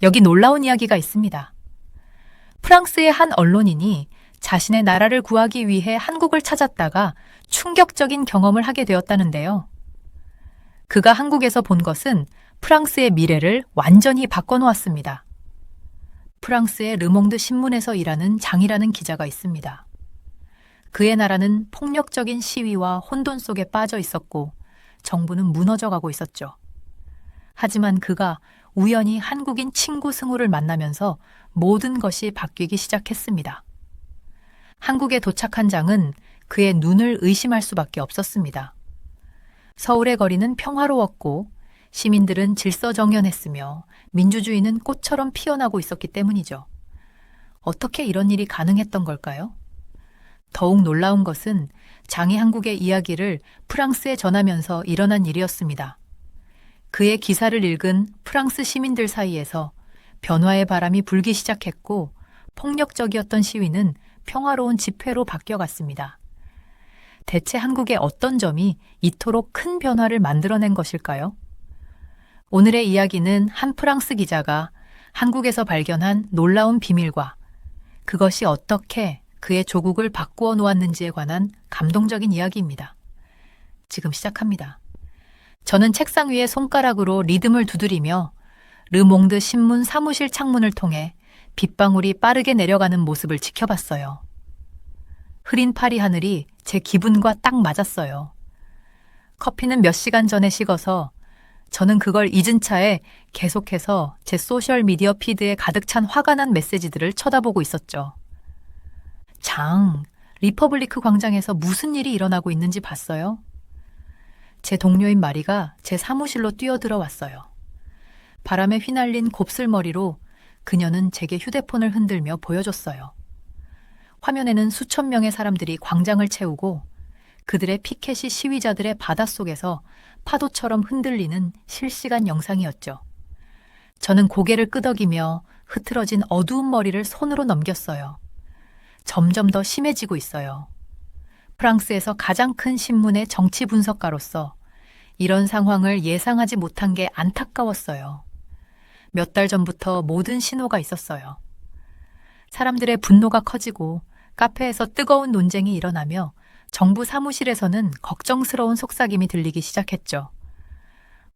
여기 놀라운 이야기가 있습니다. 프랑스의 한 언론인이 자신의 나라를 구하기 위해 한국을 찾았다가 충격적인 경험을 하게 되었다는데요. 그가 한국에서 본 것은 프랑스의 미래를 완전히 바꿔놓았습니다. 프랑스의 르몽드 신문에서 일하는 장이라는 기자가 있습니다. 그의 나라는 폭력적인 시위와 혼돈 속에 빠져 있었고 정부는 무너져가고 있었죠. 하지만 그가 우연히 한국인 친구 승우를 만나면서 모든 것이 바뀌기 시작했습니다. 한국에 도착한 장은 그의 눈을 의심할 수밖에 없었습니다. 서울의 거리는 평화로웠고 시민들은 질서정연했으며 민주주의는 꽃처럼 피어나고 있었기 때문이죠. 어떻게 이런 일이 가능했던 걸까요? 더욱 놀라운 것은 장이 한국의 이야기를 프랑스에 전하면서 일어난 일이었습니다. 그의 기사를 읽은 프랑스 시민들 사이에서 변화의 바람이 불기 시작했고 폭력적이었던 시위는 평화로운 집회로 바뀌어갔습니다. 대체 한국의 어떤 점이 이토록 큰 변화를 만들어낸 것일까요? 오늘의 이야기는 한 프랑스 기자가 한국에서 발견한 놀라운 비밀과 그것이 어떻게 그의 조국을 바꾸어 놓았는지에 관한 감동적인 이야기입니다. 지금 시작합니다. 저는 책상 위에 손가락으로 리듬을 두드리며 르몽드 신문 사무실 창문을 통해 빗방울이 빠르게 내려가는 모습을 지켜봤어요. 흐린 파리 하늘이 제 기분과 딱 맞았어요. 커피는 몇 시간 전에 식어서 저는 그걸 잊은 차에 계속해서 제 소셜미디어 피드에 가득 찬 화가 난 메시지들을 쳐다보고 있었죠. 장, 리퍼블리크 광장에서 무슨 일이 일어나고 있는지 봤어요? 제 동료인 마리가 제 사무실로 뛰어들어왔어요. 바람에 휘날린 곱슬머리로 그녀는 제게 휴대폰을 흔들며 보여줬어요. 화면에는 수천 명의 사람들이 광장을 채우고 그들의 피켓이 시위자들의 바닷속에서 파도처럼 흔들리는 실시간 영상이었죠. 저는 고개를 끄덕이며 흐트러진 어두운 머리를 손으로 넘겼어요. 점점 더 심해지고 있어요. 프랑스에서 가장 큰 신문의 정치 분석가로서 이런 상황을 예상하지 못한 게 안타까웠어요. 몇 달 전부터 모든 신호가 있었어요. 사람들의 분노가 커지고 카페에서 뜨거운 논쟁이 일어나며 정부 사무실에서는 걱정스러운 속삭임이 들리기 시작했죠.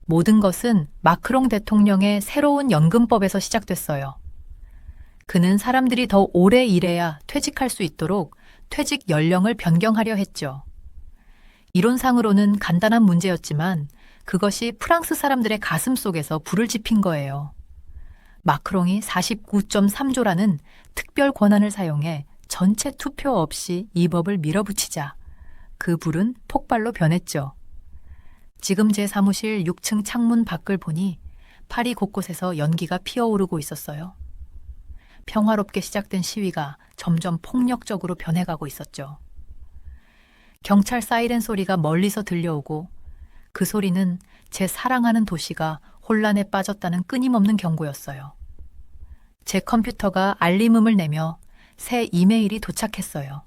모든 것은 마크롱 대통령의 새로운 연금법에서 시작됐어요. 그는 사람들이 더 오래 일해야 퇴직할 수 있도록 퇴직 연령을 변경하려 했죠. 이론상으로는 간단한 문제였지만 그것이 프랑스 사람들의 가슴 속에서 불을 지핀 거예요. 마크롱이 49.3조라는 특별 권한을 사용해 전체 투표 없이 이 법을 밀어붙이자 그 불은 폭발로 변했죠. 지금 제 사무실 6층 창문 밖을 보니 파리 곳곳에서 연기가 피어오르고 있었어요. 평화롭게 시작된 시위가 점점 폭력적으로 변해가고 있었죠. 경찰 사이렌 소리가 멀리서 들려오고 그 소리는 제 사랑하는 도시가 혼란에 빠졌다는 끊임없는 경고였어요. 제 컴퓨터가 알림음을 내며 새 이메일이 도착했어요.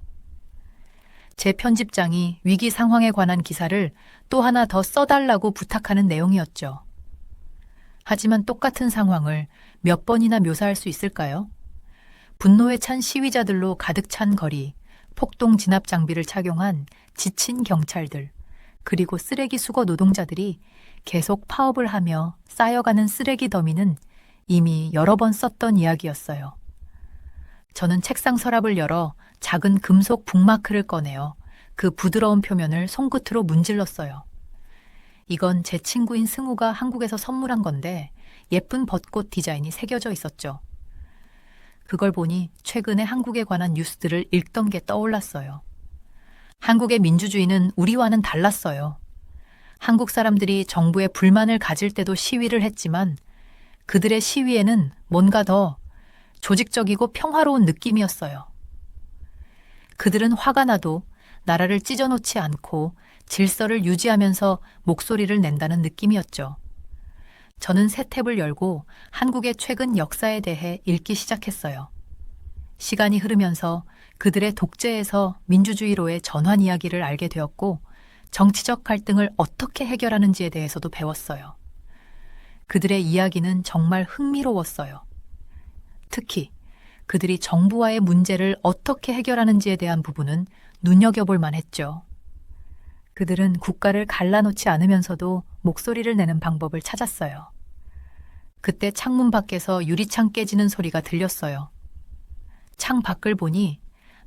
제 편집장이 위기 상황에 관한 기사를 또 하나 더 써달라고 부탁하는 내용이었죠. 하지만 똑같은 상황을 몇 번이나 묘사할 수 있을까요? 분노에 찬 시위자들로 가득 찬 거리, 폭동 진압 장비를 착용한 지친 경찰들, 그리고 쓰레기 수거 노동자들이 계속 파업을 하며 쌓여가는 쓰레기 더미는 이미 여러 번 썼던 이야기였어요. 저는 책상 서랍을 열어 작은 금속 북마크를 꺼내어 그 부드러운 표면을 손끝으로 문질렀어요. 이건 제 친구인 승우가 한국에서 선물한 건데 예쁜 벚꽃 디자인이 새겨져 있었죠. 그걸 보니 최근에 한국에 관한 뉴스들을 읽던 게 떠올랐어요. 한국의 민주주의는 우리와는 달랐어요. 한국 사람들이 정부에 불만을 가질 때도 시위를 했지만 그들의 시위에는 뭔가 더 조직적이고 평화로운 느낌이었어요. 그들은 화가 나도 나라를 찢어놓지 않고 질서를 유지하면서 목소리를 낸다는 느낌이었죠. 저는 새 탭을 열고 한국의 최근 역사에 대해 읽기 시작했어요. 시간이 흐르면서 그들의 독재에서 민주주의로의 전환 이야기를 알게 되었고 정치적 갈등을 어떻게 해결하는지에 대해서도 배웠어요. 그들의 이야기는 정말 흥미로웠어요. 특히 그들이 정부와의 문제를 어떻게 해결하는지에 대한 부분은 눈여겨볼 만했죠. 그들은 국가를 갈라놓지 않으면서도 목소리를 내는 방법을 찾았어요. 그때 창문 밖에서 유리창 깨지는 소리가 들렸어요. 창 밖을 보니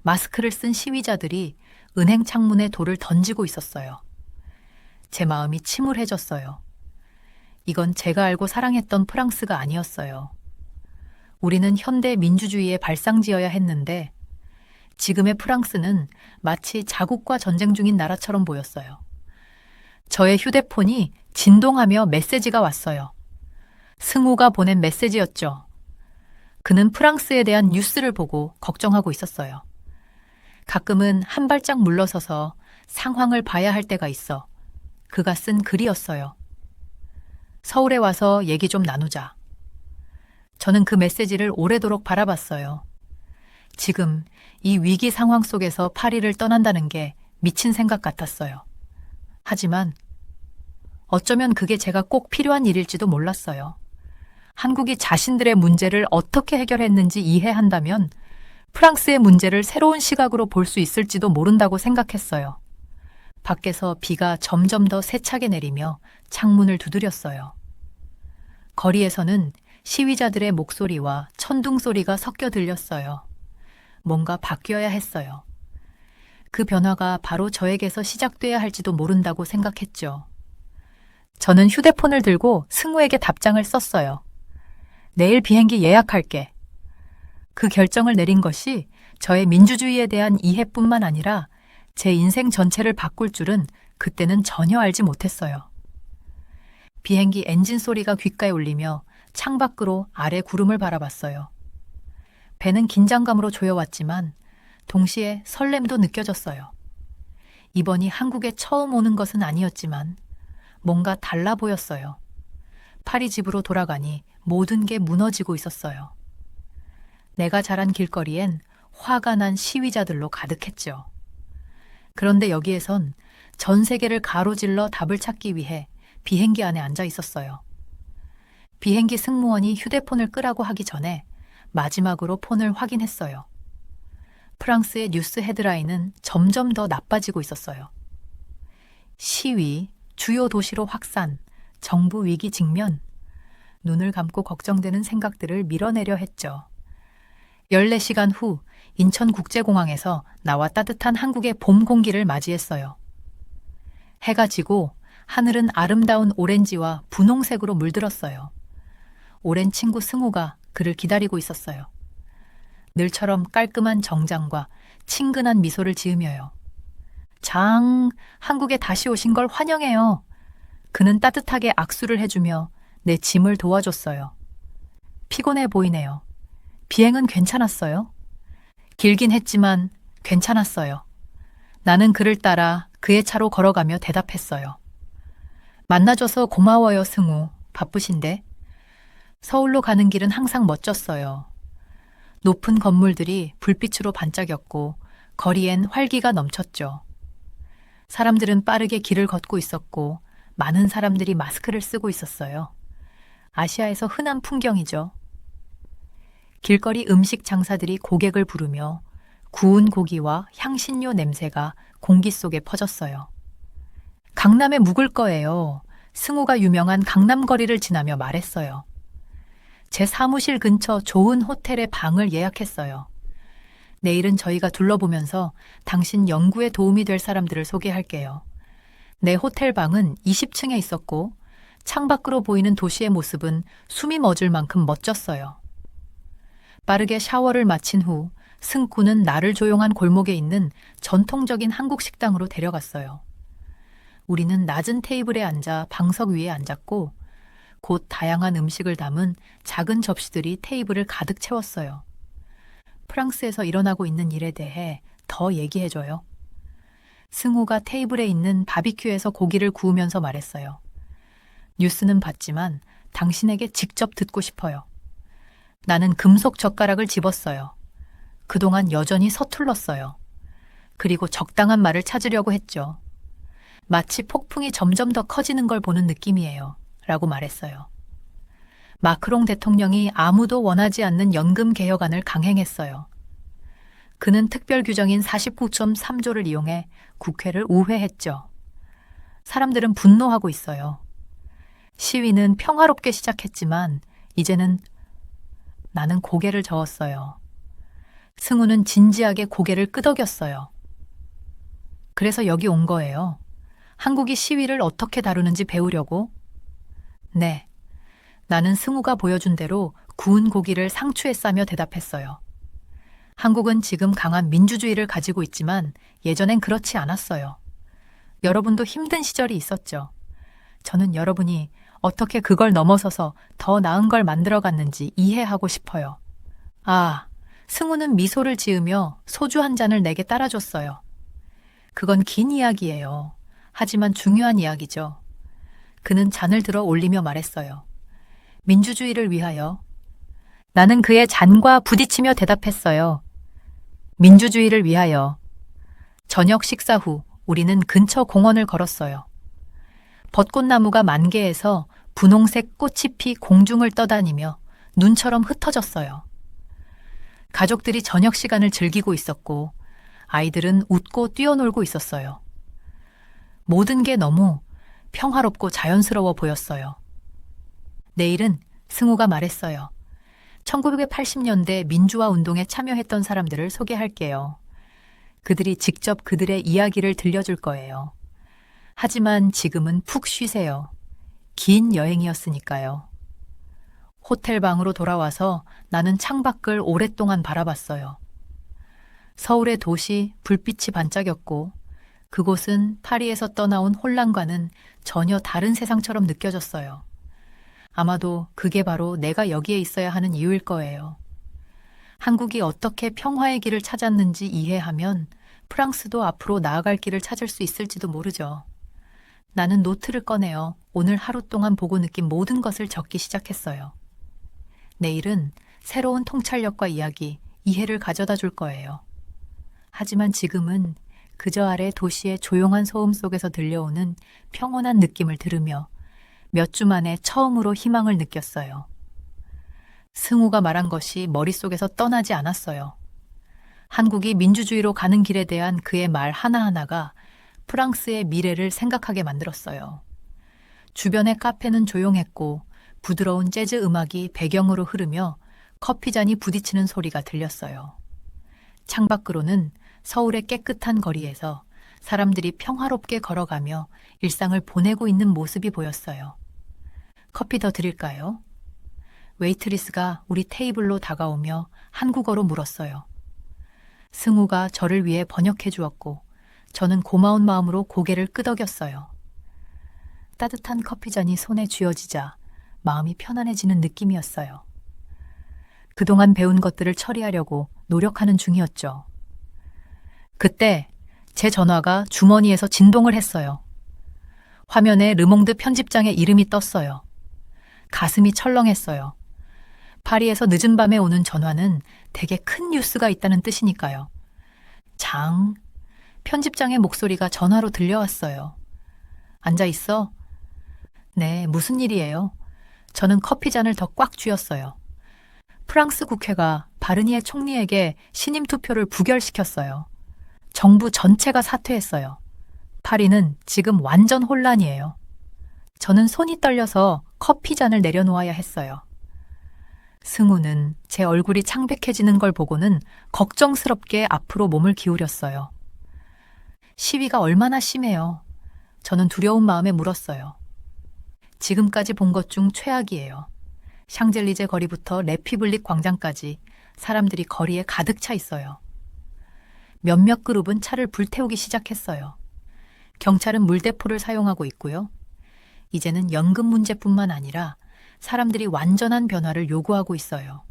마스크를 쓴 시위자들이 은행 창문에 돌을 던지고 있었어요. 제 마음이 침울해졌어요. 이건 제가 알고 사랑했던 프랑스가 아니었어요. 우리는 현대 민주주의의 발상지어야 했는데 지금의 프랑스는 마치 자국과 전쟁 중인 나라처럼 보였어요. 저의 휴대폰이 진동하며 메시지가 왔어요. 승우가 보낸 메시지였죠. 그는 프랑스에 대한 뉴스를 보고 걱정하고 있었어요. 가끔은 한 발짝 물러서서 상황을 봐야 할 때가 있어 그가 쓴 글이었어요. 서울에 와서 얘기 좀 나누자. 저는 그 메시지를 오래도록 바라봤어요. 지금 이 위기 상황 속에서 파리를 떠난다는 게 미친 생각 같았어요. 하지만 어쩌면 그게 제가 꼭 필요한 일일지도 몰랐어요. 한국이 자신들의 문제를 어떻게 해결했는지 이해한다면 프랑스의 문제를 새로운 시각으로 볼 수 있을지도 모른다고 생각했어요. 밖에서 비가 점점 더 세차게 내리며 창문을 두드렸어요. 거리에서는 시위자들의 목소리와 천둥 소리가 섞여 들렸어요. 뭔가 바뀌어야 했어요. 그 변화가 바로 저에게서 시작돼야 할지도 모른다고 생각했죠. 저는 휴대폰을 들고 승우에게 답장을 썼어요. 내일 비행기 예약할게. 그 결정을 내린 것이 저의 민주주의에 대한 이해뿐만 아니라 제 인생 전체를 바꿀 줄은 그때는 전혀 알지 못했어요. 비행기 엔진 소리가 귓가에 울리며 창밖으로 아래 구름을 바라봤어요. 배는 긴장감으로 조여왔지만 동시에 설렘도 느껴졌어요. 이번이 한국에 처음 오는 것은 아니었지만 뭔가 달라 보였어요. 파리 집으로 돌아가니 모든 게 무너지고 있었어요. 내가 자란 길거리엔 화가 난 시위자들로 가득했죠. 그런데 여기에선 전 세계를 가로질러 답을 찾기 위해 비행기 안에 앉아 있었어요. 비행기 승무원이 휴대폰을 끄라고 하기 전에 마지막으로 폰을 확인했어요. 프랑스의 뉴스 헤드라인은 점점 더 나빠지고 있었어요. 시위, 주요 도시로 확산, 정부 위기 직면. 눈을 감고 걱정되는 생각들을 밀어내려 했죠. 14시간 후 인천국제공항에서 나와 따뜻한 한국의 봄 공기를 맞이했어요. 해가 지고 하늘은 아름다운 오렌지와 분홍색으로 물들었어요. 오랜 친구 승우가 그를 기다리고 있었어요. 늘처럼 깔끔한 정장과 친근한 미소를 지으며요. 한국에 다시 오신 걸 환영해요. 그는 따뜻하게 악수를 해주며 내 짐을 도와줬어요. 피곤해 보이네요. 비행은 괜찮았어요? 길긴 했지만 괜찮았어요. 나는 그를 따라 그의 차로 걸어가며 대답했어요. 만나줘서 고마워요, 승우. 바쁘신데? 서울로 가는 길은 항상 멋졌어요. 높은 건물들이 불빛으로 반짝였고 거리엔 활기가 넘쳤죠. 사람들은 빠르게 길을 걷고 있었고 많은 사람들이 마스크를 쓰고 있었어요. 아시아에서 흔한 풍경이죠. 길거리 음식 장사들이 고객을 부르며 구운 고기와 향신료 냄새가 공기 속에 퍼졌어요. 강남에 묵을 거예요. 승우가 유명한 강남거리를 지나며 말했어요. 제 사무실 근처 좋은 호텔에 방을 예약했어요. 내일은 저희가 둘러보면서 당신 연구에 도움이 될 사람들을 소개할게요. 내 호텔 방은 20층에 있었고 창밖으로 보이는 도시의 모습은 숨이 멎을 만큼 멋졌어요. 빠르게 샤워를 마친 후 승구는 나를 조용한 골목에 있는 전통적인 한국 식당으로 데려갔어요. 우리는 낮은 테이블에 앉아 방석 위에 앉았고 곧 다양한 음식을 담은 작은 접시들이 테이블을 가득 채웠어요. 프랑스에서 일어나고 있는 일에 대해 더 얘기해줘요. 승우가 테이블에 있는 바비큐에서 고기를 구우면서 말했어요. 뉴스는 봤지만 당신에게 직접 듣고 싶어요. 나는 금속 젓가락을 집었어요. 그동안 여전히 서툴렀어요. 그리고 적당한 말을 찾으려고 했죠. 마치 폭풍이 점점 더 커지는 걸 보는 느낌이에요. 라고 말했어요. 마크롱 대통령이 아무도 원하지 않는 연금 개혁안을 강행했어요. 그는 특별 규정인 49.3조를 이용해 국회를 우회했죠. 사람들은 분노하고 있어요. 시위는 평화롭게 시작했지만 이제는 나는 고개를 저었어요. 승우는 진지하게 고개를 끄덕였어요. 그래서 여기 온 거예요. 한국이 시위를 어떻게 다루는지 배우려고? 네. 나는 승우가 보여준 대로 구운 고기를 상추에 싸며 대답했어요. 한국은 지금 강한 민주주의를 가지고 있지만 예전엔 그렇지 않았어요. 여러분도 힘든 시절이 있었죠. 저는 여러분이 어떻게 그걸 넘어서서 더 나은 걸 만들어갔는지 이해하고 싶어요. 아, 승우는 미소를 지으며 소주 한 잔을 내게 따라줬어요. 그건 긴 이야기예요. 하지만 중요한 이야기죠. 그는 잔을 들어 올리며 말했어요. 민주주의를 위하여. 나는 그의 잔과 부딪히며 대답했어요. 민주주의를 위하여. 저녁 식사 후 우리는 근처 공원을 걸었어요. 벚꽃나무가 만개해서 분홍색 꽃이 피 공중을 떠다니며 눈처럼 흩어졌어요. 가족들이 저녁 시간을 즐기고 있었고 아이들은 웃고 뛰어놀고 있었어요. 모든 게 너무 평화롭고 자연스러워 보였어요. 내일은 승우가 말했어요. 1980년대 민주화 운동에 참여했던 사람들을 소개할게요. 그들이 직접 그들의 이야기를 들려줄 거예요. 하지만 지금은 푹 쉬세요. 긴 여행이었으니까요. 호텔 방으로 돌아와서 나는 창밖을 오랫동안 바라봤어요. 서울의 도시 불빛이 반짝였고 그곳은 파리에서 떠나온 혼란과는 전혀 다른 세상처럼 느껴졌어요. 아마도 그게 바로 내가 여기에 있어야 하는 이유일 거예요. 한국이 어떻게 평화의 길을 찾았는지 이해하면 프랑스도 앞으로 나아갈 길을 찾을 수 있을지도 모르죠. 나는 노트를 꺼내어 오늘 하루 동안 보고 느낀 모든 것을 적기 시작했어요. 내일은 새로운 통찰력과 이야기, 이해를 가져다 줄 거예요. 하지만 지금은 그저 아래 도시의 조용한 소음 속에서 들려오는 평온한 느낌을 들으며 몇 주 만에 처음으로 희망을 느꼈어요. 승우가 말한 것이 머릿속에서 떠나지 않았어요. 한국이 민주주의로 가는 길에 대한 그의 말 하나하나가 프랑스의 미래를 생각하게 만들었어요. 주변의 카페는 조용했고 부드러운 재즈 음악이 배경으로 흐르며 커피잔이 부딪히는 소리가 들렸어요. 창밖으로는 서울의 깨끗한 거리에서 사람들이 평화롭게 걸어가며 일상을 보내고 있는 모습이 보였어요. 커피 더 드릴까요? 웨이트리스가 우리 테이블로 다가오며 한국어로 물었어요. 승우가 저를 위해 번역해 주었고 저는 고마운 마음으로 고개를 끄덕였어요. 따뜻한 커피잔이 손에 쥐어지자 마음이 편안해지는 느낌이었어요. 그동안 배운 것들을 처리하려고 노력하는 중이었죠. 그때 제 전화가 주머니에서 진동을 했어요. 화면에 르몽드 편집장의 이름이 떴어요. 가슴이 철렁했어요. 파리에서 늦은 밤에 오는 전화는 되게 큰 뉴스가 있다는 뜻이니까요. 장, 편집장의 목소리가 전화로 들려왔어요. 앉아 있어? 네, 무슨 일이에요? 저는 커피잔을 더 꽉 쥐었어요. 프랑스 국회가 바르니에 총리에게 신임 투표를 부결시켰어요. 정부 전체가 사퇴했어요. 파리는 지금 완전 혼란이에요. 저는 손이 떨려서 커피잔을 내려놓아야 했어요. 승우는 제 얼굴이 창백해지는 걸 보고는 걱정스럽게 앞으로 몸을 기울였어요. 시위가 얼마나 심해요? 저는 두려운 마음에 물었어요. 지금까지 본 것 중 최악이에요. 샹젤리제 거리부터 레피블릭 광장까지 사람들이 거리에 가득 차 있어요. 몇몇 그룹은 차를 불태우기 시작했어요. 경찰은 물대포를 사용하고 있고요. 이제는 연금 문제뿐만 아니라 사람들이 완전한 변화를 요구하고 있어요.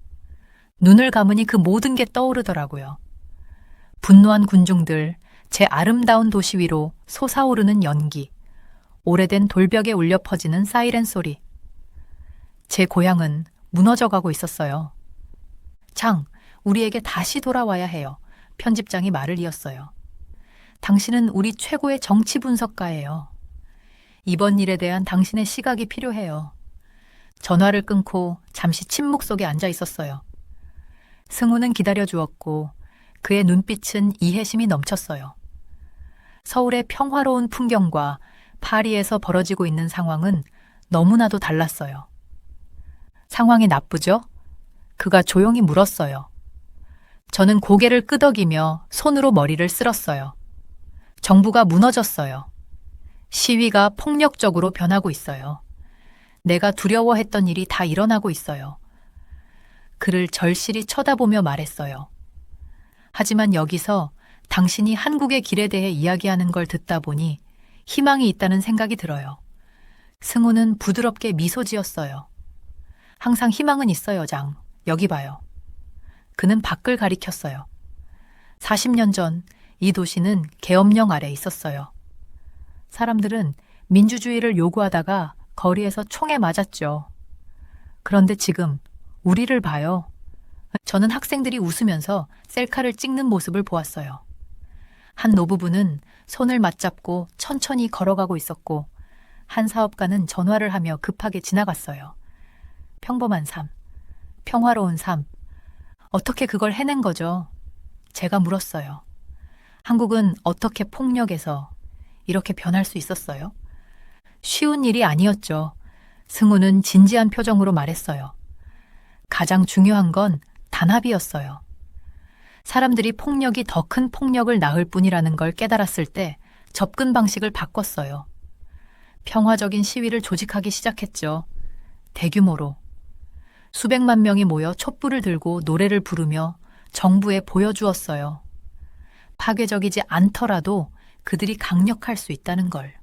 눈을 감으니 그 모든 게 떠오르더라고요. 분노한 군중들, 제 아름다운 도시 위로 솟아오르는 연기, 오래된 돌벽에 울려 퍼지는 사이렌 소리. 제 고향은 무너져가고 있었어요. 장, 우리에게 다시 돌아와야 해요. 편집장이 말을 이었어요. 당신은 우리 최고의 정치 분석가예요. 이번 일에 대한 당신의 시각이 필요해요. 전화를 끊고 잠시 침묵 속에 앉아 있었어요. 승우는 기다려주었고 그의 눈빛은 이해심이 넘쳤어요. 서울의 평화로운 풍경과 파리에서 벌어지고 있는 상황은 너무나도 달랐어요. 상황이 나쁘죠? 그가 조용히 물었어요. 저는 고개를 끄덕이며 손으로 머리를 쓸었어요. 정부가 무너졌어요. 시위가 폭력적으로 변하고 있어요. 내가 두려워했던 일이 다 일어나고 있어요. 그를 절실히 쳐다보며 말했어요. 하지만 여기서 당신이 한국의 길에 대해 이야기하는 걸 듣다 보니 희망이 있다는 생각이 들어요. 승우는 부드럽게 미소 지었어요. 항상 희망은 있어요, 장. 여기 봐요. 그는 밖을 가리켰어요. 40년 전 이 도시는 계엄령 아래 있었어요. 사람들은 민주주의를 요구하다가 거리에서 총에 맞았죠. 그런데 지금 우리를 봐요. 저는 학생들이 웃으면서 셀카를 찍는 모습을 보았어요. 한 노부부는 손을 맞잡고 천천히 걸어가고 있었고 한 사업가는 전화를 하며 급하게 지나갔어요. 평범한 삶, 평화로운 삶. 어떻게 그걸 해낸 거죠? 제가 물었어요. 한국은 어떻게 폭력에서 이렇게 변할 수 있었어요? 쉬운 일이 아니었죠. 승우는 진지한 표정으로 말했어요. 가장 중요한 건 단합이었어요. 사람들이 폭력이 더 큰 폭력을 낳을 뿐이라는 걸 깨달았을 때 접근 방식을 바꿨어요. 평화적인 시위를 조직하기 시작했죠. 대규모로. 수백만 명이 모여 촛불을 들고 노래를 부르며 정부에 보여주었어요. 파괴적이지 않더라도 그들이 강력할 수 있다는 걸.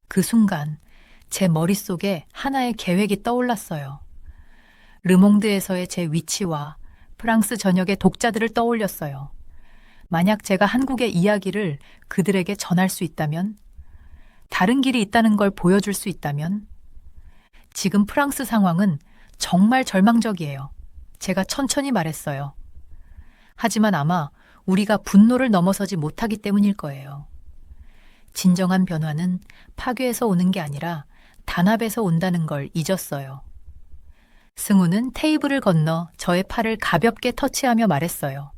그 순간 제 머릿속에 하나의 계획이 떠올랐어요. 르몽드에서의 제 위치와 프랑스 전역의 독자들을 떠올렸어요. 만약 제가 한국의 이야기를 그들에게 전할 수 있다면, 다른 길이 있다는 걸 보여줄 수 있다면, 지금 프랑스 상황은 정말 절망적이에요. 제가 천천히 말했어요. 하지만 아마 우리가 분노를 넘어서지 못하기 때문일 거예요. 진정한 변화는 파괴에서 오는 게 아니라 단합에서 온다는 걸 잊었어요. 승우는 테이블을 건너 저의 팔을 가볍게 터치하며 말했어요.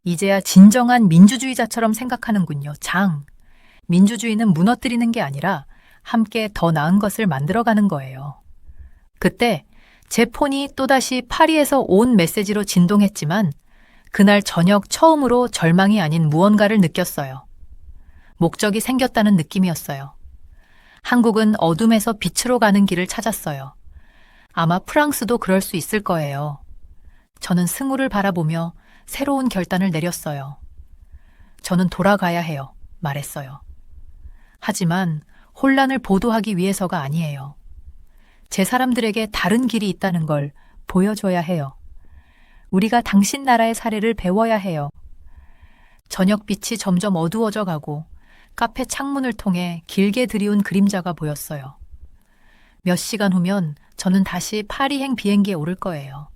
이제야 진정한 민주주의자처럼 생각하는군요. 장. 민주주의는 무너뜨리는 게 아니라 함께 더 나은 것을 만들어가는 거예요. 그때 제 폰이 또다시 파리에서 온 메시지로 진동했지만 그날 저녁 처음으로 절망이 아닌 무언가를 느꼈어요. 목적이 생겼다는 느낌이었어요. 한국은 어둠에서 빛으로 가는 길을 찾았어요. 아마 프랑스도 그럴 수 있을 거예요. 저는 승우를 바라보며 새로운 결단을 내렸어요. 저는 돌아가야 해요. 말했어요. 하지만 혼란을 보도하기 위해서가 아니에요. 제 사람들에게 다른 길이 있다는 걸 보여줘야 해요. 우리가 당신 나라의 사례를 배워야 해요. 저녁빛이 점점 어두워져 가고 카페 창문을 통해 길게 들이운 그림자가 보였어요. 몇 시간 후면 저는 다시 파리행 비행기에 오를 거예요.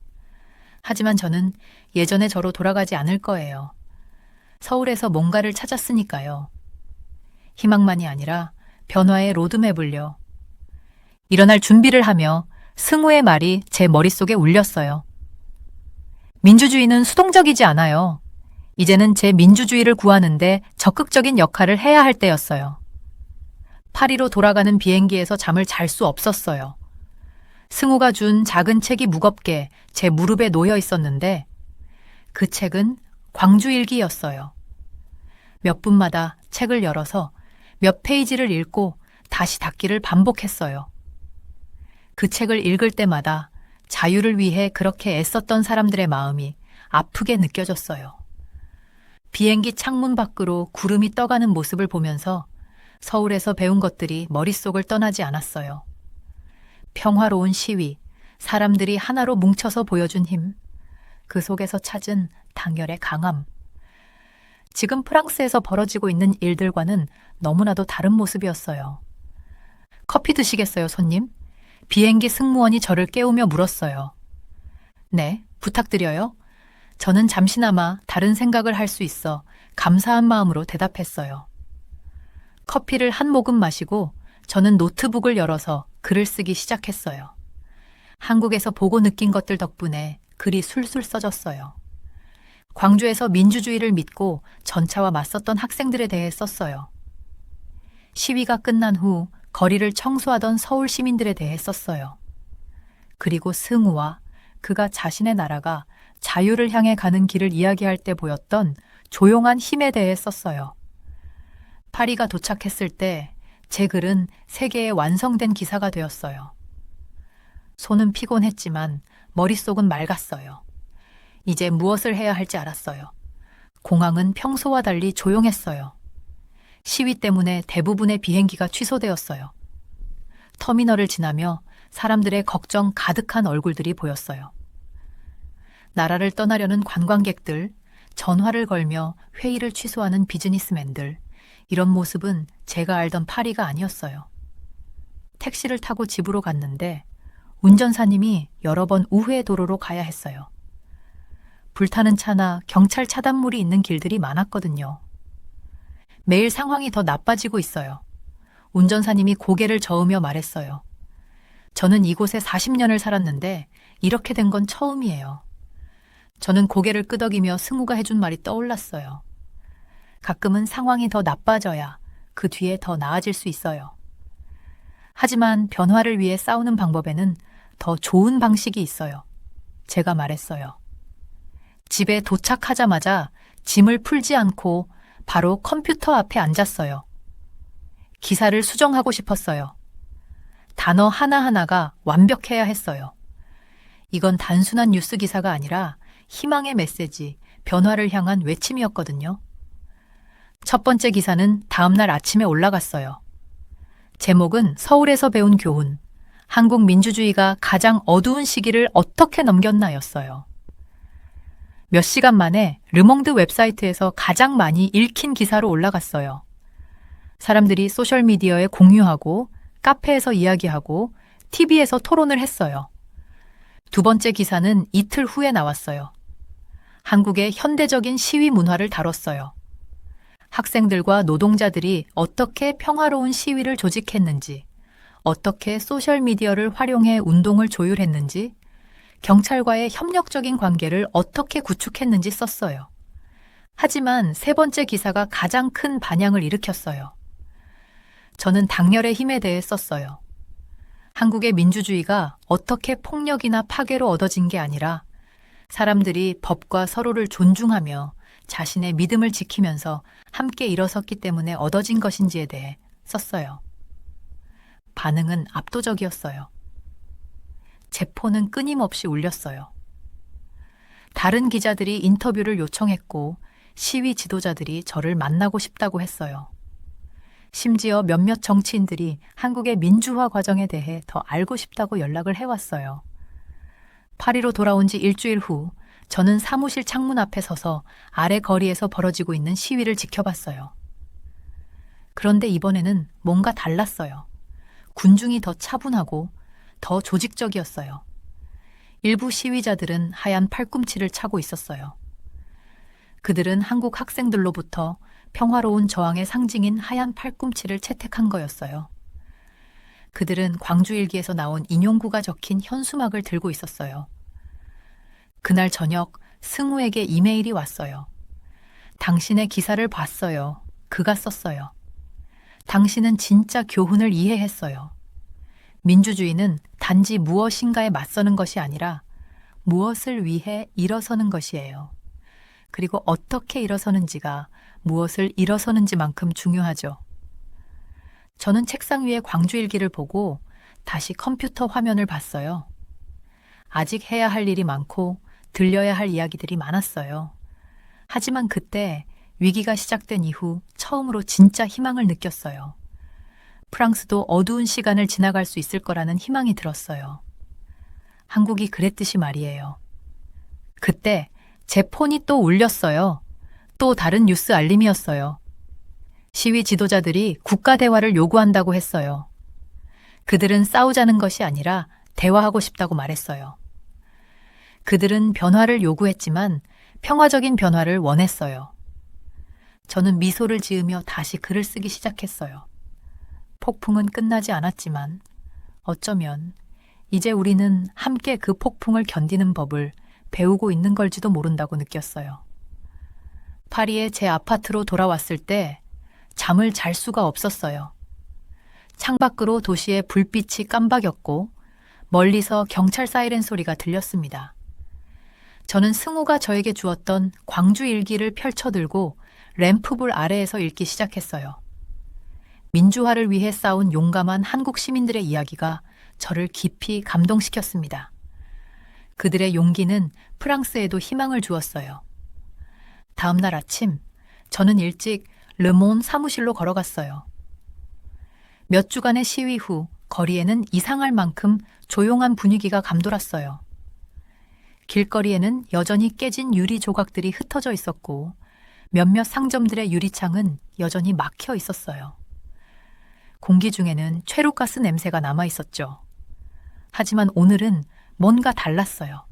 하지만 저는 예전의 저로 돌아가지 않을 거예요. 서울에서 뭔가를 찾았으니까요. 희망만이 아니라 변화의 로드맵을요. 일어날 준비를 하며 승우의 말이 제 머릿속에 울렸어요. 민주주의는 수동적이지 않아요. 이제는 제 민주주의를 구하는데 적극적인 역할을 해야 할 때였어요. 파리로 돌아가는 비행기에서 잠을 잘 수 없었어요. 승우가 준 작은 책이 무겁게 제 무릎에 놓여 있었는데 그 책은 광주일기였어요. 몇 분마다 책을 열어서 몇 페이지를 읽고 다시 닫기를 반복했어요. 그 책을 읽을 때마다 자유를 위해 그렇게 애썼던 사람들의 마음이 아프게 느껴졌어요. 비행기 창문 밖으로 구름이 떠가는 모습을 보면서 서울에서 배운 것들이 머릿속을 떠나지 않았어요. 평화로운 시위, 사람들이 하나로 뭉쳐서 보여준 힘, 그 속에서 찾은 단결의 강함. 지금 프랑스에서 벌어지고 있는 일들과는 너무나도 다른 모습이었어요. 커피 드시겠어요, 손님? 비행기 승무원이 저를 깨우며 물었어요. 네, 부탁드려요. 저는 잠시나마 다른 생각을 할 수 있어 감사한 마음으로 대답했어요. 커피를 한 모금 마시고 저는 노트북을 열어서 글을 쓰기 시작했어요. 한국에서 보고 느낀 것들 덕분에 글이 술술 써졌어요. 광주에서 민주주의를 믿고 전차와 맞섰던 학생들에 대해 썼어요. 시위가 끝난 후 거리를 청소하던 서울 시민들에 대해 썼어요. 그리고 승우와 그가 자신의 나라가 자유를 향해 가는 길을 이야기할 때 보였던 조용한 힘에 대해 썼어요. 파리가 도착했을 때 제 글은 세계에 완성된 기사가 되었어요. 손은 피곤했지만 머릿속은 맑았어요. 이제 무엇을 해야 할지 알았어요. 공항은 평소와 달리 조용했어요. 시위 때문에 대부분의 비행기가 취소되었어요. 터미널을 지나며 사람들의 걱정 가득한 얼굴들이 보였어요. 나라를 떠나려는 관광객들, 전화를 걸며 회의를 취소하는 비즈니스맨들, 이런 모습은 제가 알던 파리가 아니었어요. 택시를 타고 집으로 갔는데 운전사님이 여러 번 우회 도로로 가야 했어요. 불타는 차나 경찰 차단물이 있는 길들이 많았거든요. 매일 상황이 더 나빠지고 있어요. 운전사님이 고개를 저으며 말했어요. 저는 이곳에 40년을 살았는데 이렇게 된 건 처음이에요. 저는 고개를 끄덕이며 승우가 해준 말이 떠올랐어요. 가끔은 상황이 더 나빠져야 그 뒤에 더 나아질 수 있어요. 하지만 변화를 위해 싸우는 방법에는 더 좋은 방식이 있어요. 제가 말했어요. 집에 도착하자마자 짐을 풀지 않고 바로 컴퓨터 앞에 앉았어요. 기사를 수정하고 싶었어요. 단어 하나하나가 완벽해야 했어요. 이건 단순한 뉴스 기사가 아니라 희망의 메시지, 변화를 향한 외침이었거든요. 첫 번째 기사는 다음날 아침에 올라갔어요. 제목은 서울에서 배운 교훈, 한국 민주주의가 가장 어두운 시기를 어떻게 넘겼나였어요. 몇 시간 만에 르몽드 웹사이트에서 가장 많이 읽힌 기사로 올라갔어요. 사람들이 소셜미디어에 공유하고 카페에서 이야기하고 TV에서 토론을 했어요. 두 번째 기사는 이틀 후에 나왔어요. 한국의 현대적인 시위 문화를 다뤘어요. 학생들과 노동자들이 어떻게 평화로운 시위를 조직했는지, 어떻게 소셜미디어를 활용해 운동을 조율했는지, 경찰과의 협력적인 관계를 어떻게 구축했는지 썼어요. 하지만 세 번째 기사가 가장 큰 반향을 일으켰어요. 저는 당열의 힘에 대해 썼어요. 한국의 민주주의가 어떻게 폭력이나 파괴로 얻어진 게 아니라 사람들이 법과 서로를 존중하며 자신의 믿음을 지키면서 함께 일어섰기 때문에 얻어진 것인지에 대해 썼어요. 반응은 압도적이었어요. 제 폰은 끊임없이 울렸어요. 다른 기자들이 인터뷰를 요청했고 시위 지도자들이 저를 만나고 싶다고 했어요. 심지어 몇몇 정치인들이 한국의 민주화 과정에 대해 더 알고 싶다고 연락을 해왔어요. 파리로 돌아온 지 일주일 후 저는 사무실 창문 앞에 서서 아래 거리에서 벌어지고 있는 시위를 지켜봤어요. 그런데 이번에는 뭔가 달랐어요. 군중이 더 차분하고 더 조직적이었어요. 일부 시위자들은 하얀 팔꿈치를 차고 있었어요. 그들은 한국 학생들로부터 평화로운 저항의 상징인 하얀 팔꿈치를 채택한 거였어요. 그들은 광주일기에서 나온 인용구가 적힌 현수막을 들고 있었어요. 그날 저녁 승우에게 이메일이 왔어요. 당신의 기사를 봤어요. 그가 썼어요. 당신은 진짜 교훈을 이해했어요. 민주주의는 단지 무엇인가에 맞서는 것이 아니라 무엇을 위해 일어서는 것이에요. 그리고 어떻게 일어서는지가 무엇을 일어서는지만큼 중요하죠. 저는 책상 위에 광주일기를 보고 다시 컴퓨터 화면을 봤어요. 아직 해야 할 일이 많고 들려야 할 이야기들이 많았어요. 하지만 그때 위기가 시작된 이후 처음으로 진짜 희망을 느꼈어요. 프랑스도 어두운 시간을 지나갈 수 있을 거라는 희망이 들었어요. 한국이 그랬듯이 말이에요. 그때 제 폰이 또 울렸어요. 또 다른 뉴스 알림이었어요. 시위 지도자들이 국가 대화를 요구한다고 했어요. 그들은 싸우자는 것이 아니라 대화하고 싶다고 말했어요. 그들은 변화를 요구했지만 평화적인 변화를 원했어요. 저는 미소를 지으며 다시 글을 쓰기 시작했어요. 폭풍은 끝나지 않았지만 어쩌면 이제 우리는 함께 그 폭풍을 견디는 법을 배우고 있는 걸지도 모른다고 느꼈어요. 파리의 제 아파트로 돌아왔을 때 잠을 잘 수가 없었어요. 창밖으로 도시의 불빛이 깜박였고 멀리서 경찰 사이렌 소리가 들렸습니다. 저는 승우가 저에게 주었던 광주 일기를 펼쳐들고 램프불 아래에서 읽기 시작했어요. 민주화를 위해 싸운 용감한 한국 시민들의 이야기가 저를 깊이 감동시켰습니다. 그들의 용기는 프랑스에도 희망을 주었어요. 다음 날 아침, 저는 일찍 르몬 사무실로 걸어갔어요. 몇 주간의 시위 후 거리에는 이상할 만큼 조용한 분위기가 감돌았어요. 길거리에는 여전히 깨진 유리 조각들이 흩어져 있었고 몇몇 상점들의 유리창은 여전히 막혀 있었어요. 공기 중에는 최루가스 냄새가 남아 있었죠. 하지만 오늘은 뭔가 달랐어요.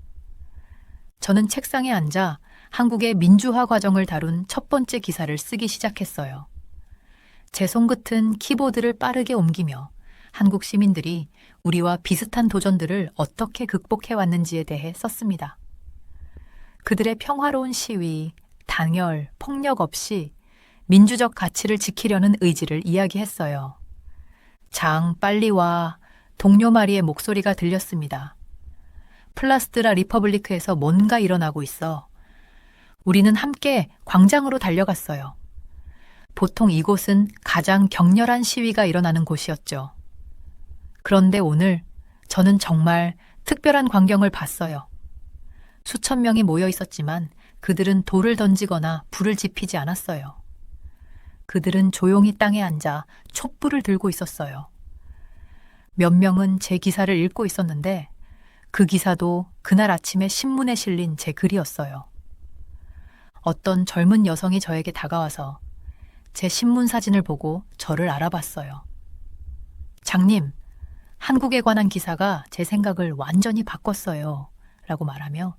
저는 책상에 앉아 한국의 민주화 과정을 다룬 첫 번째 기사를 쓰기 시작했어요. 제 손끝은 키보드를 빠르게 옮기며 한국 시민들이 우리와 비슷한 도전들을 어떻게 극복해 왔는지에 대해 썼습니다. 그들의 평화로운 시위, 단열, 폭력 없이 민주적 가치를 지키려는 의지를 이야기했어요. 장, 빨리 와. 동료 마리의 목소리가 들렸습니다. 플라스드라 리퍼블리크에서 뭔가 일어나고 있어. 우리는 함께 광장으로 달려갔어요. 보통 이곳은 가장 격렬한 시위가 일어나는 곳이었죠. 그런데 오늘 저는 정말 특별한 광경을 봤어요. 수천 명이 모여 있었지만 그들은 돌을 던지거나 불을 지피지 않았어요. 그들은 조용히 땅에 앉아 촛불을 들고 있었어요. 몇 명은 제 기사를 읽고 있었는데 그 기사도 그날 아침에 신문에 실린 제 글이었어요. 어떤 젊은 여성이 저에게 다가와서 제 신문 사진을 보고 저를 알아봤어요. 장님, 한국에 관한 기사가 제 생각을 완전히 바꿨어요. 라고 말하며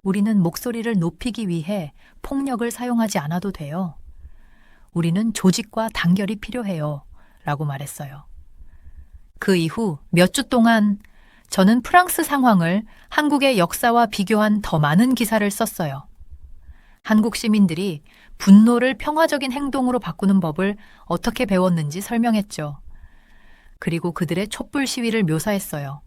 우리는 목소리를 높이기 위해 폭력을 사용하지 않아도 돼요. 우리는 조직과 단결이 필요해요. 라고 말했어요. 그 이후 몇 주 동안 저는 프랑스 상황을 한국의 역사와 비교한 더 많은 기사를 썼어요. 한국 시민들이 분노를 평화적인 행동으로 바꾸는 법을 어떻게 배웠는지 설명했죠. 그리고 그들의 촛불 시위를 묘사했어요.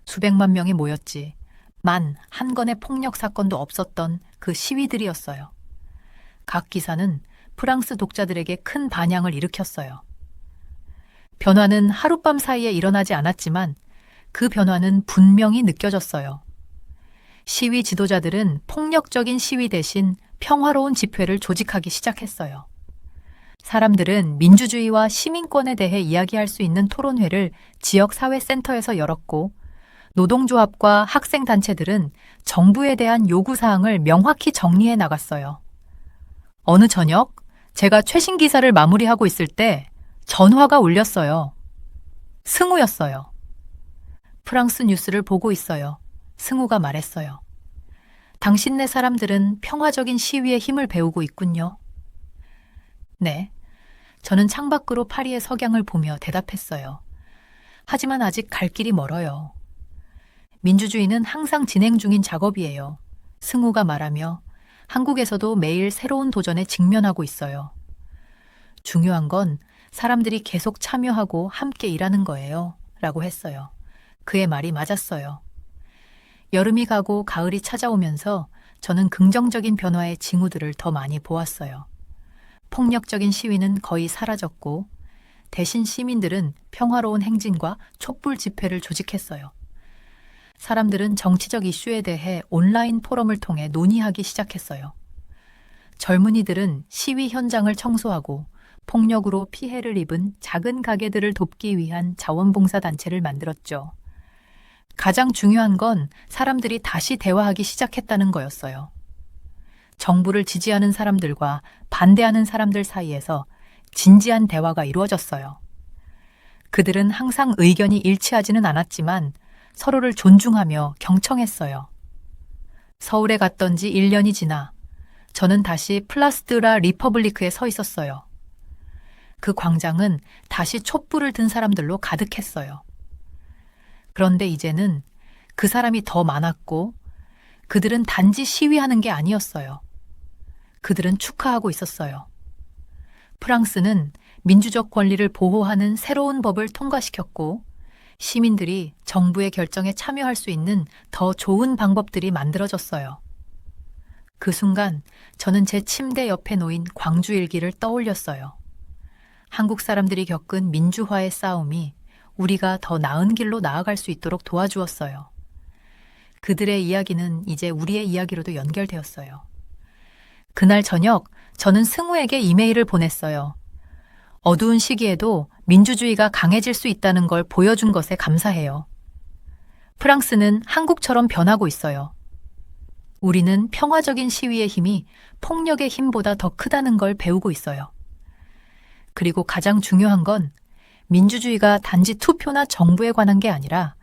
수백만 명이 모였지. 한 건의 폭력 사건도 없었던 그 시위들이었어요. 각 기사는 프랑스 독자들에게 큰 반향을 일으켰어요. 변화는 하룻밤 사이에 일어나지 않았지만 그 변화는 분명히 느껴졌어요. 시위 지도자들은 폭력적인 시위 대신 평화로운 집회를 조직하기 시작했어요. 사람들은 민주주의와 시민권에 대해 이야기할 수 있는 토론회를 지역사회센터에서 열었고 노동조합과 학생단체들은 정부에 대한 요구사항을 명확히 정리해 나갔어요. 어느 저녁 제가 최신 기사를 마무리하고 있을 때 전화가 울렸어요. 승우였어요. 프랑스 뉴스를 보고 있어요. 승우가 말했어요. 당신네 사람들은 평화적인 시위의 힘을 배우고 있군요. 네, 저는 창밖으로 파리의 석양을 보며 대답했어요. 하지만 아직 갈 길이 멀어요. 민주주의는 항상 진행 중인 작업이에요. 승우가 말하며 한국에서도 매일 새로운 도전에 직면하고 있어요. 중요한 건 사람들이 계속 참여하고 함께 일하는 거예요. 라고 했어요. 그의 말이 맞았어요. 여름이 가고 가을이 찾아오면서 저는 긍정적인 변화의 징후들을 더 많이 보았어요. 폭력적인 시위는 거의 사라졌고 대신 시민들은 평화로운 행진과 촛불 집회를 조직했어요. 사람들은 정치적 이슈에 대해 온라인 포럼을 통해 논의하기 시작했어요. 젊은이들은 시위 현장을 청소하고 폭력으로 피해를 입은 작은 가게들을 돕기 위한 자원봉사단체를 만들었죠. 가장 중요한 건 사람들이 다시 대화하기 시작했다는 거였어요. 정부를 지지하는 사람들과 반대하는 사람들 사이에서 진지한 대화가 이루어졌어요. 그들은 항상 의견이 일치하지는 않았지만 서로를 존중하며 경청했어요. 서울에 갔던 지 1년이 지나 저는 다시 플라스드라 리퍼블리크에 서 있었어요. 그 광장은 다시 촛불을 든 사람들로 가득했어요. 그런데 이제는 그 사람이 더 많았고 그들은 단지 시위하는 게 아니었어요. 그들은 축하하고 있었어요. 프랑스는 민주적 권리를 보호하는 새로운 법을 통과시켰고 시민들이 정부의 결정에 참여할 수 있는 더 좋은 방법들이 만들어졌어요. 그 순간 저는 제 침대 옆에 놓인 광주 일기를 떠올렸어요. 한국 사람들이 겪은 민주화의 싸움이 우리가 더 나은 길로 나아갈 수 있도록 도와주었어요. 그들의 이야기는 이제 우리의 이야기로도 연결되었어요. 그날 저녁 저는 승우에게 이메일을 보냈어요. 어두운 시기에도 민주주의가 강해질 수 있다는 걸 보여준 것에 감사해요. 프랑스는 한국처럼 변하고 있어요. 우리는 평화적인 시위의 힘이 폭력의 힘보다 더 크다는 걸 배우고 있어요. 그리고 가장 중요한 건 민주주의가 단지 투표나 정부에 관한 게 아니라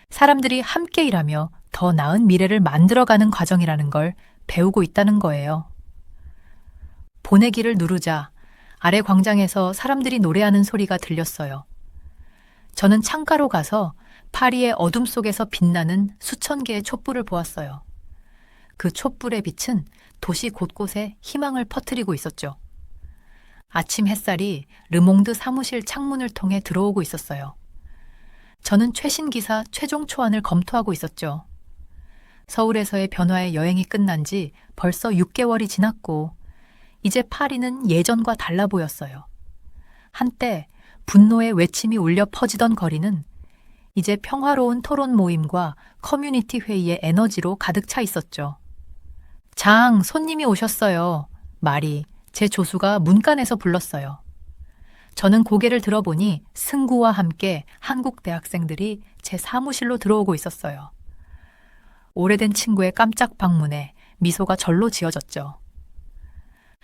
사람들이 함께 일하며 더 나은 미래를 만들어가는 과정이라는 걸 배우고 있다는 거예요. 보내기를 누르자 아래 광장에서 사람들이 노래하는 소리가 들렸어요. 저는 창가로 가서 파리의 어둠 속에서 빛나는 수천 개의 촛불을 보았어요. 그 촛불의 빛은 도시 곳곳에 희망을 퍼뜨리고 있었죠. 아침 햇살이 르몽드 사무실 창문을 통해 들어오고 있었어요. 저는 최신 기사 최종 초안을 검토하고 있었죠. 서울에서의 변화의 여행이 끝난 지 벌써 6개월이 지났고 이제 파리는 예전과 달라 보였어요. 한때 분노의 외침이 울려 퍼지던 거리는 이제 평화로운 토론 모임과 커뮤니티 회의의 에너지로 가득 차 있었죠. 장, 손님이 오셨어요. 말이 제 조수가 문간에서 불렀어요. 저는 고개를 들어보니 승구와 함께 한국 대학생들이 제 사무실로 들어오고 있었어요. 오래된 친구의 깜짝 방문에 미소가 절로 지어졌죠.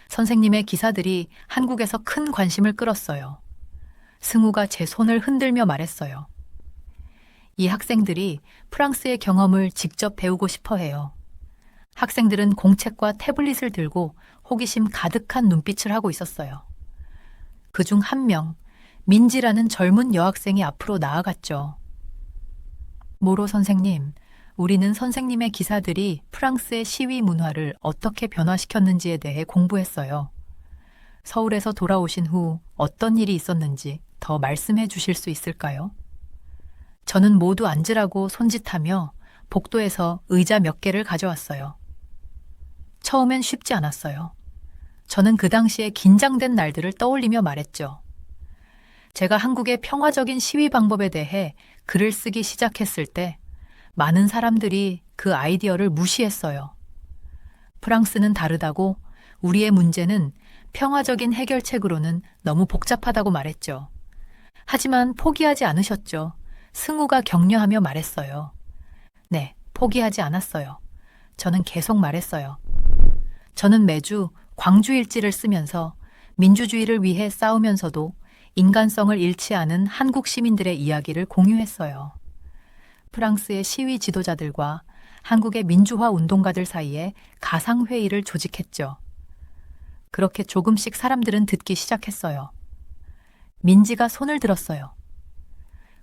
선생님의 기사들이 한국에서 큰 관심을 끌었어요. 승우가 제 손을 흔들며 말했어요. 이 학생들이 프랑스의 경험을 직접 배우고 싶어 해요. 학생들은 공책과 태블릿을 들고 호기심 가득한 눈빛을 하고 있었어요. 그중 한 명, 민지라는 젊은 여학생이 앞으로 나아갔죠. 모로 선생님, 우리는 선생님의 기사들이 프랑스의 시위 문화를 어떻게 변화시켰는지에 대해 공부했어요. 서울에서 돌아오신 후 어떤 일이 있었는지 더 말씀해 주실 수 있을까요? 저는 모두 앉으라고 손짓하며 복도에서 의자 몇 개를 가져왔어요. 처음엔 쉽지 않았어요. 저는 그 당시에 긴장된 날들을 떠올리며 말했죠. 제가 한국의 평화적인 시위 방법에 대해 글을 쓰기 시작했을 때 많은 사람들이 그 아이디어를 무시했어요. 프랑스는 다르다고 우리의 문제는 평화적인 해결책으로는 너무 복잡하다고 말했죠. 하지만 포기하지 않으셨죠. 승우가 격려하며 말했어요. 네, 포기하지 않았어요. 저는 계속 말했어요. 저는 매주 광주 일지를 쓰면서 민주주의를 위해 싸우면서도 인간성을 잃지 않은 한국 시민들의 이야기를 공유했어요. 프랑스의 시위 지도자들과 한국의 민주화 운동가들 사이에 가상회의를 조직했죠. 그렇게 조금씩 사람들은 듣기 시작했어요. 민지가 손을 들었어요.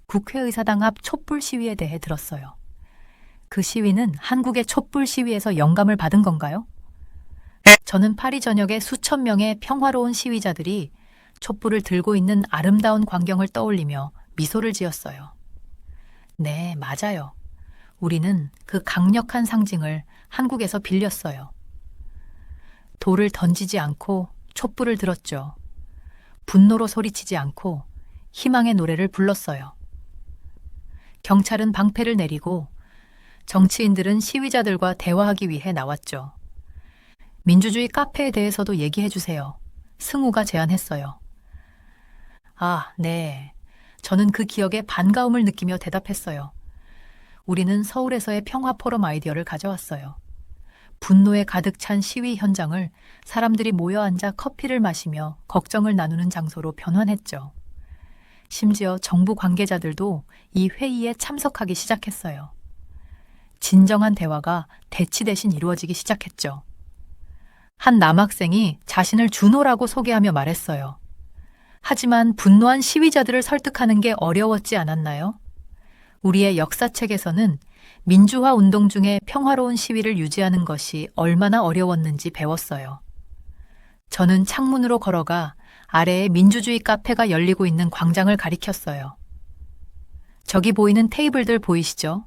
국회의사당 앞 촛불 시위에 대해 들었어요. 그 시위는 한국의 촛불 시위에서 영감을 받은 건가요? 저는 파리 전역의 수천 명의 평화로운 시위자들이 촛불을 들고 있는 아름다운 광경을 떠올리며 미소를 지었어요. 네, 맞아요. 우리는 그 강력한 상징을 한국에서 빌렸어요. 돌을 던지지 않고 촛불을 들었죠. 분노로 소리치지 않고 희망의 노래를 불렀어요. 경찰은 방패를 내리고 정치인들은 시위자들과 대화하기 위해 나왔죠. 민주주의 카페에 대해서도 얘기해 주세요. 승우가 제안했어요. 아, 네. 저는 그 기억에 반가움을 느끼며 대답했어요. 우리는 서울에서의 평화 포럼 아이디어를 가져왔어요. 분노에 가득 찬 시위 현장을 사람들이 모여 앉아 커피를 마시며 걱정을 나누는 장소로 변환했죠. 심지어 정부 관계자들도 이 회의에 참석하기 시작했어요. 진정한 대화가 대치 대신 이루어지기 시작했죠. 한 남학생이 자신을 준호라고 소개하며 말했어요. 하지만 분노한 시위자들을 설득하는 게 어려웠지 않았나요? 우리의 역사책에서는 민주화 운동 중에 평화로운 시위를 유지하는 것이 얼마나 어려웠는지 배웠어요. 저는 창문으로 걸어가 아래에 민주주의 카페가 열리고 있는 광장을 가리켰어요. 저기 보이는 테이블들 보이시죠?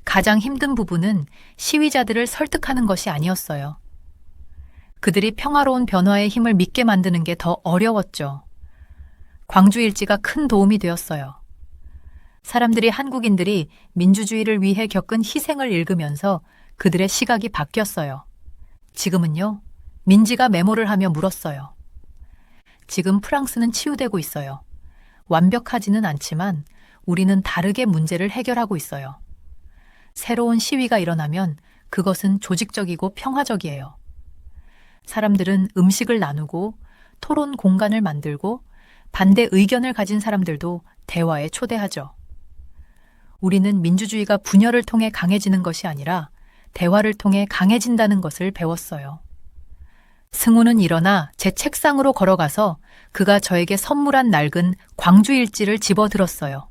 가장 힘든 부분은 시위자들을 설득하는 것이 아니었어요. 그들이 평화로운 변화의 힘을 믿게 만드는 게 더 어려웠죠. 광주일지가 큰 도움이 되었어요. 사람들이 한국인들이 민주주의를 위해 겪은 희생을 읽으면서 그들의 시각이 바뀌었어요. 지금은요, 민지가 메모를 하며 물었어요. 지금 프랑스는 치유되고 있어요. 완벽하지는 않지만 우리는 다르게 문제를 해결하고 있어요. 새로운 시위가 일어나면 그것은 조직적이고 평화적이에요. 사람들은 음식을 나누고 토론 공간을 만들고 반대 의견을 가진 사람들도 대화에 초대하죠. 우리는 민주주의가 분열을 통해 강해지는 것이 아니라 대화를 통해 강해진다는 것을 배웠어요. 승우는 일어나 제 책상으로 걸어가서 그가 저에게 선물한 낡은 광주일지를 집어들었어요.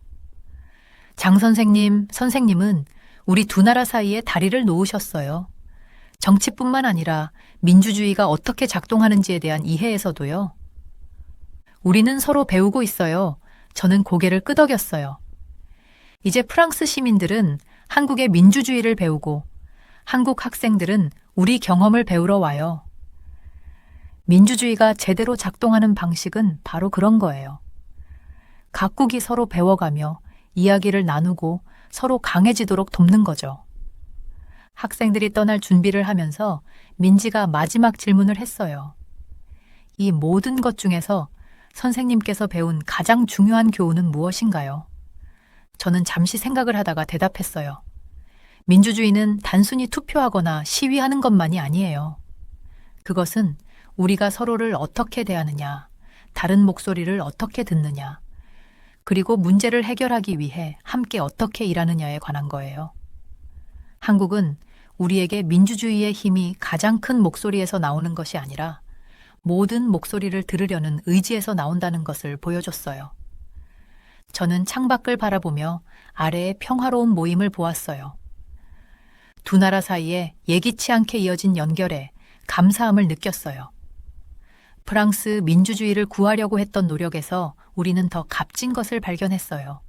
장 선생님, 선생님은 우리 두 나라 사이에 다리를 놓으셨어요. 정치뿐만 아니라 민주주의가 어떻게 작동하는지에 대한 이해에서도요. 우리는 서로 배우고 있어요. 저는 고개를 끄덕였어요. 이제 프랑스 시민들은 한국의 민주주의를 배우고 한국 학생들은 우리 경험을 배우러 와요. 민주주의가 제대로 작동하는 방식은 바로 그런 거예요. 각국이 서로 배워가며 이야기를 나누고 서로 강해지도록 돕는 거죠. 학생들이 떠날 준비를 하면서 민지가 마지막 질문을 했어요. 이 모든 것 중에서 선생님께서 배운 가장 중요한 교훈은 무엇인가요? 저는 잠시 생각을 하다가 대답했어요. 민주주의는 단순히 투표하거나 시위하는 것만이 아니에요. 그것은 우리가 서로를 어떻게 대하느냐, 다른 목소리를 어떻게 듣느냐, 그리고 문제를 해결하기 위해 함께 어떻게 일하느냐에 관한 거예요. 한국은 우리에게 민주주의의 힘이 가장 큰 목소리에서 나오는 것이 아니라 모든 목소리를 들으려는 의지에서 나온다는 것을 보여줬어요. 저는 창밖을 바라보며 아래의 평화로운 모임을 보았어요. 두 나라 사이에 예기치 않게 이어진 연결에 감사함을 느꼈어요. 프랑스 민주주의를 구하려고 했던 노력에서 우리는 더 값진 것을 발견했어요.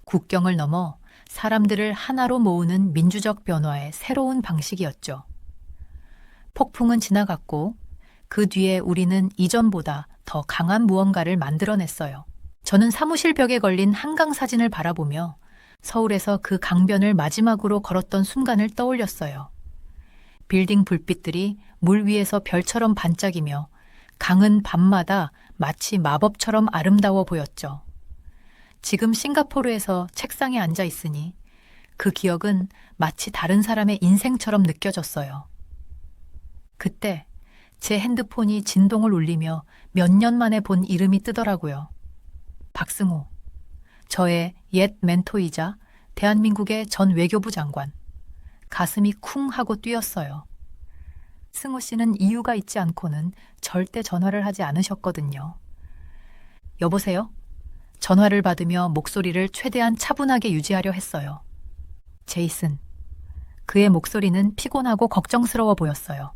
국경을 넘어 사람들을 하나로 모으는 민주적 변화의 새로운 방식이었죠. 폭풍은 지나갔고 그 뒤에 우리는 이전보다 더 강한 무언가를 만들어냈어요. 저는 사무실 벽에 걸린 한강 사진을 바라보며 서울에서 그 강변을 마지막으로 걸었던 순간을 떠올렸어요. 빌딩 불빛들이 물 위에서 별처럼 반짝이며 강은 밤마다 마치 마법처럼 아름다워 보였죠. 지금 싱가포르에서 책상에 앉아 있으니 그 기억은 마치 다른 사람의 인생처럼 느껴졌어요. 그때 제 핸드폰이 진동을 울리며 몇 년 만에 본 이름이 뜨더라고요. 박승우, 저의 옛 멘토이자 대한민국의 전 외교부 장관. 가슴이 쿵 하고 뛰었어요. 승우 씨는 이유가 있지 않고는 절대 전화를 하지 않으셨거든요. 여보세요? 전화를 받으며 목소리를 최대한 차분하게 유지하려 했어요. 제이슨. 그의 목소리는 피곤하고 걱정스러워 보였어요.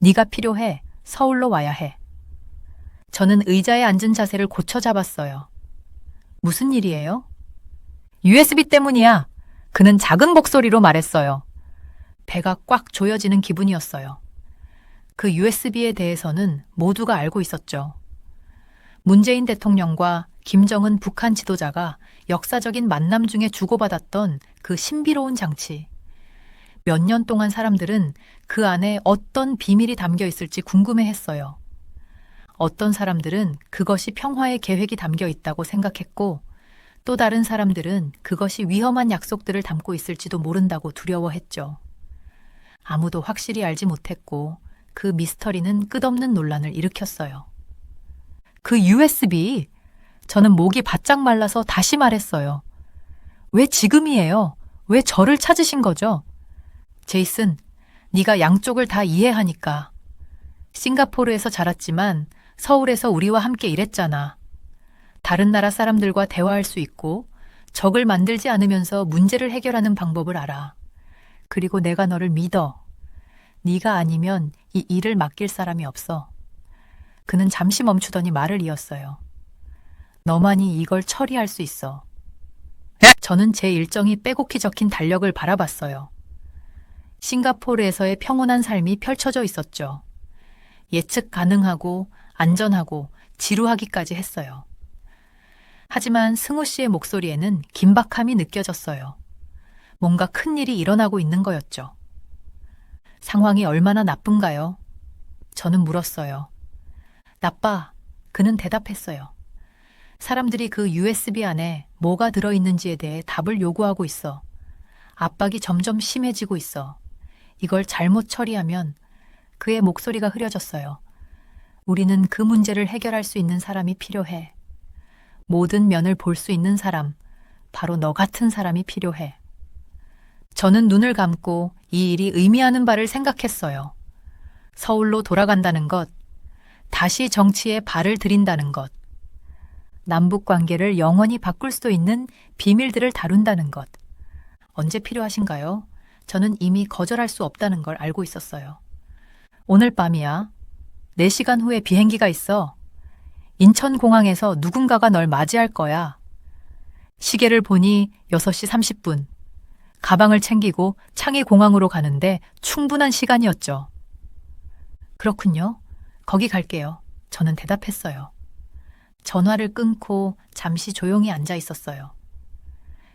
네가 필요해. 서울로 와야 해. 저는 의자에 앉은 자세를 고쳐 잡았어요. 무슨 일이에요? USB 때문이야. 그는 작은 목소리로 말했어요. 배가 꽉 조여지는 기분이었어요. 그 USB에 대해서는 모두가 알고 있었죠. 문재인 대통령과 김정은 북한 지도자가 역사적인 만남 중에 주고받았던 그 신비로운 장치. 몇 년 동안 사람들은 그 안에 어떤 비밀이 담겨 있을지 궁금해했어요. 어떤 사람들은 그것이 평화의 계획이 담겨 있다고 생각했고, 또 다른 사람들은 그것이 위험한 약속들을 담고 있을지도 모른다고 두려워했죠. 아무도 확실히 알지 못했고 그 미스터리는 끝없는 논란을 일으켰어요. 그 USB! 저는 목이 바짝 말라서 다시 말했어요. 왜 지금이에요? 왜 저를 찾으신 거죠? 제이슨, 네가 양쪽을 다 이해하니까. 싱가포르에서 자랐지만 서울에서 우리와 함께 일했잖아. 다른 나라 사람들과 대화할 수 있고 적을 만들지 않으면서 문제를 해결하는 방법을 알아. 그리고 내가 너를 믿어. 네가 아니면 이 일을 맡길 사람이 없어. 그는 잠시 멈추더니 말을 이었어요. 너만이 이걸 처리할 수 있어. 저는 제 일정이 빼곡히 적힌 달력을 바라봤어요. 싱가포르에서의 평온한 삶이 펼쳐져 있었죠. 예측 가능하고 안전하고 지루하기까지 했어요. 하지만 승우 씨의 목소리에는 긴박함이 느껴졌어요. 뭔가 큰 일이 일어나고 있는 거였죠. 상황이 얼마나 나쁜가요? 저는 물었어요. 나빠. 그는 대답했어요. 사람들이 그 USB 안에 뭐가 들어있는지에 대해 답을 요구하고 있어. 압박이 점점 심해지고 있어. 이걸 잘못 처리하면 그의 목소리가 흐려졌어요. 우리는 그 문제를 해결할 수 있는 사람이 필요해. 모든 면을 볼 수 있는 사람, 바로 너 같은 사람이 필요해. 저는 눈을 감고 이 일이 의미하는 바를 생각했어요. 서울로 돌아간다는 것, 다시 정치에 발을 들인다는 것, 남북 관계를 영원히 바꿀 수도 있는 비밀들을 다룬다는 것. 언제 필요하신가요? 저는 이미 거절할 수 없다는 걸 알고 있었어요. 오늘 밤이야. 4시간 후에 비행기가 있어. 인천공항에서 누군가가 널 맞이할 거야. 시계를 보니 6시 30분. 가방을 챙기고 창의 공항으로 가는데 충분한 시간이었죠. 그렇군요. 거기 갈게요. 저는 대답했어요. 전화를 끊고 잠시 조용히 앉아 있었어요.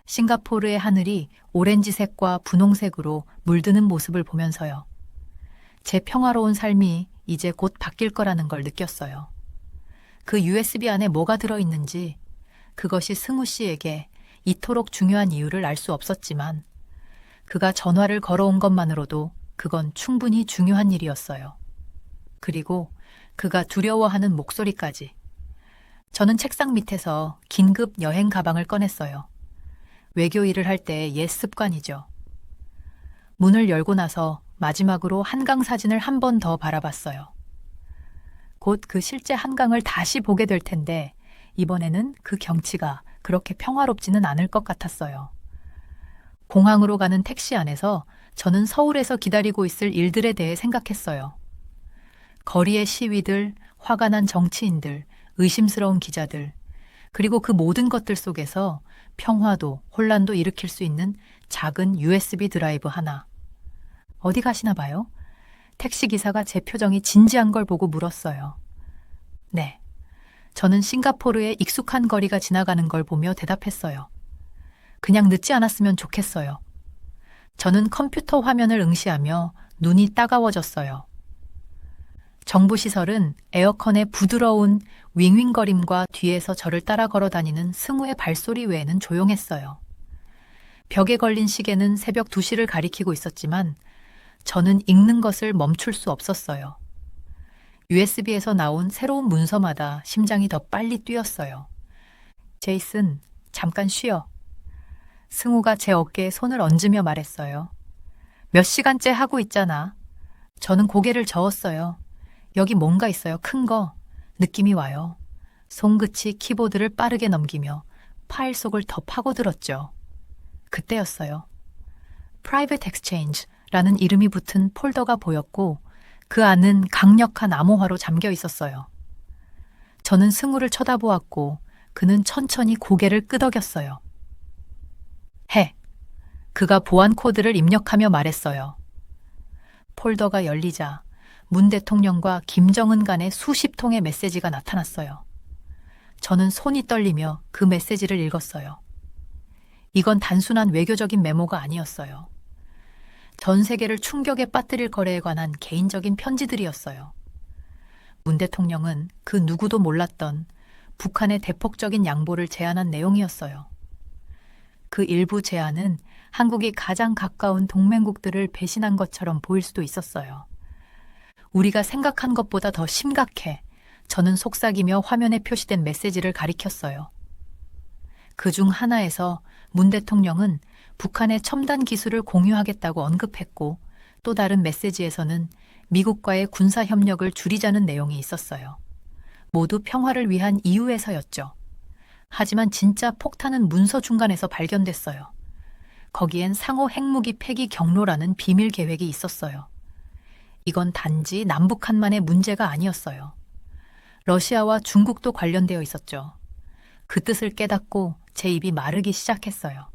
싱가포르의 하늘이 오렌지색과 분홍색으로 물드는 모습을 보면서요. 제 평화로운 삶이 이제 곧 바뀔 거라는 걸 느꼈어요. 그 USB 안에 뭐가 들어있는지, 그것이 승우 씨에게 이토록 중요한 이유를 알 수 없었지만 그가 전화를 걸어온 것만으로도 그건 충분히 중요한 일이었어요. 그리고 그가 두려워하는 목소리까지. 저는 책상 밑에서 긴급 여행 가방을 꺼냈어요. 외교 일을 할 때의 옛 습관이죠. 문을 열고 나서 마지막으로 한강 사진을 한 번 더 바라봤어요. 곧 그 실제 한강을 다시 보게 될 텐데 이번에는 그 경치가 그렇게 평화롭지는 않을 것 같았어요. 공항으로 가는 택시 안에서 저는 서울에서 기다리고 있을 일들에 대해 생각했어요. 거리의 시위들, 화가 난 정치인들, 의심스러운 기자들, 그리고 그 모든 것들 속에서 평화도 혼란도 일으킬 수 있는 작은 USB 드라이브 하나. 어디 가시나 봐요? 택시기사가 제 표정이 진지한 걸 보고 물었어요. 네. 저는 싱가포르의 익숙한 거리가 지나가는 걸 보며 대답했어요. 그냥 늦지 않았으면 좋겠어요. 저는 컴퓨터 화면을 응시하며 눈이 따가워졌어요. 정부 시설은 에어컨의 부드러운 윙윙거림과 뒤에서 저를 따라 걸어다니는 승우의 발소리 외에는 조용했어요. 벽에 걸린 시계는 새벽 2시를 가리키고 있었지만 저는 읽는 것을 멈출 수 없었어요. USB에서 나온 새로운 문서마다 심장이 더 빨리 뛰었어요. 제이슨, 잠깐 쉬어. 승우가 제 어깨에 손을 얹으며 말했어요. 몇 시간째 하고 있잖아. 저는 고개를 저었어요. 여기 뭔가 있어요. 큰 거. 느낌이 와요. 손끝이 키보드를 빠르게 넘기며 파일 속을 더 파고들었죠. 그때였어요. Private Exchange라는 이름이 붙은 폴더가 보였고 그 안은 강력한 암호화로 잠겨 있었어요. 저는 승우를 쳐다보았고 그는 천천히 고개를 끄덕였어요. 해. 그가 보안 코드를 입력하며 말했어요. 폴더가 열리자 문 대통령과 김정은 간의 수십 통의 메시지가 나타났어요. 저는 손이 떨리며 그 메시지를 읽었어요. 이건 단순한 외교적인 메모가 아니었어요. 전 세계를 충격에 빠뜨릴 거래에 관한 개인적인 편지들이었어요. 문 대통령은 그 누구도 몰랐던 북한의 대폭적인 양보를 제안한 내용이었어요. 그 일부 제안은 한국이 가장 가까운 동맹국들을 배신한 것처럼 보일 수도 있었어요. 우리가 생각한 것보다 더 심각해. 저는 속삭이며 화면에 표시된 메시지를 가리켰어요. 그중 하나에서 문 대통령은 북한의 첨단 기술을 공유하겠다고 언급했고 또 다른 메시지에서는 미국과의 군사 협력을 줄이자는 내용이 있었어요. 모두 평화를 위한 이유에서였죠. 하지만 진짜 폭탄은 문서 중간에서 발견됐어요. 거기엔 상호 핵무기 폐기 경로라는 비밀 계획이 있었어요. 이건 단지 남북한만의 문제가 아니었어요. 러시아와 중국도 관련되어 있었죠. 그 뜻을 깨닫고 제 입이 마르기 시작했어요.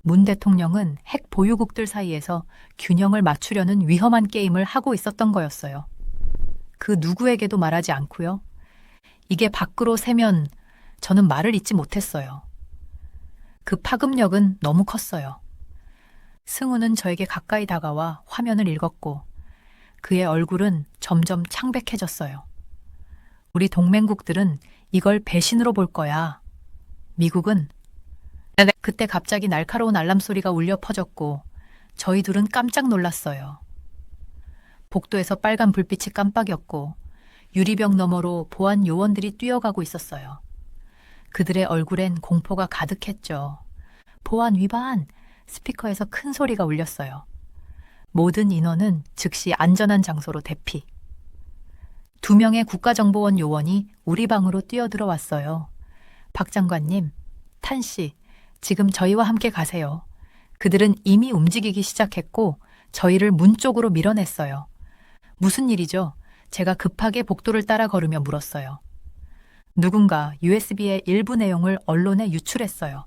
문 대통령은 핵 보유국들 사이에서 균형을 맞추려는 위험한 게임을 하고 있었던 거였어요. 그 누구에게도 말하지 않고요. 이게 밖으로 새면 저는 말을 잇지 못했어요. 그 파급력은 너무 컸어요. 승우는 저에게 가까이 다가와 화면을 읽었고 그의 얼굴은 점점 창백해졌어요. 우리 동맹국들은 이걸 배신으로 볼 거야. 미국은 그때 갑자기 날카로운 알람 소리가 울려 퍼졌고 저희 둘은 깜짝 놀랐어요. 복도에서 빨간 불빛이 깜빡였고 유리병 너머로 보안 요원들이 뛰어가고 있었어요. 그들의 얼굴엔 공포가 가득했죠. 보안 위반! 스피커에서 큰 소리가 울렸어요. 모든 인원은 즉시 안전한 장소로 대피. 2명의 국가정보원 요원이 우리 방으로 뛰어들어왔어요. 박 장관님, 탄 씨, 지금 저희와 함께 가세요. 그들은 이미 움직이기 시작했고 저희를 문 쪽으로 밀어냈어요. 무슨 일이죠? 제가 급하게 복도를 따라 걸으며 물었어요. 누군가 USB의 일부 내용을 언론에 유출했어요.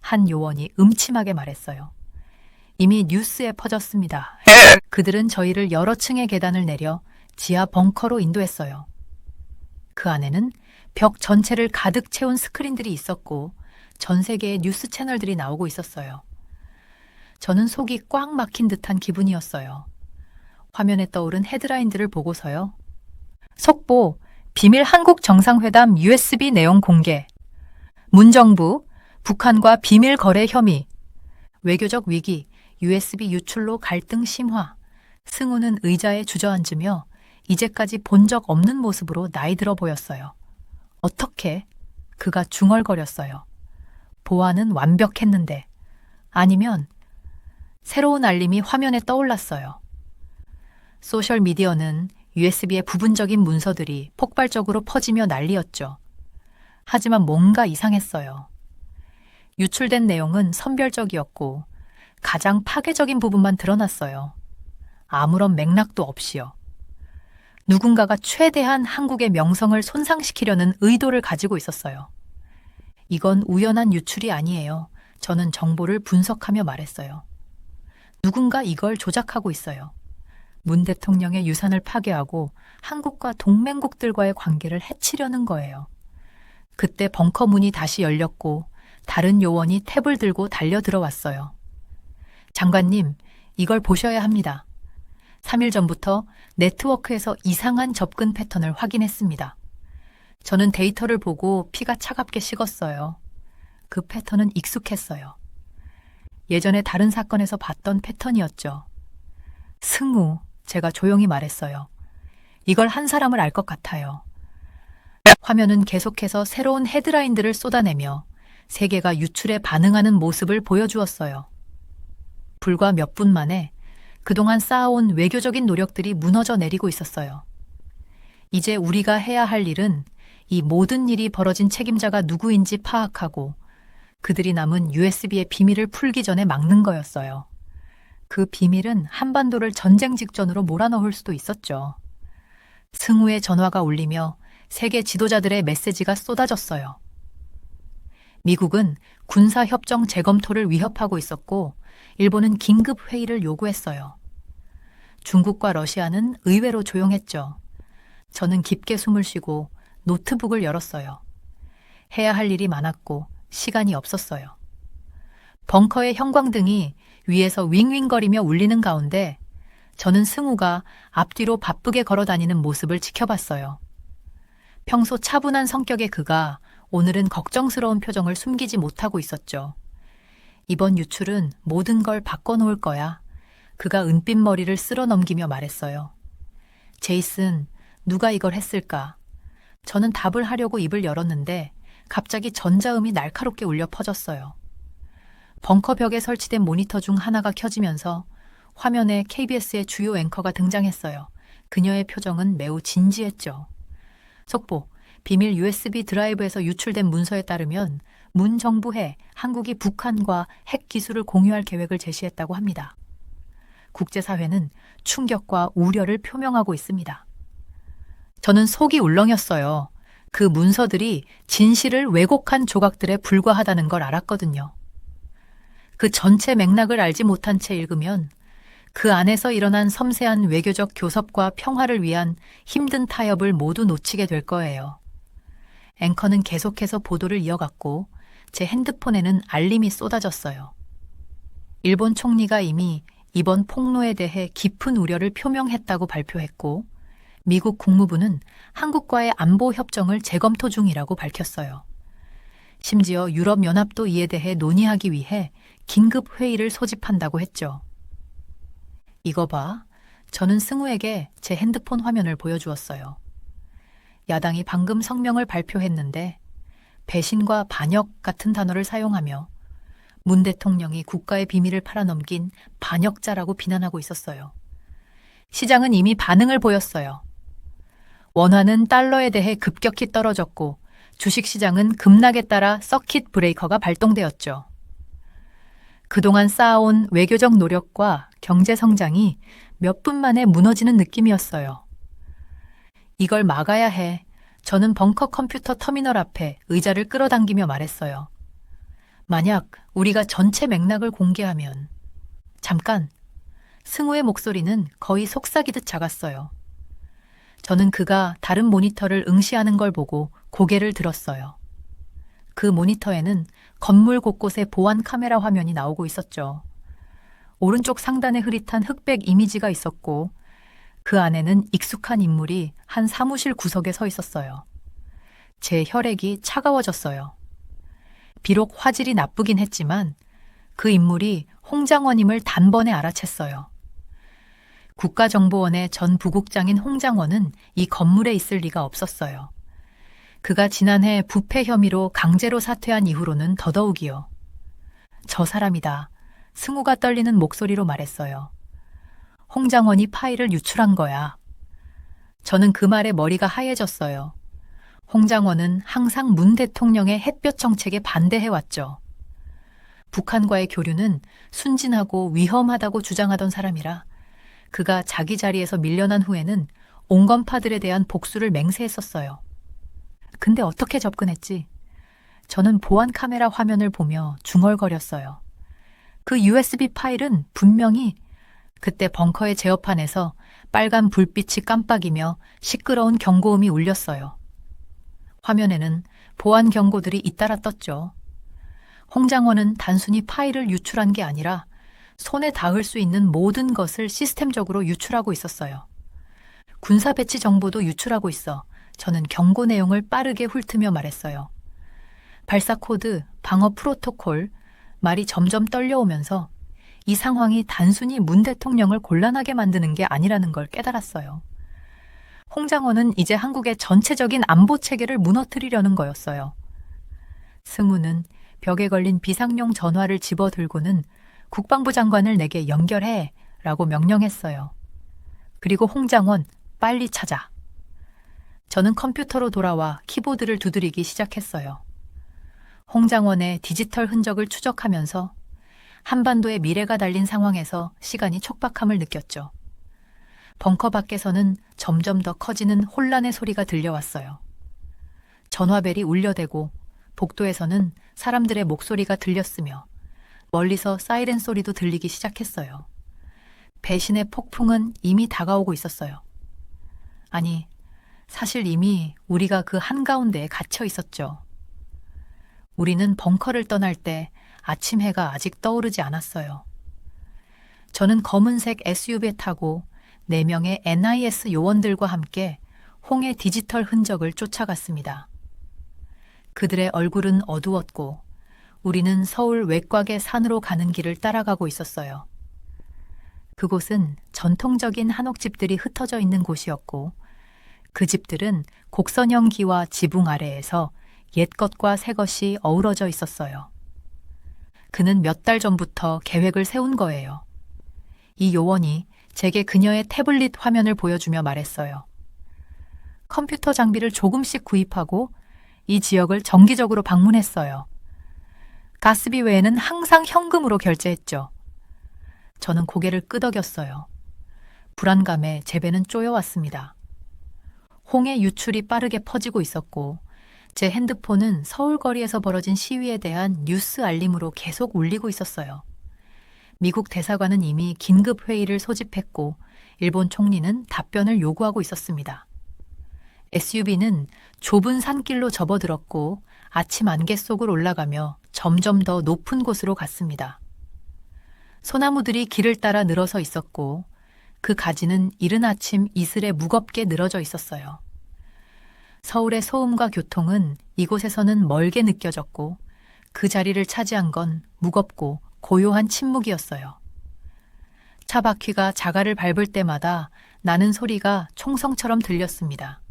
한 요원이 음침하게 말했어요. 이미 뉴스에 퍼졌습니다. 그들은 저희를 여러 층의 계단을 내려 지하 벙커로 인도했어요. 그 안에는 벽 전체를 가득 채운 스크린들이 있었고 전 세계의 뉴스 채널들이 나오고 있었어요. 저는 속이 꽉 막힌 듯한 기분이었어요. 화면에 떠오른 헤드라인들을 보고서요. 속보, 비밀 한국 정상회담 USB 내용 공개. 문정부, 북한과 비밀 거래 혐의. 외교적 위기, USB 유출로 갈등 심화. 승우는 의자에 주저앉으며 이제까지 본 적 없는 모습으로 나이 들어 보였어요. 어떻게? 그가 중얼거렸어요. 보안은 완벽했는데. 아니면 새로운 알림이 화면에 떠올랐어요. 소셜미디어는 USB의 부분적인 문서들이 폭발적으로 퍼지며 난리였죠. 하지만 뭔가 이상했어요. 유출된 내용은 선별적이었고 가장 파괴적인 부분만 드러났어요. 아무런 맥락도 없이요. 누군가가 최대한 한국의 명성을 손상시키려는 의도를 가지고 있었어요. 이건 우연한 유출이 아니에요. 저는 정보를 분석하며 말했어요. 누군가 이걸 조작하고 있어요. 문 대통령의 유산을 파괴하고 한국과 동맹국들과의 관계를 해치려는 거예요. 그때 벙커 문이 다시 열렸고 다른 요원이 탭을 들고 달려 들어왔어요. 장관님, 이걸 보셔야 합니다. 3일 전부터 네트워크에서 이상한 접근 패턴을 확인했습니다. 저는 데이터를 보고 피가 차갑게 식었어요. 그 패턴은 익숙했어요. 예전에 다른 사건에서 봤던 패턴이었죠. 승우, 제가 조용히 말했어요. 이걸 한 사람을 알 것 같아요. 화면은 계속해서 새로운 헤드라인들을 쏟아내며 세계가 유출에 반응하는 모습을 보여주었어요. 불과 몇 분 만에 그동안 쌓아온 외교적인 노력들이 무너져 내리고 있었어요. 이제 우리가 해야 할 일은 이 모든 일이 벌어진 책임자가 누구인지 파악하고 그들이 남은 USB의 비밀을 풀기 전에 막는 거였어요. 그 비밀은 한반도를 전쟁 직전으로 몰아넣을 수도 있었죠. 승우의 전화가 울리며 세계 지도자들의 메시지가 쏟아졌어요. 미국은 군사협정 재검토를 위협하고 있었고 일본은 긴급 회의를 요구했어요. 중국과 러시아는 의외로 조용했죠. 저는 깊게 숨을 쉬고 노트북을 열었어요. 해야 할 일이 많았고 시간이 없었어요. 벙커의 형광등이 위에서 윙윙거리며 울리는 가운데 저는 승우가 앞뒤로 바쁘게 걸어다니는 모습을 지켜봤어요. 평소 차분한 성격의 그가 오늘은 걱정스러운 표정을 숨기지 못하고 있었죠. 이번 유출은 모든 걸 바꿔놓을 거야. 그가 은빛 머리를 쓸어 넘기며 말했어요. 제이슨, 누가 이걸 했을까? 저는 답을 하려고 입을 열었는데 갑자기 전자음이 날카롭게 울려 퍼졌어요. 벙커 벽에 설치된 모니터 중 하나가 켜지면서 화면에 KBS의 주요 앵커가 등장했어요. 그녀의 표정은 매우 진지했죠. 속보, 비밀 USB 드라이브에서 유출된 문서에 따르면 문 정부해 한국이 북한과 핵 기술을 공유할 계획을 제시했다고 합니다. 국제사회는 충격과 우려를 표명하고 있습니다. 저는 속이 울렁였어요. 그 문서들이 진실을 왜곡한 조각들에 불과하다는 걸 알았거든요. 그 전체 맥락을 알지 못한 채 읽으면 그 안에서 일어난 섬세한 외교적 교섭과 평화를 위한 힘든 타협을 모두 놓치게 될 거예요. 앵커는 계속해서 보도를 이어갔고 제 핸드폰에는 알림이 쏟아졌어요. 일본 총리가 이미 이번 폭로에 대해 깊은 우려를 표명했다고 발표했고 미국 국무부는 한국과의 안보 협정을 재검토 중이라고 밝혔어요. 심지어 유럽연합도 이에 대해 논의하기 위해 긴급 회의를 소집한다고 했죠. 이거 봐. 저는 승우에게 제 핸드폰 화면을 보여주었어요. 야당이 방금 성명을 발표했는데 배신과 반역 같은 단어를 사용하며 문 대통령이 국가의 비밀을 팔아넘긴 반역자라고 비난하고 있었어요. 시장은 이미 반응을 보였어요. 원화는 달러에 대해 급격히 떨어졌고 주식시장은 급락에 따라 서킷 브레이커가 발동되었죠. 그동안 쌓아온 외교적 노력과 경제 성장이 몇 분 만에 무너지는 느낌이었어요. 이걸 막아야 해. 저는 벙커 컴퓨터 터미널 앞에 의자를 끌어당기며 말했어요. 만약 우리가 전체 맥락을 공개하면... 잠깐. 승우의 목소리는 거의 속삭이듯 작았어요. 저는 그가 다른 모니터를 응시하는 걸 보고 고개를 들었어요. 그 모니터에는 건물 곳곳에 보안 카메라 화면이 나오고 있었죠. 오른쪽 상단에 흐릿한 흑백 이미지가 있었고 그 안에는 익숙한 인물이 한 사무실 구석에 서 있었어요. 제 혈액이 차가워졌어요. 비록 화질이 나쁘긴 했지만 그 인물이 홍장원임을 단번에 알아챘어요. 국가정보원의 전 부국장인 홍장원은 이 건물에 있을 리가 없었어요. 그가 지난해 부패 혐의로 강제로 사퇴한 이후로는 더더욱이요. 저 사람이다. 승우가 떨리는 목소리로 말했어요. 홍장원이 파일을 유출한 거야. 저는 그 말에 머리가 하얘졌어요. 홍장원은 항상 문 대통령의 햇볕 정책에 반대해왔죠. 북한과의 교류는 순진하고 위험하다고 주장하던 사람이라 그가 자기 자리에서 밀려난 후에는 온건파들에 대한 복수를 맹세했었어요. 근데 어떻게 접근했지? 저는 보안 카메라 화면을 보며 중얼거렸어요. 그 USB 파일은 분명히 그때 벙커의 제어판에서 빨간 불빛이 깜빡이며 시끄러운 경고음이 울렸어요. 화면에는 보안 경고들이 잇따라 떴죠. 홍장원은 단순히 파일을 유출한 게 아니라 손에 닿을 수 있는 모든 것을 시스템적으로 유출하고 있었어요. 군사 배치 정보도 유출하고 있어 저는 경고 내용을 빠르게 훑으며 말했어요. 발사 코드, 방어 프로토콜, 말이 점점 떨려오면서 이 상황이 단순히 문 대통령을 곤란하게 만드는 게 아니라는 걸 깨달았어요. 홍장원은 이제 한국의 전체적인 안보 체계를 무너뜨리려는 거였어요. 승우는 벽에 걸린 비상용 전화를 집어들고는 국방부 장관을 내게 연결해 라고 명령했어요. 그리고 홍장원 빨리 찾아. 저는 컴퓨터로 돌아와 키보드를 두드리기 시작했어요. 홍장원의 디지털 흔적을 추적하면서 한반도의 미래가 달린 상황에서 시간이 촉박함을 느꼈죠. 벙커 밖에서는 점점 더 커지는 혼란의 소리가 들려왔어요. 전화벨이 울려대고 복도에서는 사람들의 목소리가 들렸으며 멀리서 사이렌 소리도 들리기 시작했어요. 배신의 폭풍은 이미 다가오고 있었어요. 아니, 사실 이미 우리가 그 한가운데에 갇혀 있었죠. 우리는 벙커를 떠날 때 아침 해가 아직 떠오르지 않았어요. 저는 검은색 SUV에 타고 4명의 NIS 요원들과 함께 홍의 디지털 흔적을 쫓아갔습니다. 그들의 얼굴은 어두웠고 우리는 서울 외곽의 산으로 가는 길을 따라가고 있었어요. 그곳은 전통적인 한옥집들이 흩어져 있는 곳이었고 그 집들은 곡선형 기와 지붕 아래에서 옛것과 새것이 어우러져 있었어요. 그는 몇 달 전부터 계획을 세운 거예요. 이 요원이 제게 그녀의 태블릿 화면을 보여주며 말했어요. 컴퓨터 장비를 조금씩 구입하고 이 지역을 정기적으로 방문했어요. 가스비 외에는 항상 현금으로 결제했죠. 저는 고개를 끄덕였어요. 불안감에 제 배는 쪼여왔습니다. 홍해 유출이 빠르게 퍼지고 있었고 제 핸드폰은 서울 거리에서 벌어진 시위에 대한 뉴스 알림으로 계속 울리고 있었어요. 미국 대사관은 이미 긴급 회의를 소집했고 일본 총리는 답변을 요구하고 있었습니다. SUV는 좁은 산길로 접어들었고 아침 안개 속을 올라가며 점점 더 높은 곳으로 갔습니다. 소나무들이 길을 따라 늘어서 있었고 그 가지는 이른 아침 이슬에 무겁게 늘어져 있었어요. 서울의 소음과 교통은 이곳에서는 멀게 느껴졌고 그 자리를 차지한 건 무겁고 고요한 침묵이었어요. 차 바퀴가 자갈을 밟을 때마다 나는 소리가 총성처럼 들렸습니다.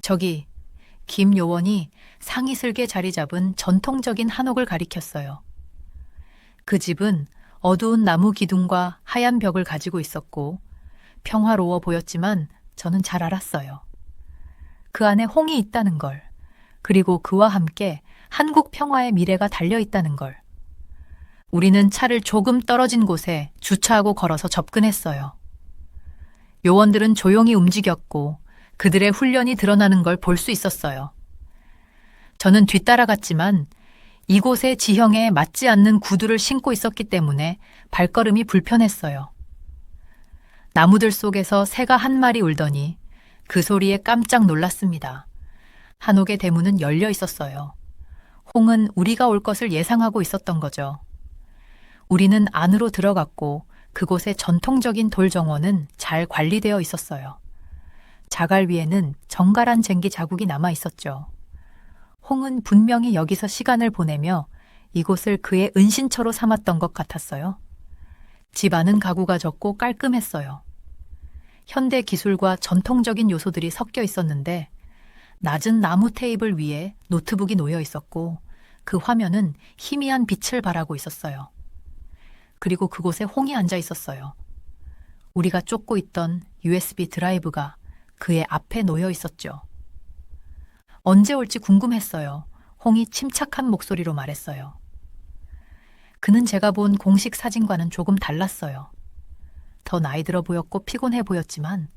저기 김 요원이 상이슬게 자리 잡은 전통적인 한옥을 가리켰어요. 그 집은 어두운 나무 기둥과 하얀 벽을 가지고 있었고 평화로워 보였지만 저는 잘 알았어요. 그 안에 홍이 있다는 걸, 그리고 그와 함께 한국 평화의 미래가 달려 있다는 걸. 우리는 차를 조금 떨어진 곳에 주차하고 걸어서 접근했어요. 요원들은 조용히 움직였고 그들의 훈련이 드러나는 걸 볼 수 있었어요. 저는 뒤따라갔지만 이곳의 지형에 맞지 않는 구두를 신고 있었기 때문에 발걸음이 불편했어요. 나무들 속에서 새가 한 마리 울더니 그 소리에 깜짝 놀랐습니다. 한옥의 대문은 열려 있었어요. 홍은 우리가 올 것을 예상하고 있었던 거죠. 우리는 안으로 들어갔고 그곳의 전통적인 돌 정원은 잘 관리되어 있었어요. 자갈 위에는 정갈한 쟁기 자국이 남아 있었죠. 홍은 분명히 여기서 시간을 보내며 이곳을 그의 은신처로 삼았던 것 같았어요. 집 안은 가구가 적고 깔끔했어요. 현대 기술과 전통적인 요소들이 섞여 있었는데 낮은 나무 테이블 위에 노트북이 놓여 있었고 그 화면은 희미한 빛을 발하고 있었어요. 그리고 그곳에 홍이 앉아 있었어요. 우리가 쫓고 있던 USB 드라이브가 그의 앞에 놓여 있었죠. 언제 올지 궁금했어요. 홍이 침착한 목소리로 말했어요. 그는 제가 본 공식 사진과는 조금 달랐어요. 더 나이 들어 보였고 피곤해 보였지만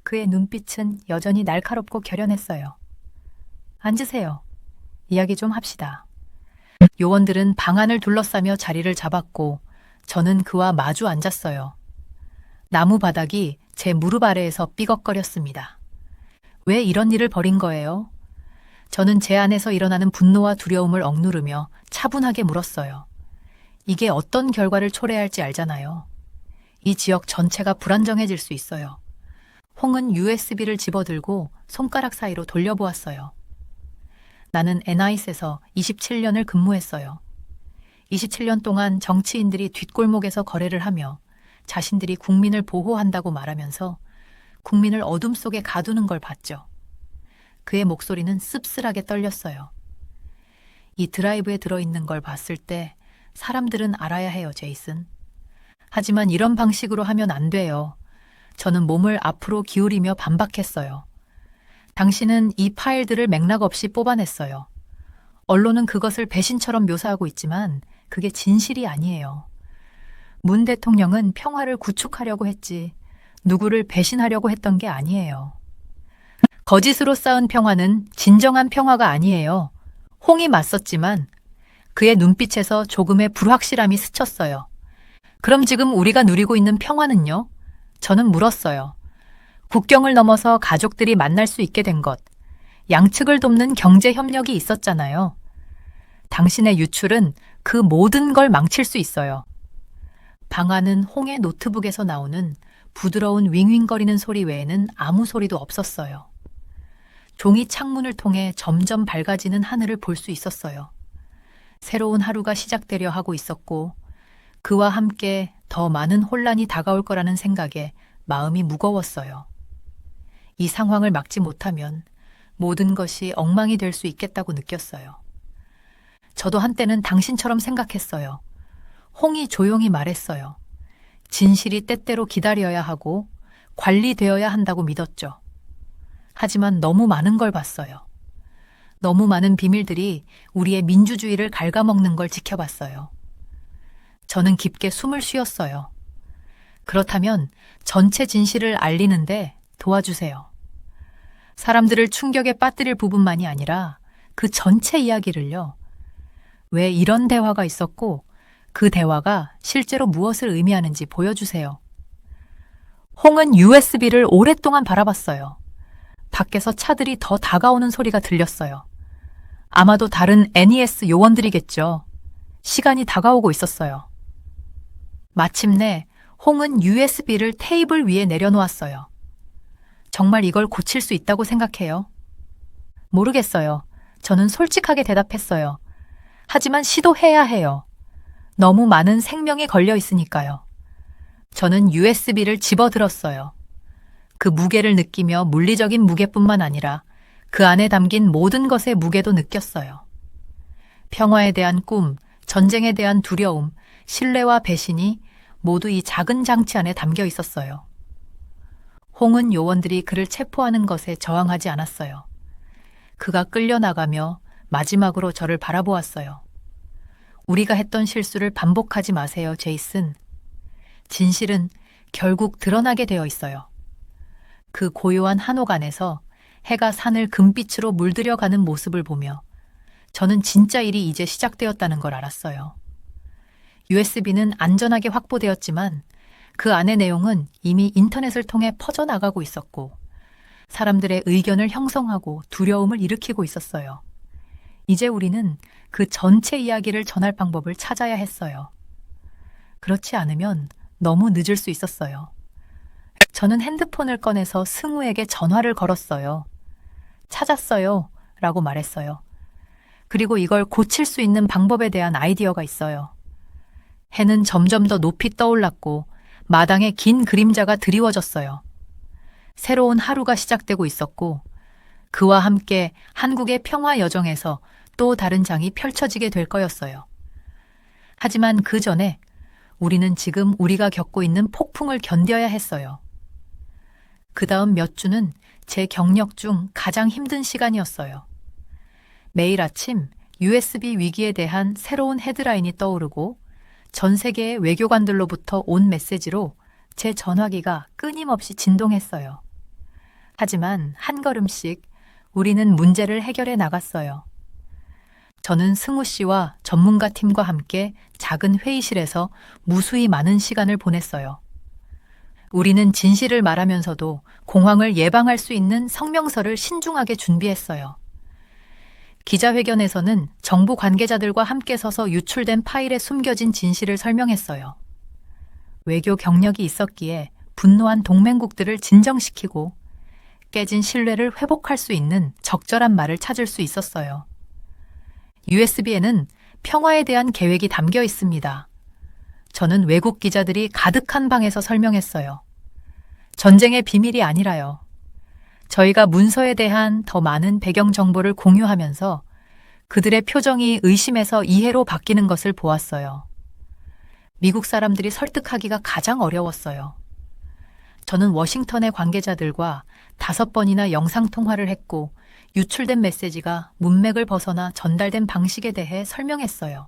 그의 눈빛은 여전히 날카롭고 결연했어요. 앉으세요. 이야기 좀 합시다. 요원들은 방 안을 둘러싸며 자리를 잡았고 저는 그와 마주 앉았어요. 나무 바닥이 제 무릎 아래에서 삐걱거렸습니다. 왜 이런 일을 벌인 거예요? 저는 제 안에서 일어나는 분노와 두려움을 억누르며 차분하게 물었어요. 이게 어떤 결과를 초래할지 알잖아요. 이 지역 전체가 불안정해질 수 있어요. 홍은 USB를 집어들고 손가락 사이로 돌려보았어요. 나는 NIS에서 27년을 근무했어요. 27년 동안 정치인들이 뒷골목에서 거래를 하며 자신들이 국민을 보호한다고 말하면서 국민을 어둠 속에 가두는 걸 봤죠. 그의 목소리는 씁쓸하게 떨렸어요. 이 드라이브에 들어있는 걸 봤을 때 사람들은 알아야 해요, 제이슨. 하지만 이런 방식으로 하면 안 돼요. 저는 몸을 앞으로 기울이며 반박했어요. 당신은 이 파일들을 맥락 없이 뽑아냈어요. 언론은 그것을 배신처럼 묘사하고 있지만 그게 진실이 아니에요. 문 대통령은 평화를 구축하려고 했지 누구를 배신하려고 했던 게 아니에요. 거짓으로 쌓은 평화는 진정한 평화가 아니에요. 홍이 맞섰지만 그의 눈빛에서 조금의 불확실함이 스쳤어요. 그럼 지금 우리가 누리고 있는 평화는요? 저는 물었어요. 국경을 넘어서 가족들이 만날 수 있게 된 것, 양측을 돕는 경제 협력이 있었잖아요. 당신의 유출은 그 모든 걸 망칠 수 있어요. 방 안은 홍의 노트북에서 나오는 부드러운 윙윙거리는 소리 외에는 아무 소리도 없었어요. 종이 창문을 통해 점점 밝아지는 하늘을 볼 수 있었어요. 새로운 하루가 시작되려 하고 있었고 그와 함께 더 많은 혼란이 다가올 거라는 생각에 마음이 무거웠어요. 이 상황을 막지 못하면 모든 것이 엉망이 될 수 있겠다고 느꼈어요. 저도 한때는 당신처럼 생각했어요. 홍이 조용히 말했어요. 진실이 때때로 기다려야 하고 관리되어야 한다고 믿었죠. 하지만 너무 많은 걸 봤어요. 너무 많은 비밀들이 우리의 민주주의를 갉아먹는 걸 지켜봤어요. 저는 깊게 숨을 쉬었어요. 그렇다면 전체 진실을 알리는데 도와주세요. 사람들을 충격에 빠뜨릴 부분만이 아니라 그 전체 이야기를요. 왜 이런 대화가 있었고 그 대화가 실제로 무엇을 의미하는지 보여주세요. 홍은 USB를 오랫동안 바라봤어요. 밖에서 차들이 더 다가오는 소리가 들렸어요. 아마도 다른 NES 요원들이겠죠. 시간이 다가오고 있었어요. 마침내 홍은 USB를 테이블 위에 내려놓았어요. 정말 이걸 고칠 수 있다고 생각해요? 모르겠어요. 저는 솔직하게 대답했어요. 하지만 시도해야 해요. 너무 많은 생명이 걸려 있으니까요. 저는 USB를 집어들었어요. 그 무게를 느끼며 물리적인 무게뿐만 아니라 그 안에 담긴 모든 것의 무게도 느꼈어요. 평화에 대한 꿈, 전쟁에 대한 두려움, 신뢰와 배신이 모두 이 작은 장치 안에 담겨 있었어요. 홍은 요원들이 그를 체포하는 것에 저항하지 않았어요. 그가 끌려나가며 마지막으로 저를 바라보았어요. 우리가 했던 실수를 반복하지 마세요, 제이슨. 진실은 결국 드러나게 되어 있어요. 그 고요한 한옥 안에서 해가 산을 금빛으로 물들여가는 모습을 보며 저는 진짜 일이 이제 시작되었다는 걸 알았어요. USB는 안전하게 확보되었지만 그 안의 내용은 이미 인터넷을 통해 퍼져나가고 있었고 사람들의 의견을 형성하고 두려움을 일으키고 있었어요. 이제 우리는 그 전체 이야기를 전할 방법을 찾아야 했어요. 그렇지 않으면 너무 늦을 수 있었어요. 저는 핸드폰을 꺼내서 승우에게 전화를 걸었어요. 찾았어요. 라고 말했어요. 그리고 이걸 고칠 수 있는 방법에 대한 아이디어가 있어요. 해는 점점 더 높이 떠올랐고 마당에 긴 그림자가 드리워졌어요. 새로운 하루가 시작되고 있었고 그와 함께 한국의 평화 여정에서 또 다른 장이 펼쳐지게 될 거였어요. 하지만 그 전에 우리는 지금 우리가 겪고 있는 폭풍을 견뎌야 했어요. 그 다음 몇 주는 제 경력 중 가장 힘든 시간이었어요. 매일 아침 USB 위기에 대한 새로운 헤드라인이 떠오르고 전 세계의 외교관들로부터 온 메시지로 제 전화기가 끊임없이 진동했어요. 하지만 한 걸음씩 우리는 문제를 해결해 나갔어요. 저는 승우 씨와 전문가 팀과 함께 작은 회의실에서 무수히 많은 시간을 보냈어요. 우리는 진실을 말하면서도 공황을 예방할 수 있는 성명서를 신중하게 준비했어요. 기자회견에서는 정부 관계자들과 함께 서서 유출된 파일에 숨겨진 진실을 설명했어요. 외교 경력이 있었기에 분노한 동맹국들을 진정시키고 깨진 신뢰를 회복할 수 있는 적절한 말을 찾을 수 있었어요. USB에는 평화에 대한 계획이 담겨 있습니다. 저는 외국 기자들이 가득한 방에서 설명했어요. 전쟁의 비밀이 아니라요. 저희가 문서에 대한 더 많은 배경 정보를 공유하면서 그들의 표정이 의심에서 이해로 바뀌는 것을 보았어요. 미국 사람들이 설득하기가 가장 어려웠어요. 저는 워싱턴의 관계자들과 5번이나 영상통화를 했고 유출된 메시지가 문맥을 벗어나 전달된 방식에 대해 설명했어요.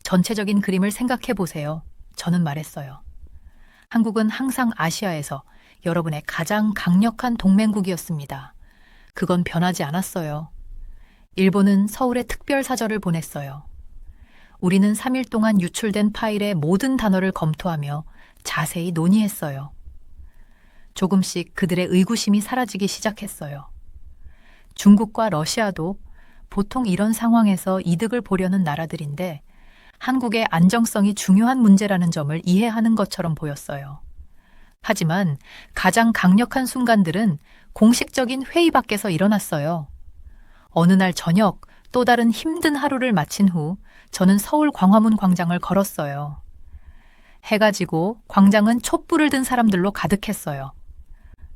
전체적인 그림을 생각해 보세요. 저는 말했어요. 한국은 항상 아시아에서 여러분의 가장 강력한 동맹국이었습니다. 그건 변하지 않았어요. 일본은 서울에 특별사절을 보냈어요. 우리는 3일 동안 유출된 파일의 모든 단어를 검토하며 자세히 논의했어요. 조금씩 그들의 의구심이 사라지기 시작했어요. 중국과 러시아도 보통 이런 상황에서 이득을 보려는 나라들인데 한국의 안정성이 중요한 문제라는 점을 이해하는 것처럼 보였어요. 하지만 가장 강력한 순간들은 공식적인 회의 밖에서 일어났어요. 어느 날 저녁 또 다른 힘든 하루를 마친 후 저는 서울 광화문 광장을 걸었어요. 해가 지고 광장은 촛불을 든 사람들로 가득했어요.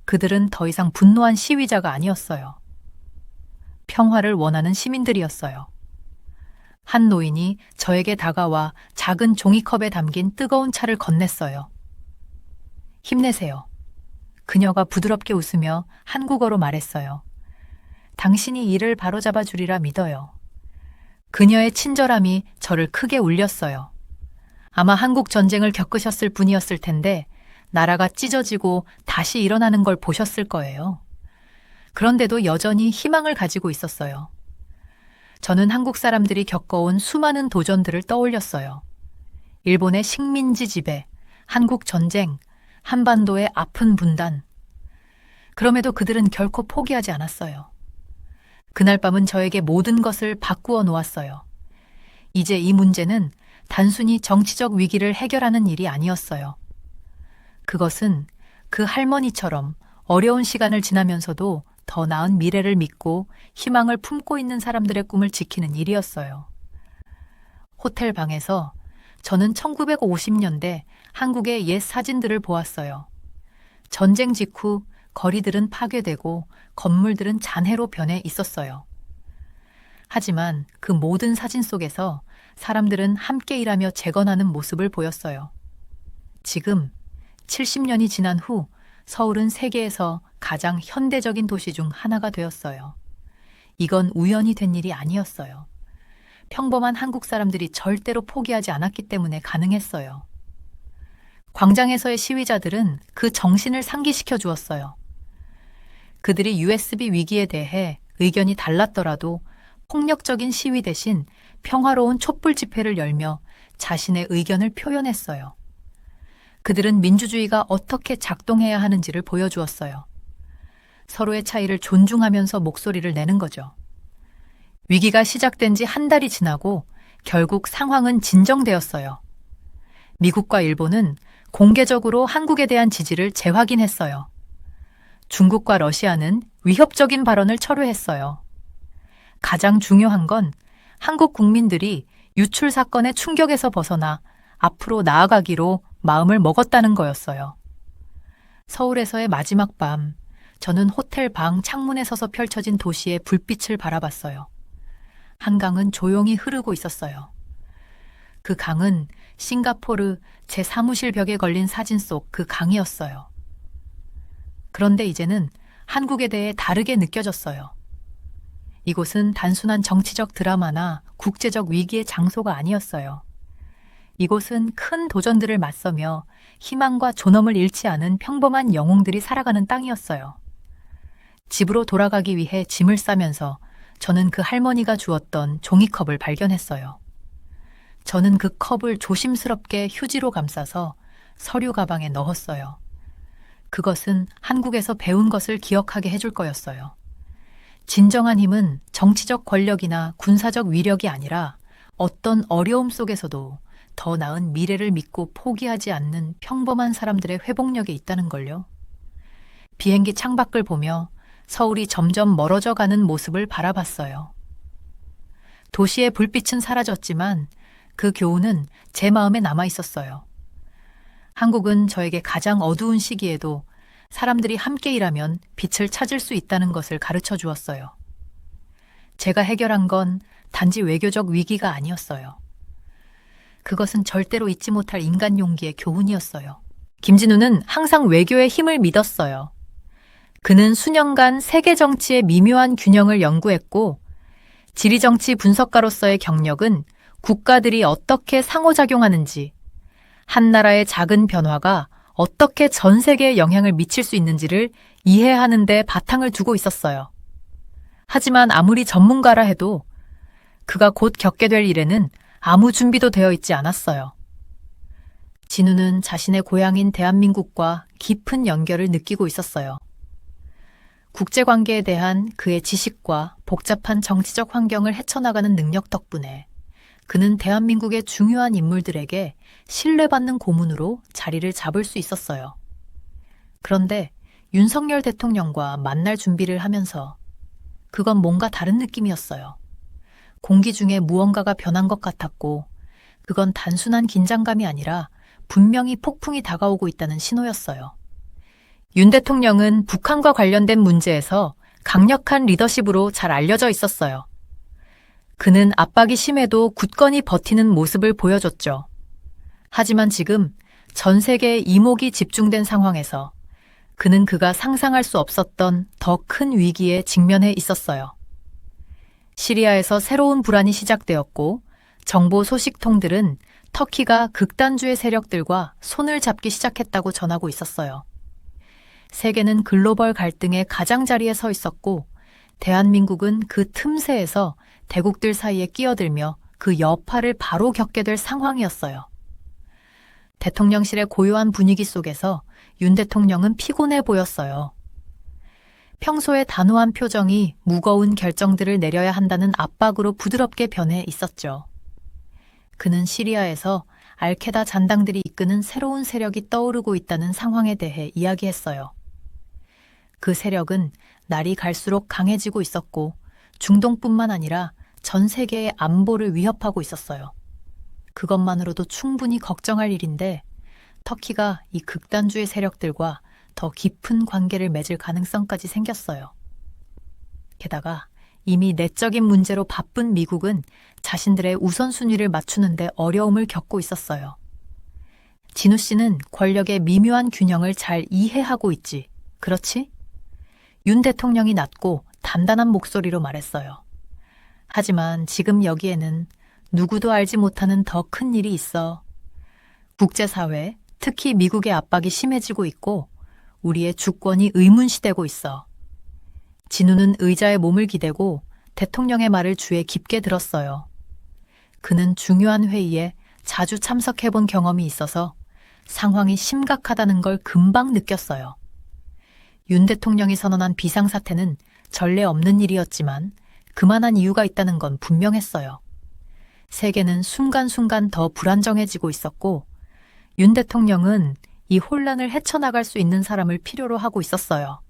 그들은 더 이상 분노한 시위자가 아니었어요. 평화를 원하는 시민들이었어요. 한 노인이 저에게 다가와 작은 종이컵에 담긴 뜨거운 차를 건넸어요. 힘내세요. 그녀가 부드럽게 웃으며 한국어로 말했어요. 당신이 일을 바로잡아 주리라 믿어요. 그녀의 친절함이 저를 크게 울렸어요. 아마 한국 전쟁을 겪으셨을 분이었을 텐데 나라가 찢어지고 다시 일어나는 걸 보셨을 거예요. 그런데도 여전히 희망을 가지고 있었어요. 저는 한국 사람들이 겪어온 수많은 도전들을 떠올렸어요. 일본의 식민지 지배, 한국 전쟁, 한반도의 아픈 분단. 그럼에도 그들은 결코 포기하지 않았어요. 그날 밤은 저에게 모든 것을 바꾸어 놓았어요. 이제 이 문제는 단순히 정치적 위기를 해결하는 일이 아니었어요. 그것은 그 할머니처럼 어려운 시간을 지나면서도 더 나은 미래를 믿고 희망을 품고 있는 사람들의 꿈을 지키는 일이었어요. 호텔 방에서 저는 1950년대 한국의 옛 사진들을 보았어요. 전쟁 직후 거리들은 파괴되고 건물들은 잔해로 변해 있었어요. 하지만 그 모든 사진 속에서 사람들은 함께 일하며 재건하는 모습을 보였어요. 지금 70년이 지난 후 서울은 세계에서 가장 현대적인 도시 중 하나가 되었어요. 이건 우연이 된 일이 아니었어요. 평범한 한국 사람들이 절대로 포기하지 않았기 때문에 가능했어요. 광장에서의 시위자들은 그 정신을 상기시켜 주었어요. 그들이 USB 위기에 대해 의견이 달랐더라도 폭력적인 시위 대신 평화로운 촛불 집회를 열며 자신의 의견을 표현했어요. 그들은 민주주의가 어떻게 작동해야 하는지를 보여주었어요. 서로의 차이를 존중하면서 목소리를 내는 거죠. 위기가 시작된 지 한 달이 지나고 결국 상황은 진정되었어요. 미국과 일본은 공개적으로 한국에 대한 지지를 재확인했어요. 중국과 러시아는 위협적인 발언을 철회했어요. 가장 중요한 건 한국 국민들이 유출 사건의 충격에서 벗어나 앞으로 나아가기로 마음을 먹었다는 거였어요. 서울에서의 마지막 밤, 저는 호텔 방 창문에 서서 펼쳐진 도시의 불빛을 바라봤어요. 한강은 조용히 흐르고 있었어요. 그 강은 싱가포르 제 사무실 벽에 걸린 사진 속 그 강이었어요. 그런데 이제는 한국에 대해 다르게 느껴졌어요. 이곳은 단순한 정치적 드라마나 국제적 위기의 장소가 아니었어요. 이곳은 큰 도전들을 맞서며 희망과 존엄을 잃지 않은 평범한 영웅들이 살아가는 땅이었어요. 집으로 돌아가기 위해 짐을 싸면서 저는 그 할머니가 주었던 종이컵을 발견했어요. 저는 그 컵을 조심스럽게 휴지로 감싸서 서류 가방에 넣었어요. 그것은 한국에서 배운 것을 기억하게 해줄 거였어요. 진정한 힘은 정치적 권력이나 군사적 위력이 아니라 어떤 어려움 속에서도 더 나은 미래를 믿고 포기하지 않는 평범한 사람들의 회복력에 있다는 걸요. 비행기 창밖을 보며 서울이 점점 멀어져 가는 모습을 바라봤어요. 도시의 불빛은 사라졌지만 그 교훈은 제 마음에 남아 있었어요. 한국은 저에게 가장 어두운 시기에도 사람들이 함께 일하면 빛을 찾을 수 있다는 것을 가르쳐 주었어요. 제가 해결한 건 단지 외교적 위기가 아니었어요. 그것은 절대로 잊지 못할 인간 용기의 교훈이었어요. 김진우는 항상 외교의 힘을 믿었어요. 그는 수년간 세계 정치의 미묘한 균형을 연구했고 지리정치 분석가로서의 경력은 국가들이 어떻게 상호작용하는지, 한 나라의 작은 변화가 어떻게 전 세계에 영향을 미칠 수 있는지를 이해하는 데 바탕을 두고 있었어요. 하지만 아무리 전문가라 해도 그가 곧 겪게 될 일에는 아무 준비도 되어 있지 않았어요. 진우는 자신의 고향인 대한민국과 깊은 연결을 느끼고 있었어요. 국제관계에 대한 그의 지식과 복잡한 정치적 환경을 헤쳐나가는 능력 덕분에 그는 대한민국의 중요한 인물들에게 신뢰받는 고문으로 자리를 잡을 수 있었어요. 그런데 윤석열 대통령과 만날 준비를 하면서 그건 뭔가 다른 느낌이었어요. 공기 중에 무언가가 변한 것 같았고 그건 단순한 긴장감이 아니라 분명히 폭풍이 다가오고 있다는 신호였어요. 윤 대통령은 북한과 관련된 문제에서 강력한 리더십으로 잘 알려져 있었어요. 그는 압박이 심해도 굳건히 버티는 모습을 보여줬죠. 하지만 지금 전 세계의 이목이 집중된 상황에서 그는 그가 상상할 수 없었던 더 큰 위기에 직면해 있었어요. 시리아에서 새로운 불안이 시작되었고 정보 소식통들은 터키가 극단주의 세력들과 손을 잡기 시작했다고 전하고 있었어요. 세계는 글로벌 갈등의 가장자리에 서 있었고 대한민국은 그 틈새에서 대국들 사이에 끼어들며 그 여파를 바로 겪게 될 상황이었어요. 대통령실의 고요한 분위기 속에서 윤 대통령은 피곤해 보였어요. 평소의 단호한 표정이 무거운 결정들을 내려야 한다는 압박으로 부드럽게 변해 있었죠. 그는 시리아에서 알케다 잔당들이 이끄는 새로운 세력이 떠오르고 있다는 상황에 대해 이야기했어요. 그 세력은 날이 갈수록 강해지고 있었고 중동뿐만 아니라 전 세계의 안보를 위협하고 있었어요. 그것만으로도 충분히 걱정할 일인데 터키가 이 극단주의 세력들과 더 깊은 관계를 맺을 가능성까지 생겼어요. 게다가 이미 내적인 문제로 바쁜 미국은 자신들의 우선순위를 맞추는데 어려움을 겪고 있었어요. 진우 씨는 권력의 미묘한 균형을 잘 이해하고 있지, 그렇지? 윤 대통령이 낮고 단단한 목소리로 말했어요. 하지만 지금 여기에는 누구도 알지 못하는 더 큰 일이 있어. 국제사회, 특히 미국의 압박이 심해지고 있고 우리의 주권이 의문시되고 있어. 진우는 의자에 몸을 기대고 대통령의 말을 주에 깊게 들었어요. 그는 중요한 회의에 자주 참석해본 경험이 있어서 상황이 심각하다는 걸 금방 느꼈어요. 윤 대통령이 선언한 비상사태는 전례 없는 일이었지만 그만한 이유가 있다는 건 분명했어요. 세계는 순간순간 더 불안정해지고 있었고 윤 대통령은 이 혼란을 헤쳐나갈 수 있는 사람을 필요로 하고 있었어요.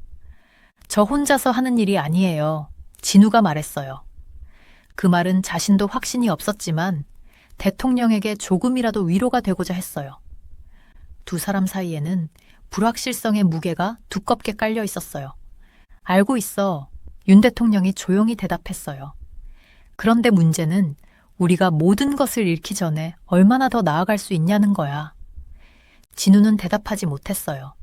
저 혼자서 하는 일이 아니에요. 진우가 말했어요. 그 말은 자신도 확신이 없었지만 대통령에게 조금이라도 위로가 되고자 했어요. 두 사람 사이에는 불확실성의 무게가 두껍게 깔려 있었어요. 알고 있어. 윤 대통령이 조용히 대답했어요. 그런데 문제는 우리가 모든 것을 잃기 전에 얼마나 더 나아갈 수 있냐는 거야. 진우는 대답하지 못했어요.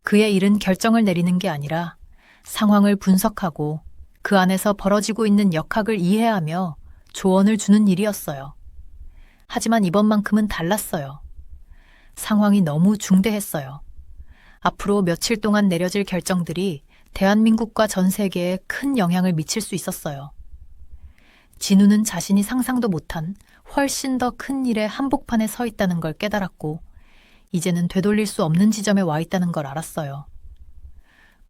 그의 일은 결정을 내리는 게 아니라 상황을 분석하고 그 안에서 벌어지고 있는 역학을 이해하며 조언을 주는 일이었어요. 하지만 이번만큼은 달랐어요. 상황이 너무 중대했어요. 앞으로 며칠 동안 내려질 결정들이 대한민국과 전 세계에 큰 영향을 미칠 수 있었어요. 진우는 자신이 상상도 못한 훨씬 더 큰 일의 한복판에 서 있다는 걸 깨달았고 이제는 되돌릴 수 없는 지점에 와 있다는 걸 알았어요.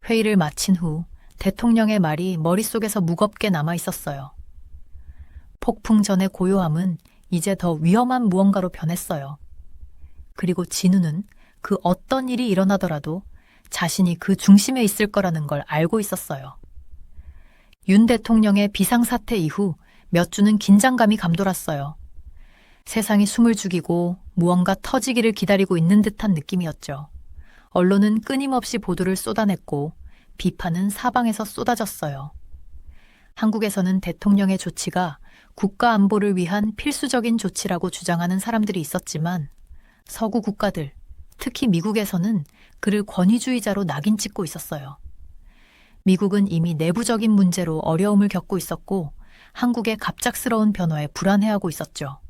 회의를 마친 후 대통령의 말이 머릿속에서 무겁게 남아 있었어요. 폭풍 전의 고요함은 이제 더 위험한 무언가로 변했어요. 그리고 진우는 그 어떤 일이 일어나더라도 자신이 그 중심에 있을 거라는 걸 알고 있었어요. 윤 대통령의 비상사태 이후 몇 주는 긴장감이 감돌았어요. 세상이 숨을 죽이고 무언가 터지기를 기다리고 있는 듯한 느낌이었죠. 언론은 끊임없이 보도를 쏟아냈고 비판은 사방에서 쏟아졌어요. 한국에서는 대통령의 조치가 국가 안보를 위한 필수적인 조치라고 주장하는 사람들이 있었지만 서구 국가들, 특히 미국에서는 그를 권위주의자로 낙인 찍고 있었어요. 미국은 이미 내부적인 문제로 어려움을 겪고 있었고 한국의 갑작스러운 변화에 불안해하고 있었죠.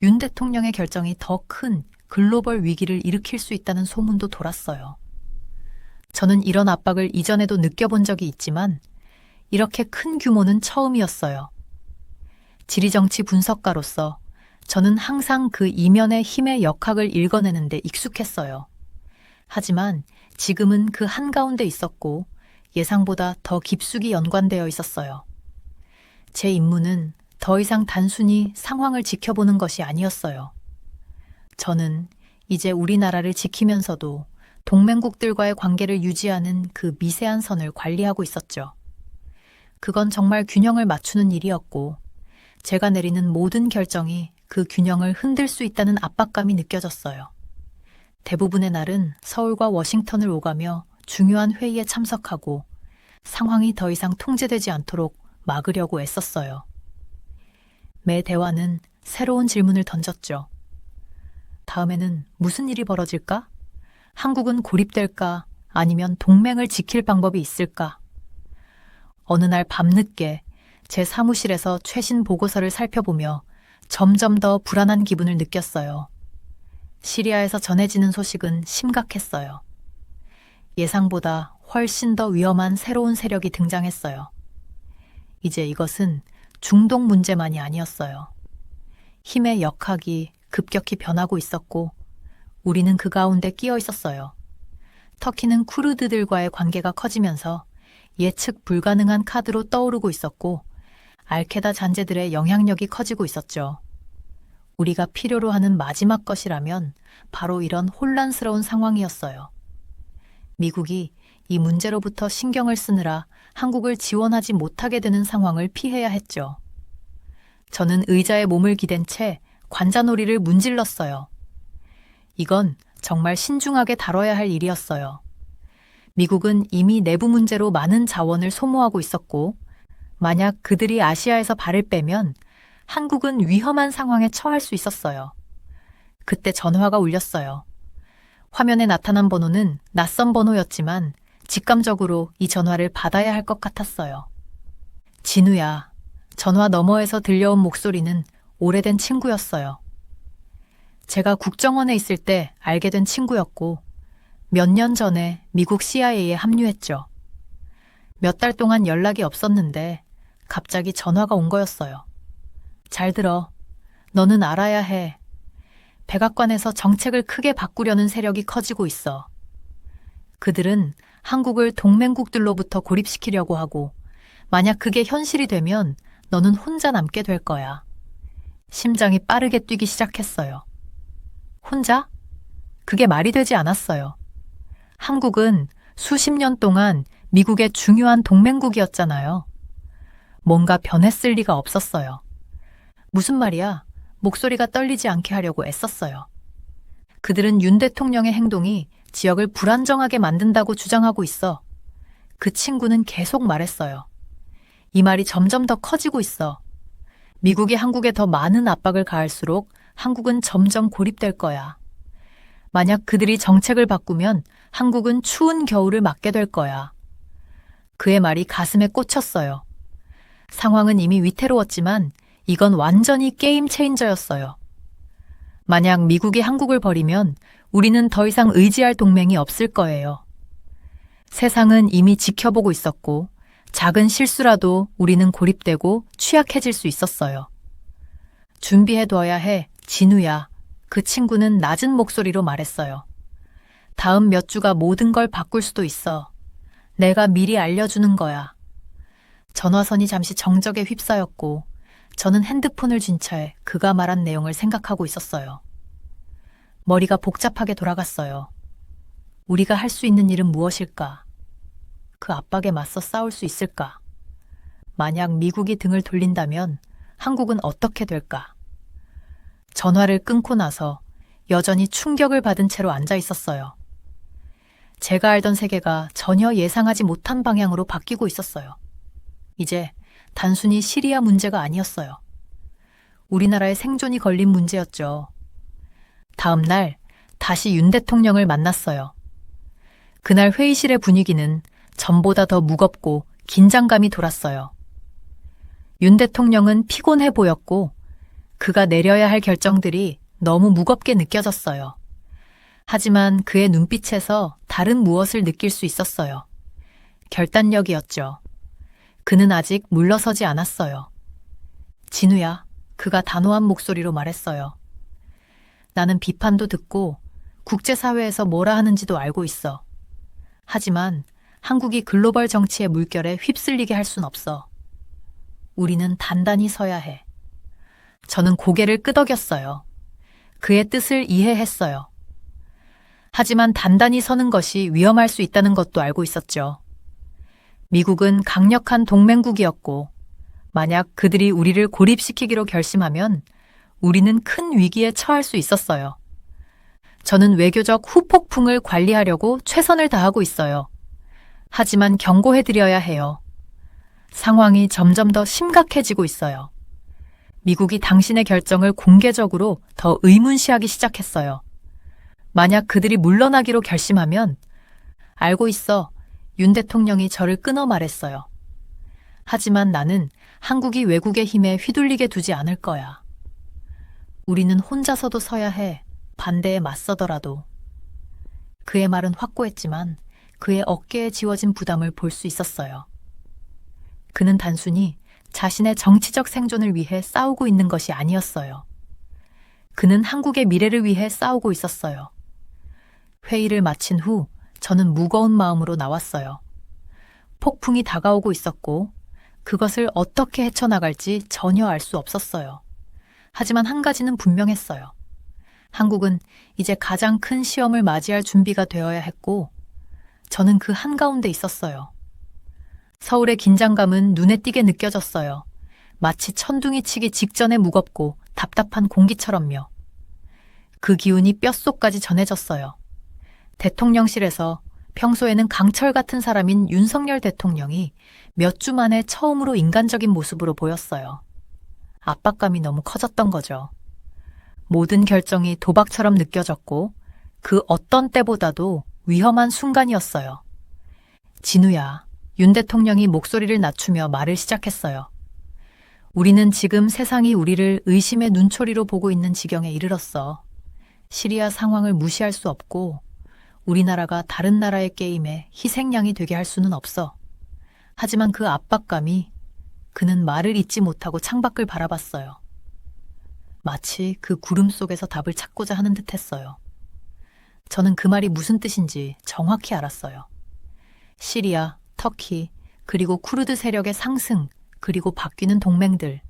윤 대통령의 결정이 더 큰 글로벌 위기를 일으킬 수 있다는 소문도 돌았어요. 저는 이런 압박을 이전에도 느껴본 적이 있지만 이렇게 큰 규모는 처음이었어요. 지리정치 분석가로서 저는 항상 그 이면의 힘의 역학을 읽어내는데 익숙했어요. 하지만 지금은 그 한가운데 있었고 예상보다 더 깊숙이 연관되어 있었어요. 제 임무는 더 이상 단순히 상황을 지켜보는 것이 아니었어요. 저는 이제 우리나라를 지키면서도 동맹국들과의 관계를 유지하는 그 미세한 선을 관리하고 있었죠. 그건 정말 균형을 맞추는 일이었고 제가 내리는 모든 결정이 그 균형을 흔들 수 있다는 압박감이 느껴졌어요. 대부분의 날은 서울과 워싱턴을 오가며 중요한 회의에 참석하고 상황이 더 이상 통제되지 않도록 막으려고 애썼어요. 매 대화는 새로운 질문을 던졌죠. 다음에는 무슨 일이 벌어질까? 한국은 고립될까? 아니면 동맹을 지킬 방법이 있을까? 어느 날 밤늦게 제 사무실에서 최신 보고서를 살펴보며 점점 더 불안한 기분을 느꼈어요. 시리아에서 전해지는 소식은 심각했어요. 예상보다 훨씬 더 위험한 새로운 세력이 등장했어요. 이제 이것은 중동 문제만이 아니었어요. 힘의 역학이 급격히 변하고 있었고 우리는 그 가운데 끼어 있었어요. 터키는 쿠르드들과의 관계가 커지면서 예측 불가능한 카드로 떠오르고 있었고 알케다 잔재들의 영향력이 커지고 있었죠. 우리가 필요로 하는 마지막 것이라면 바로 이런 혼란스러운 상황이었어요. 미국이 이 문제로부터 신경을 쓰느라 한국을 지원하지 못하게 되는 상황을 피해야 했죠. 저는 의자에 몸을 기댄 채 관자놀이를 문질렀어요. 이건 정말 신중하게 다뤄야 할 일이었어요. 미국은 이미 내부 문제로 많은 자원을 소모하고 있었고, 만약 그들이 아시아에서 발을 빼면 한국은 위험한 상황에 처할 수 있었어요. 그때 전화가 울렸어요. 화면에 나타난 번호는 낯선 번호였지만 직감적으로 이 전화를 받아야 할 것 같았어요. 진우야. 전화 너머에서 들려온 목소리는 오래된 친구였어요. 제가 국정원에 있을 때 알게 된 친구였고 몇 년 전에 미국 CIA에 합류했죠. 몇 달 동안 연락이 없었는데 갑자기 전화가 온 거였어요. 잘 들어. 너는 알아야 해. 백악관에서 정책을 크게 바꾸려는 세력이 커지고 있어. 그들은 한국을 동맹국들로부터 고립시키려고 하고 만약 그게 현실이 되면 너는 혼자 남게 될 거야. 심장이 빠르게 뛰기 시작했어요. 혼자? 그게 말이 되지 않았어요. 한국은 수십 년 동안 미국의 중요한 동맹국이었잖아요. 뭔가 변했을 리가 없었어요. 무슨 말이야? 목소리가 떨리지 않게 하려고 애썼어요. 그들은 윤 대통령의 행동이 지역을 불안정하게 만든다고 주장하고 있어. 그 친구는 계속 말했어요. 이 말이 점점 더 커지고 있어. 미국이 한국에 더 많은 압박을 가할수록 한국은 점점 고립될 거야. 만약 그들이 정책을 바꾸면 한국은 추운 겨울을 맞게 될 거야. 그의 말이 가슴에 꽂혔어요. 상황은 이미 위태로웠지만 이건 완전히 게임 체인저였어요. 만약 미국이 한국을 버리면 우리는 더 이상 의지할 동맹이 없을 거예요. 세상은 이미 지켜보고 있었고 작은 실수라도 우리는 고립되고 취약해질 수 있었어요. 준비해둬야 해, 진우야. 그 친구는 낮은 목소리로 말했어요. 다음 몇 주가 모든 걸 바꿀 수도 있어. 내가 미리 알려주는 거야. 전화선이 잠시 정적에 휩싸였고 저는 핸드폰을 쥔 채 그가 말한 내용을 생각하고 있었어요. 머리가 복잡하게 돌아갔어요. 우리가 할 수 있는 일은 무엇일까? 그 압박에 맞서 싸울 수 있을까? 만약 미국이 등을 돌린다면 한국은 어떻게 될까? 전화를 끊고 나서 여전히 충격을 받은 채로 앉아 있었어요. 제가 알던 세계가 전혀 예상하지 못한 방향으로 바뀌고 있었어요. 이제 단순히 시리아 문제가 아니었어요. 우리나라의 생존이 걸린 문제였죠. 다음 날 다시 윤 대통령을 만났어요. 그날 회의실의 분위기는 전보다 더 무겁고 긴장감이 돌았어요. 윤 대통령은 피곤해 보였고 그가 내려야 할 결정들이 너무 무겁게 느껴졌어요. 하지만 그의 눈빛에서 다른 무엇을 느낄 수 있었어요. 결단력이었죠. 그는 아직 물러서지 않았어요. 진우야, 그가 단호한 목소리로 말했어요. 나는 비판도 듣고 국제사회에서 뭐라 하는지도 알고 있어. 하지만 한국이 글로벌 정치의 물결에 휩쓸리게 할 순 없어. 우리는 단단히 서야 해. 저는 고개를 끄덕였어요. 그의 뜻을 이해했어요. 하지만 단단히 서는 것이 위험할 수 있다는 것도 알고 있었죠. 미국은 강력한 동맹국이었고 만약 그들이 우리를 고립시키기로 결심하면 우리는 큰 위기에 처할 수 있었어요. 저는 외교적 후폭풍을 관리하려고 최선을 다하고 있어요. 하지만 경고해드려야 해요. 상황이 점점 더 심각해지고 있어요. 미국이 당신의 결정을 공개적으로 더 의문시하기 시작했어요. 만약 그들이 물러나기로 결심하면 알고 있어. 윤 대통령이 저를 끊어 말했어요. 하지만 나는 한국이 외국의 힘에 휘둘리게 두지 않을 거야. 우리는 혼자서도 서야 해. 반대에 맞서더라도. 그의 말은 확고했지만 그의 어깨에 지워진 부담을 볼 수 있었어요. 그는 단순히 자신의 정치적 생존을 위해 싸우고 있는 것이 아니었어요. 그는 한국의 미래를 위해 싸우고 있었어요. 회의를 마친 후 저는 무거운 마음으로 나왔어요. 폭풍이 다가오고 있었고 그것을 어떻게 헤쳐나갈지 전혀 알 수 없었어요. 하지만 한 가지는 분명했어요. 한국은 이제 가장 큰 시험을 맞이할 준비가 되어야 했고 저는 그 한가운데 있었어요. 서울의 긴장감은 눈에 띄게 느껴졌어요. 마치 천둥이 치기 직전에 무겁고 답답한 공기처럼요. 그 기운이 뼛속까지 전해졌어요. 대통령실에서 평소에는 강철 같은 사람인 윤석열 대통령이 몇 주 만에 처음으로 인간적인 모습으로 보였어요. 압박감이 너무 커졌던 거죠. 모든 결정이 도박처럼 느껴졌고 그 어떤 때보다도 위험한 순간이었어요. 진우야, 윤 대통령이 목소리를 낮추며 말을 시작했어요. 우리는 지금 세상이 우리를 의심의 눈초리로 보고 있는 지경에 이르렀어. 시리아 상황을 무시할 수 없고 우리나라가 다른 나라의 게임에 희생양이 되게 할 수는 없어. 하지만 그 압박감이 그는 말을 잇지 못하고 창밖을 바라봤어요. 마치 그 구름 속에서 답을 찾고자 하는 듯했어요. 저는 그 말이 무슨 뜻인지 정확히 알았어요. 시리아, 터키, 그리고 쿠르드 세력의 상승, 그리고 바뀌는 동맹들.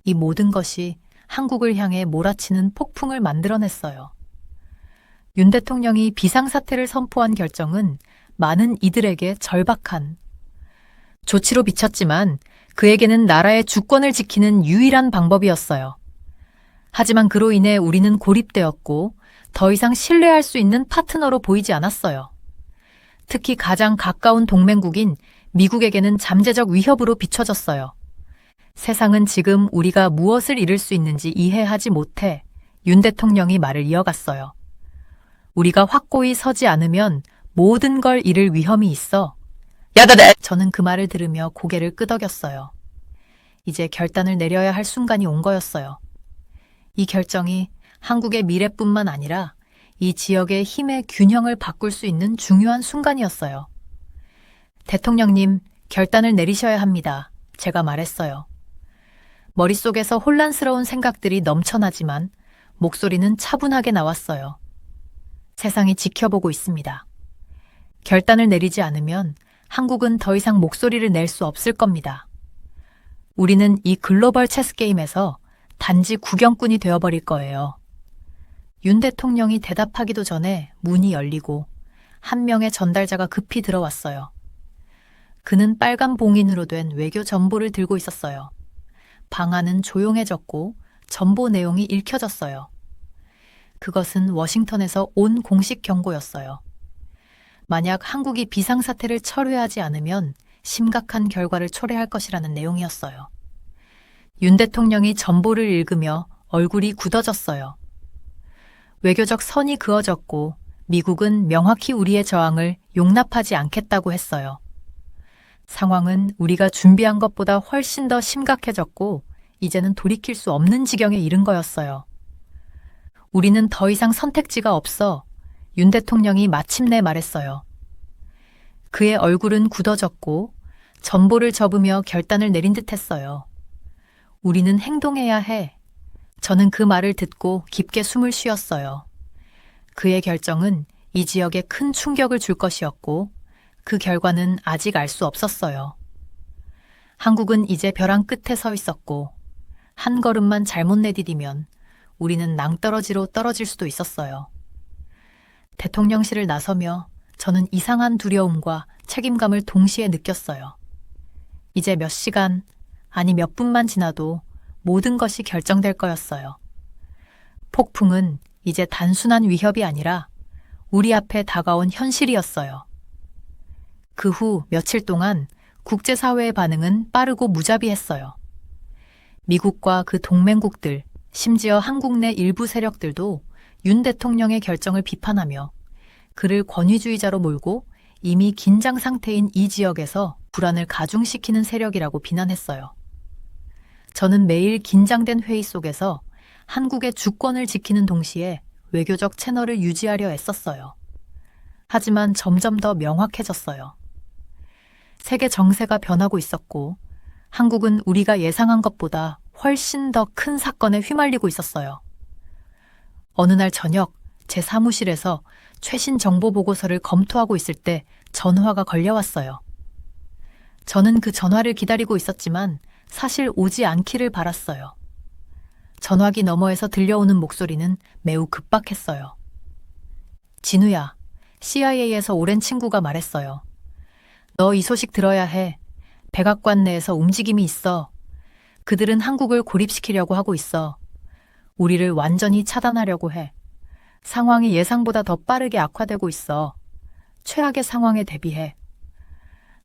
이 모든 것이 한국을 향해 몰아치는 폭풍을 만들어냈어요. 윤 대통령이 비상사태를 선포한 결정은 많은 이들에게 절박한 조치로 비쳤지만 그에게는 나라의 주권을 지키는 유일한 방법이었어요. 하지만 그로 인해 우리는 고립되었고 더 이상 신뢰할 수 있는 파트너로 보이지 않았어요. 특히 가장 가까운 동맹국인 미국에게는 잠재적 위협으로 비춰졌어요. 세상은 지금 우리가 무엇을 잃을 수 있는지 이해하지 못해 윤 대통령이 말을 이어갔어요. 우리가 확고히 서지 않으면 모든 걸 잃을 위험이 있어. 야다대! 저는 그 말을 들으며 고개를 끄덕였어요. 이제 결단을 내려야 할 순간이 온 거였어요. 이 결정이 한국의 미래뿐만 아니라 이 지역의 힘의 균형을 바꿀 수 있는 중요한 순간이었어요. 대통령님, 결단을 내리셔야 합니다. 제가 말했어요. 머릿속에서 혼란스러운 생각들이 넘쳐나지만 목소리는 차분하게 나왔어요. 세상이 지켜보고 있습니다. 결단을 내리지 않으면 한국은 더 이상 목소리를 낼 수 없을 겁니다. 우리는 이 글로벌 체스 게임에서 단지 구경꾼이 되어버릴 거예요. 윤 대통령이 대답하기도 전에 문이 열리고 한 명의 전달자가 급히 들어왔어요. 그는 빨간 봉인으로 된 외교 전보를 들고 있었어요. 방 안은 조용해졌고 전보 내용이 읽혀졌어요. 그것은 워싱턴에서 온 공식 경고였어요. 만약 한국이 비상사태를 철회하지 않으면 심각한 결과를 초래할 것이라는 내용이었어요. 윤 대통령이 전보를 읽으며 얼굴이 굳어졌어요. 외교적 선이 그어졌고 미국은 명확히 우리의 저항을 용납하지 않겠다고 했어요. 상황은 우리가 준비한 것보다 훨씬 더 심각해졌고 이제는 돌이킬 수 없는 지경에 이른 거였어요. 우리는 더 이상 선택지가 없어. 윤 대통령이 마침내 말했어요. 그의 얼굴은 굳어졌고 전보를 접으며 결단을 내린 듯했어요. 우리는 행동해야 해. 저는 그 말을 듣고 깊게 숨을 쉬었어요. 그의 결정은 이 지역에 큰 충격을 줄 것이었고 그 결과는 아직 알 수 없었어요. 한국은 이제 벼랑 끝에 서 있었고 한 걸음만 잘못 내디디면 우리는 낭떠러지로 떨어질 수도 있었어요. 대통령실을 나서며 저는 이상한 두려움과 책임감을 동시에 느꼈어요. 이제 몇 시간, 아니 몇 분만 지나도 모든 것이 결정될 거였어요. 폭풍은 이제 단순한 위협이 아니라 우리 앞에 다가온 현실이었어요. 그 후 며칠 동안 국제사회의 반응은 빠르고 무자비했어요. 미국과 그 동맹국들, 심지어 한국 내 일부 세력들도 윤 대통령의 결정을 비판하며 그를 권위주의자로 몰고 이미 긴장 상태인 이 지역에서 불안을 가중시키는 세력이라고 비난했어요. 저는 매일 긴장된 회의 속에서 한국의 주권을 지키는 동시에 외교적 채널을 유지하려 애썼어요. 하지만 점점 더 명확해졌어요. 세계 정세가 변하고 있었고 한국은 우리가 예상한 것보다 훨씬 더 큰 사건에 휘말리고 있었어요. 어느 날 저녁 제 사무실에서 최신 정보 보고서를 검토하고 있을 때 전화가 걸려왔어요. 저는 그 전화를 기다리고 있었지만 사실 오지 않기를 바랐어요. 전화기 너머에서 들려오는 목소리는 매우 급박했어요. 진우야, CIA에서 오랜 친구가 말했어요. 너 이 소식 들어야 해. 백악관 내에서 움직임이 있어. 그들은 한국을 고립시키려고 하고 있어. 우리를 완전히 차단하려고 해. 상황이 예상보다 더 빠르게 악화되고 있어. 최악의 상황에 대비해.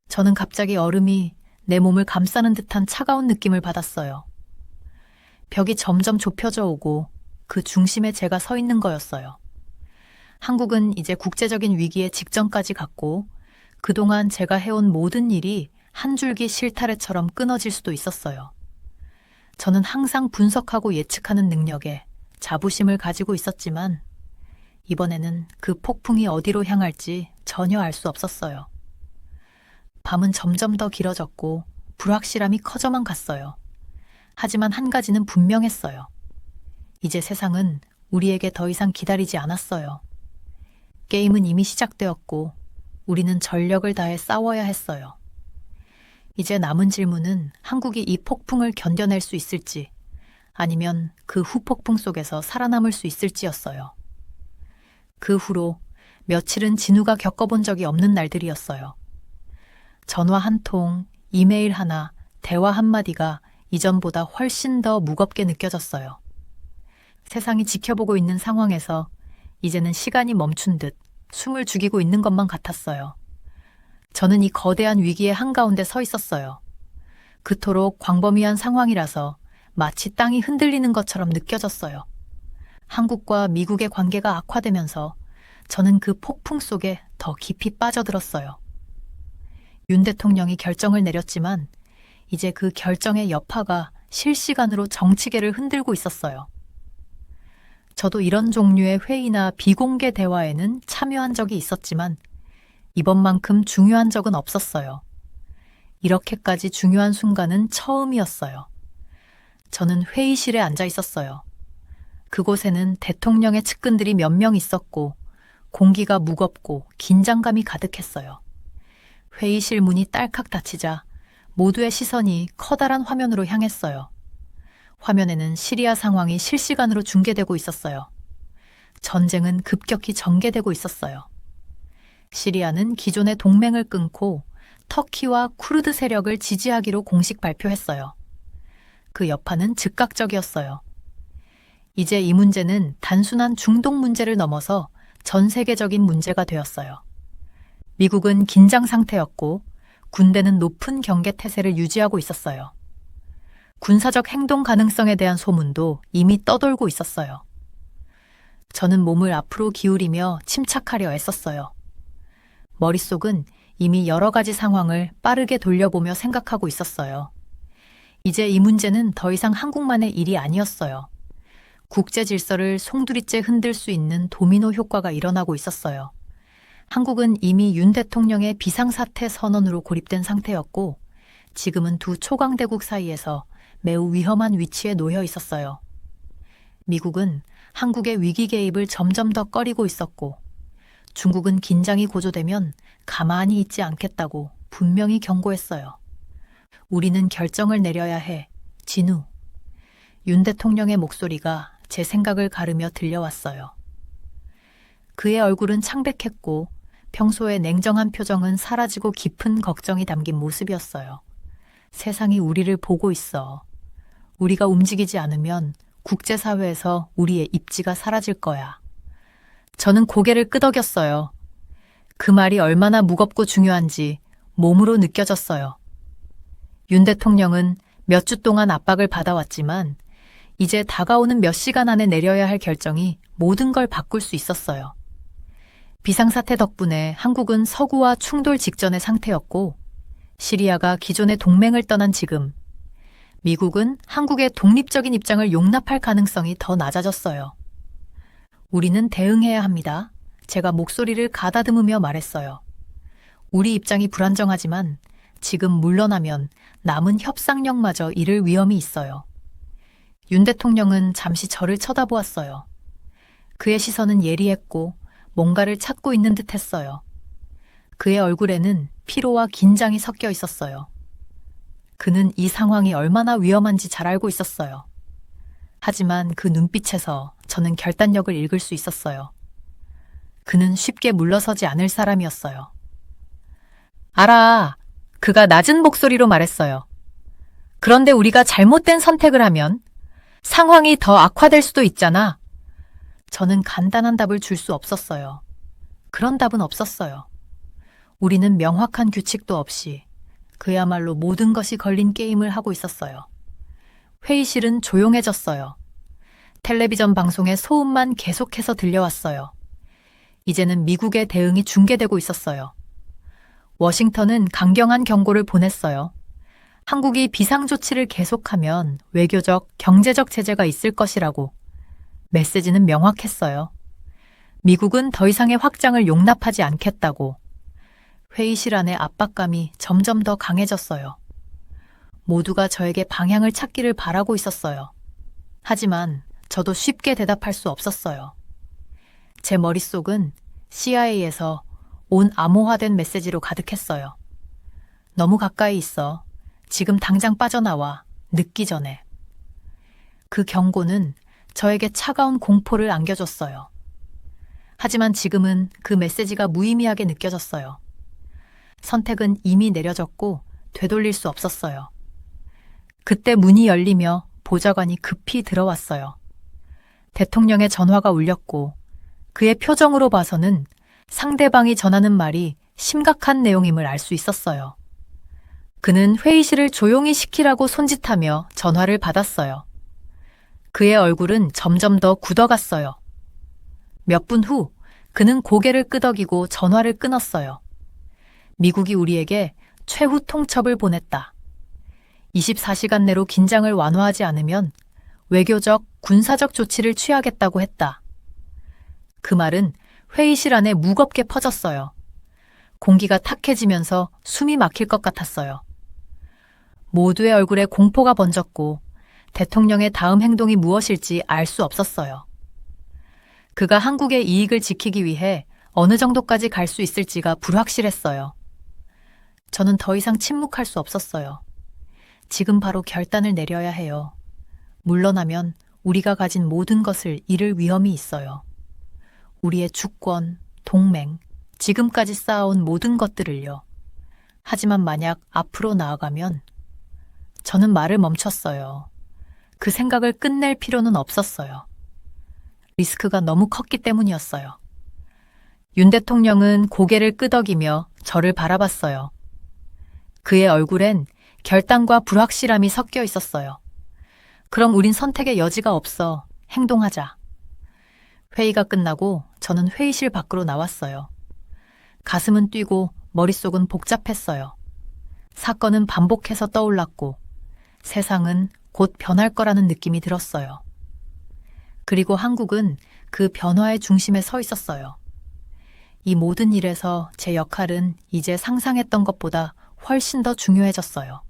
저는 갑자기 얼음이 내 몸을 감싸는 듯한 차가운 느낌을 받았어요. 벽이 점점 좁혀져 오고 그 중심에 제가 서 있는 거였어요. 한국은 이제 국제적인 위기에 직전까지 갔고 그동안 제가 해온 모든 일이 한 줄기 실타래처럼 끊어질 수도 있었어요. 저는 항상 분석하고 예측하는 능력에 자부심을 가지고 있었지만 이번에는 그 폭풍이 어디로 향할지 전혀 알 수 없었어요. 밤은 점점 더 길어졌고 불확실함이 커져만 갔어요. 하지만 한 가지는 분명했어요. 이제 세상은 우리에게 더 이상 기다리지 않았어요. 게임은 이미 시작되었고 우리는 전력을 다해 싸워야 했어요. 이제 남은 질문은 한국이 이 폭풍을 견뎌낼 수 있을지 아니면 그 후폭풍 속에서 살아남을 수 있을지였어요. 그 후로 며칠은 진우가 겪어본 적이 없는 날들이었어요. 전화 한 통, 이메일 하나, 대화 한마디가 이전보다 훨씬 더 무겁게 느껴졌어요. 세상이 지켜보고 있는 상황에서 이제는 시간이 멈춘 듯 숨을 죽이고 있는 것만 같았어요. 저는 이 거대한 위기의 한가운데 서 있었어요. 그토록 광범위한 상황이라서 마치 땅이 흔들리는 것처럼 느껴졌어요. 한국과 미국의 관계가 악화되면서 저는 그 폭풍 속에 더 깊이 빠져들었어요. 윤 대통령이 결정을 내렸지만 이제 그 결정의 여파가 실시간으로 정치계를 흔들고 있었어요. 저도 이런 종류의 회의나 비공개 대화에는 참여한 적이 있었지만 이번만큼 중요한 적은 없었어요. 이렇게까지 중요한 순간은 처음이었어요. 저는 회의실에 앉아 있었어요. 그곳에는 대통령의 측근들이 몇 명 있었고 공기가 무겁고 긴장감이 가득했어요. 회의실 문이 딸칵 닫히자 모두의 시선이 커다란 화면으로 향했어요. 화면에는 시리아 상황이 실시간으로 중계되고 있었어요. 전쟁은 급격히 전개되고 있었어요. 시리아는 기존의 동맹을 끊고 터키와 쿠르드 세력을 지지하기로 공식 발표했어요. 그 여파는 즉각적이었어요. 이제 이 문제는 단순한 중동 문제를 넘어서 전 세계적인 문제가 되었어요. 미국은 긴장 상태였고 군대는 높은 경계 태세를 유지하고 있었어요. 군사적 행동 가능성에 대한 소문도 이미 떠돌고 있었어요. 저는 몸을 앞으로 기울이며 침착하려 애썼어요. 머릿속은 이미 여러 가지 상황을 빠르게 돌려보며 생각하고 있었어요. 이제 이 문제는 더 이상 한국만의 일이 아니었어요. 국제 질서를 송두리째 흔들 수 있는 도미노 효과가 일어나고 있었어요. 한국은 이미 윤 대통령의 비상사태 선언으로 고립된 상태였고 지금은 두 초강대국 사이에서 매우 위험한 위치에 놓여 있었어요. 미국은 한국의 위기 개입을 점점 더 꺼리고 있었고 중국은 긴장이 고조되면 가만히 있지 않겠다고 분명히 경고했어요. 우리는 결정을 내려야 해, 진우. 윤 대통령의 목소리가 제 생각을 가르며 들려왔어요. 그의 얼굴은 창백했고 평소의 냉정한 표정은 사라지고 깊은 걱정이 담긴 모습이었어요. 세상이 우리를 보고 있어. 우리가 움직이지 않으면 국제사회에서 우리의 입지가 사라질 거야. 저는 고개를 끄덕였어요. 그 말이 얼마나 무겁고 중요한지 몸으로 느껴졌어요. 윤 대통령은 몇 주 동안 압박을 받아왔지만 이제 다가오는 몇 시간 안에 내려야 할 결정이 모든 걸 바꿀 수 있었어요. 비상사태 덕분에 한국은 서구와 충돌 직전의 상태였고, 시리아가 기존의 동맹을 떠난 지금, 미국은 한국의 독립적인 입장을 용납할 가능성이 더 낮아졌어요. 우리는 대응해야 합니다. 제가 목소리를 가다듬으며 말했어요. 우리 입장이 불안정하지만 지금 물러나면 남은 협상력마저 잃을 위험이 있어요. 윤 대통령은 잠시 저를 쳐다보았어요. 그의 시선은 예리했고 뭔가를 찾고 있는 듯 했어요. 그의 얼굴에는 피로와 긴장이 섞여 있었어요. 그는 이 상황이 얼마나 위험한지 잘 알고 있었어요. 하지만 그 눈빛에서 저는 결단력을 읽을 수 있었어요. 그는 쉽게 물러서지 않을 사람이었어요. 알아. 그가 낮은 목소리로 말했어요. 그런데 우리가 잘못된 선택을 하면 상황이 더 악화될 수도 있잖아. 저는 간단한 답을 줄 수 없었어요. 그런 답은 없었어요. 우리는 명확한 규칙도 없이 그야말로 모든 것이 걸린 게임을 하고 있었어요. 회의실은 조용해졌어요. 텔레비전 방송의 소음만 계속해서 들려왔어요. 이제는 미국의 대응이 중계되고 있었어요. 워싱턴은 강경한 경고를 보냈어요. 한국이 비상조치를 계속하면 외교적, 경제적 제재가 있을 것이라고. 메시지는 명확했어요. 미국은 더 이상의 확장을 용납하지 않겠다고. 회의실 안의 압박감이 점점 더 강해졌어요. 모두가 저에게 방향을 찾기를 바라고 있었어요. 하지만 저도 쉽게 대답할 수 없었어요. 제 머릿속은 CIA에서 온 암호화된 메시지로 가득했어요. 너무 가까이 있어. 지금 당장 빠져나와. 늦기 전에. 그 경고는 저에게 차가운 공포를 안겨줬어요. 하지만 지금은 그 메시지가 무의미하게 느껴졌어요. 선택은 이미 내려졌고 되돌릴 수 없었어요. 그때 문이 열리며 보좌관이 급히 들어왔어요. 대통령의 전화가 울렸고 그의 표정으로 봐서는 상대방이 전하는 말이 심각한 내용임을 알 수 있었어요. 그는 회의실을 조용히 시키라고 손짓하며 전화를 받았어요. 그의 얼굴은 점점 더 굳어갔어요. 몇 분 후 그는 고개를 끄덕이고 전화를 끊었어요. 미국이 우리에게 최후 통첩을 보냈다. 24시간 내로 긴장을 완화하지 않으면 외교적, 군사적 조치를 취하겠다고 했다. 그 말은 회의실 안에 무겁게 퍼졌어요. 공기가 탁해지면서 숨이 막힐 것 같았어요. 모두의 얼굴에 공포가 번졌고 대통령의 다음 행동이 무엇일지 알 수 없었어요. 그가 한국의 이익을 지키기 위해 어느 정도까지 갈 수 있을지가 불확실했어요. 저는 더 이상 침묵할 수 없었어요. 지금 바로 결단을 내려야 해요. 물러나면 우리가 가진 모든 것을 잃을 위험이 있어요. 우리의 주권, 동맹, 지금까지 쌓아온 모든 것들을요. 하지만 만약 앞으로 나아가면 저는 말을 멈췄어요. 그 생각을 끝낼 필요는 없었어요. 리스크가 너무 컸기 때문이었어요. 윤 대통령은 고개를 끄덕이며 저를 바라봤어요. 그의 얼굴엔 결단과 불확실함이 섞여 있었어요. 그럼 우린 선택의 여지가 없어. 행동하자. 회의가 끝나고 저는 회의실 밖으로 나왔어요. 가슴은 뛰고 머릿속은 복잡했어요. 사건은 반복해서 떠올랐고 세상은 곧 변할 거라는 느낌이 들었어요. 그리고 한국은 그 변화의 중심에 서 있었어요. 이 모든 일에서 제 역할은 이제 상상했던 것보다 훨씬 더 중요해졌어요.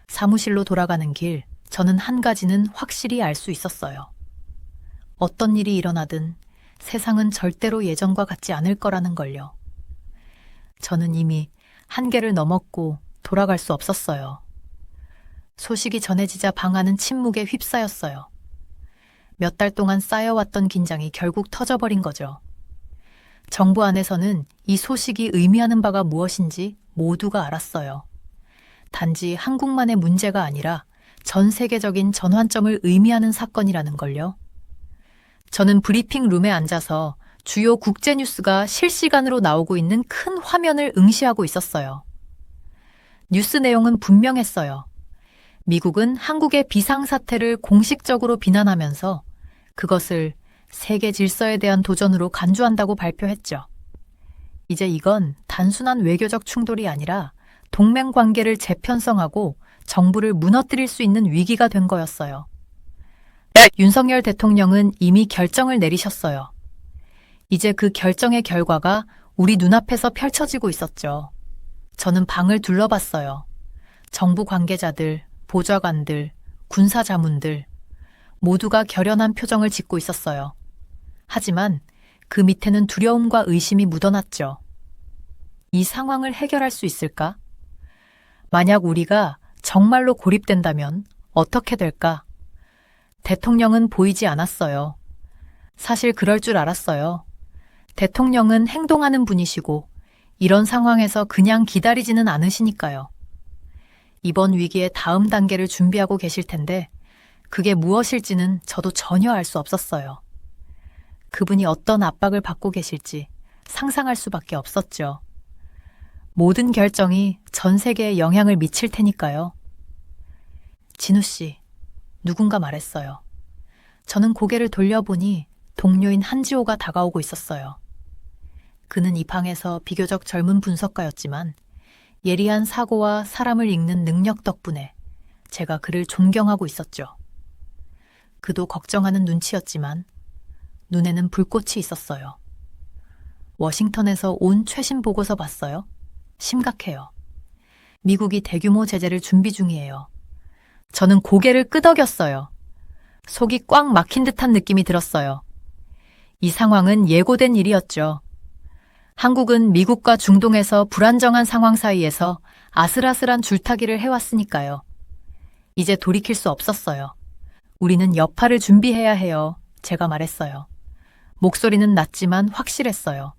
사무실로 돌아가는 길, 저는 한 가지는 확실히 알 수 있었어요. 어떤 일이 일어나든 세상은 절대로 예전과 같지 않을 거라는 걸요. 저는 이미 한계를 넘었고 돌아갈 수 없었어요. 소식이 전해지자 방 안은 침묵에 휩싸였어요. 몇 달 동안 쌓여왔던 긴장이 결국 터져버린 거죠. 정부 안에서는 이 소식이 의미하는 바가 무엇인지 모두가 알았어요. 단지 한국만의 문제가 아니라 전 세계적인 전환점을 의미하는 사건이라는 걸요. 저는 브리핑 룸에 앉아서 주요 국제 뉴스가 실시간으로 나오고 있는 큰 화면을 응시하고 있었어요. 뉴스 내용은 분명했어요. 미국은 한국의 비상사태를 공식적으로 비난하면서 그것을 세계 질서에 대한 도전으로 간주한다고 발표했죠. 이제 이건 단순한 외교적 충돌이 아니라 동맹 관계를 재편성하고 정부를 무너뜨릴 수 있는 위기가 된 거였어요. 윤석열 대통령은 이미 결정을 내리셨어요. 이제 그 결정의 결과가 우리 눈앞에서 펼쳐지고 있었죠. 저는 방을 둘러봤어요. 정부 관계자들, 보좌관들, 군사자문들 모두가 결연한 표정을 짓고 있었어요. 하지만 그 밑에는 두려움과 의심이 묻어났죠. 이 상황을 해결할 수 있을까? 만약 우리가 정말로 고립된다면 어떻게 될까? 대통령은 보이지 않았어요. 사실 그럴 줄 알았어요. 대통령은 행동하는 분이시고 이런 상황에서 그냥 기다리지는 않으시니까요. 이번 위기의 다음 단계를 준비하고 계실 텐데 그게 무엇일지는 저도 전혀 알 수 없었어요. 그분이 어떤 압박을 받고 계실지 상상할 수밖에 없었죠. 모든 결정이 전 세계에 영향을 미칠 테니까요. 진우 씨, 누군가 말했어요. 저는 고개를 돌려보니 동료인 한지호가 다가오고 있었어요. 그는 이 방에서 비교적 젊은 분석가였지만 예리한 사고와 사람을 읽는 능력 덕분에 제가 그를 존경하고 있었죠. 그도 걱정하는 눈치였지만 눈에는 불꽃이 있었어요. 워싱턴에서 온 최신 보고서 봤어요? 심각해요. 미국이 대규모 제재를 준비 중이에요. 저는 고개를 끄덕였어요. 속이 꽉 막힌 듯한 느낌이 들었어요. 이 상황은 예고된 일이었죠. 한국은 미국과 중동에서 불안정한 상황 사이에서 아슬아슬한 줄타기를 해왔으니까요. 이제 돌이킬 수 없었어요. 우리는 여파를 준비해야 해요. 제가 말했어요. 목소리는 낮지만 확실했어요.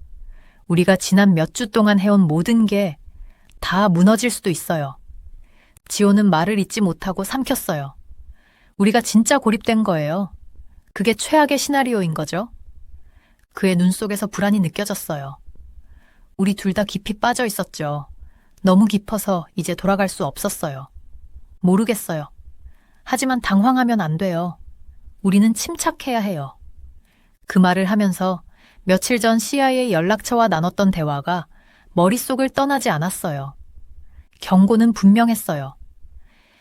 우리가 지난 몇 주 동안 해온 모든 게 다 무너질 수도 있어요. 지호는 말을 잇지 못하고 삼켰어요. 우리가 진짜 고립된 거예요. 그게 최악의 시나리오인 거죠. 그의 눈 속에서 불안이 느껴졌어요. 우리 둘 다 깊이 빠져 있었죠. 너무 깊어서 이제 돌아갈 수 없었어요. 모르겠어요. 하지만 당황하면 안 돼요. 우리는 침착해야 해요. 그 말을 하면서 며칠 전 CIA 연락처와 나눴던 대화가 머릿속을 떠나지 않았어요. 경고는 분명했어요.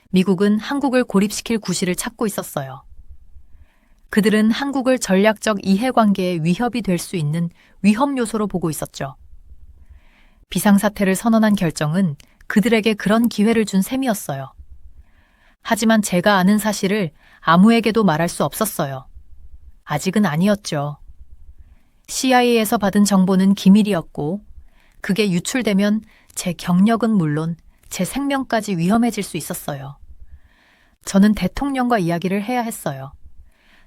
미국은 한국을 고립시킬 구실을 찾고 있었어요. 그들은 한국을 전략적 이해관계의 위협이 될 수 있는 위험 요소로 보고 있었죠. 비상사태를 선언한 결정은 그들에게 그런 기회를 준 셈이었어요. 하지만 제가 아는 사실을 아무에게도 말할 수 없었어요. 아직은 아니었죠. CIA에서 받은 정보는 기밀이었고 그게 유출되면 제 경력은 물론 제 생명까지 위험해질 수 있었어요. 저는 대통령과 이야기를 해야 했어요.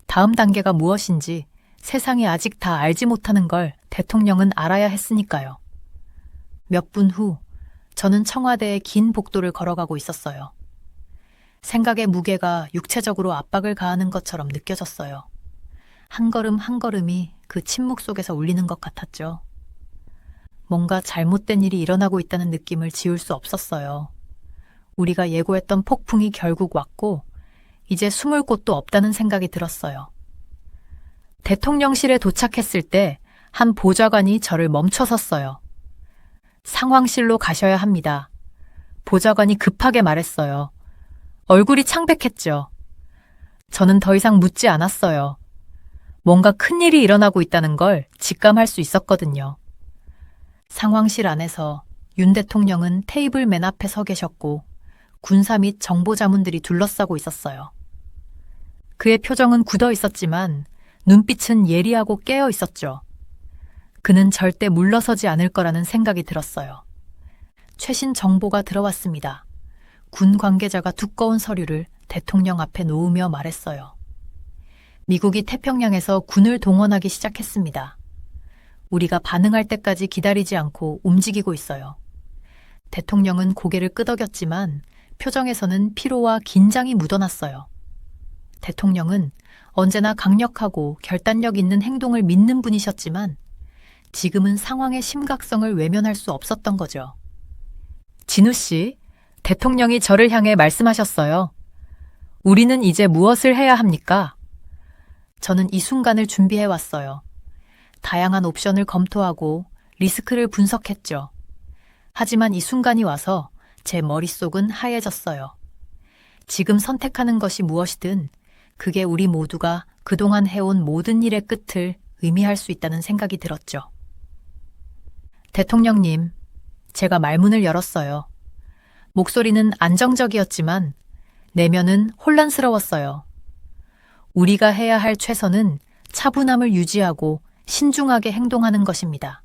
다음 단계가 무엇인지 세상이 아직 다 알지 못하는 걸 대통령은 알아야 했으니까요. 몇 분 후 저는 청와대의 긴 복도를 걸어가고 있었어요. 생각의 무게가 육체적으로 압박을 가하는 것처럼 느껴졌어요. 한 걸음 한 걸음이 그 침묵 속에서 울리는 것 같았죠. 뭔가 잘못된 일이 일어나고 있다는 느낌을 지울 수 없었어요. 우리가 예고했던 폭풍이 결국 왔고 이제 숨을 곳도 없다는 생각이 들었어요. 대통령실에 도착했을 때 한 보좌관이 저를 멈춰섰어요. 상황실로 가셔야 합니다. 보좌관이 급하게 말했어요. 얼굴이 창백했죠. 저는 더 이상 묻지 않았어요. 뭔가 큰일이 일어나고 있다는 걸 직감할 수 있었거든요. 상황실 안에서 윤 대통령은 테이블 맨 앞에 서 계셨고 군사 및 정보자문들이 둘러싸고 있었어요. 그의 표정은 굳어 있었지만 눈빛은 예리하고 깨어 있었죠. 그는 절대 물러서지 않을 거라는 생각이 들었어요. 최신 정보가 들어왔습니다. 군 관계자가 두꺼운 서류를 대통령 앞에 놓으며 말했어요. 미국이 태평양에서 군을 동원하기 시작했습니다. 우리가 반응할 때까지 기다리지 않고 움직이고 있어요. 대통령은 고개를 끄덕였지만 표정에서는 피로와 긴장이 묻어났어요. 대통령은 언제나 강력하고 결단력 있는 행동을 믿는 분이셨지만 지금은 상황의 심각성을 외면할 수 없었던 거죠. 진우 씨, 대통령이 저를 향해 말씀하셨어요. 우리는 이제 무엇을 해야 합니까? 저는 이 순간을 준비해 왔어요. 다양한 옵션을 검토하고 리스크를 분석했죠. 하지만 이 순간이 와서 제 머릿속은 하얘졌어요. 지금 선택하는 것이 무엇이든 그게 우리 모두가 그동안 해온 모든 일의 끝을 의미할 수 있다는 생각이 들었죠. 대통령님, 제가 말문을 열었어요. 목소리는 안정적이었지만 내면은 혼란스러웠어요. 우리가 해야 할 최선은 차분함을 유지하고 신중하게 행동하는 것입니다.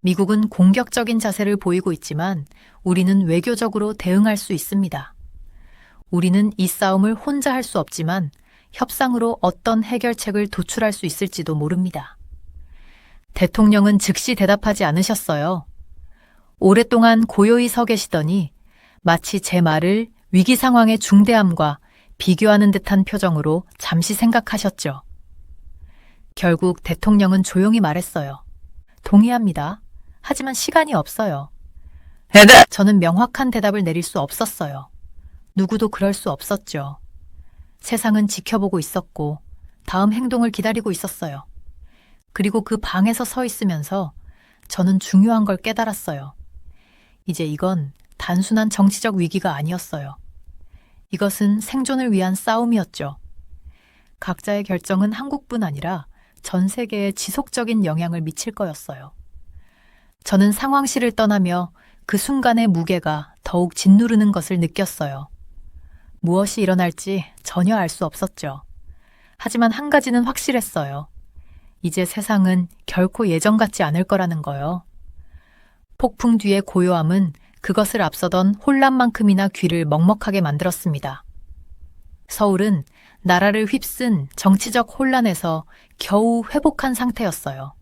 미국은 공격적인 자세를 보이고 있지만 우리는 외교적으로 대응할 수 있습니다. 우리는 이 싸움을 혼자 할 수 없지만 협상으로 어떤 해결책을 도출할 수 있을지도 모릅니다. 대통령은 즉시 대답하지 않으셨어요. 오랫동안 고요히 서 계시더니 마치 제 말을 위기 상황의 중대함과 비교하는 듯한 표정으로 잠시 생각하셨죠. 결국 대통령은 조용히 말했어요. 동의합니다. 하지만 시간이 없어요. 저는 명확한 대답을 내릴 수 없었어요. 누구도 그럴 수 없었죠. 세상은 지켜보고 있었고 다음 행동을 기다리고 있었어요. 그리고 그 방에서 서 있으면서 저는 중요한 걸 깨달았어요. 이제 이건 단순한 정치적 위기가 아니었어요. 이것은 생존을 위한 싸움이었죠. 각자의 결정은 한국뿐 아니라 전 세계에 지속적인 영향을 미칠 거였어요. 저는 상황실을 떠나며 그 순간의 무게가 더욱 짓누르는 것을 느꼈어요. 무엇이 일어날지 전혀 알 수 없었죠. 하지만 한 가지는 확실했어요. 이제 세상은 결코 예전 같지 않을 거라는 거요. 폭풍 뒤의 고요함은 그것을 앞서던 혼란만큼이나 귀를 먹먹하게 만들었습니다. 서울은 나라를 휩쓴 정치적 혼란에서 겨우 회복한 상태였어요.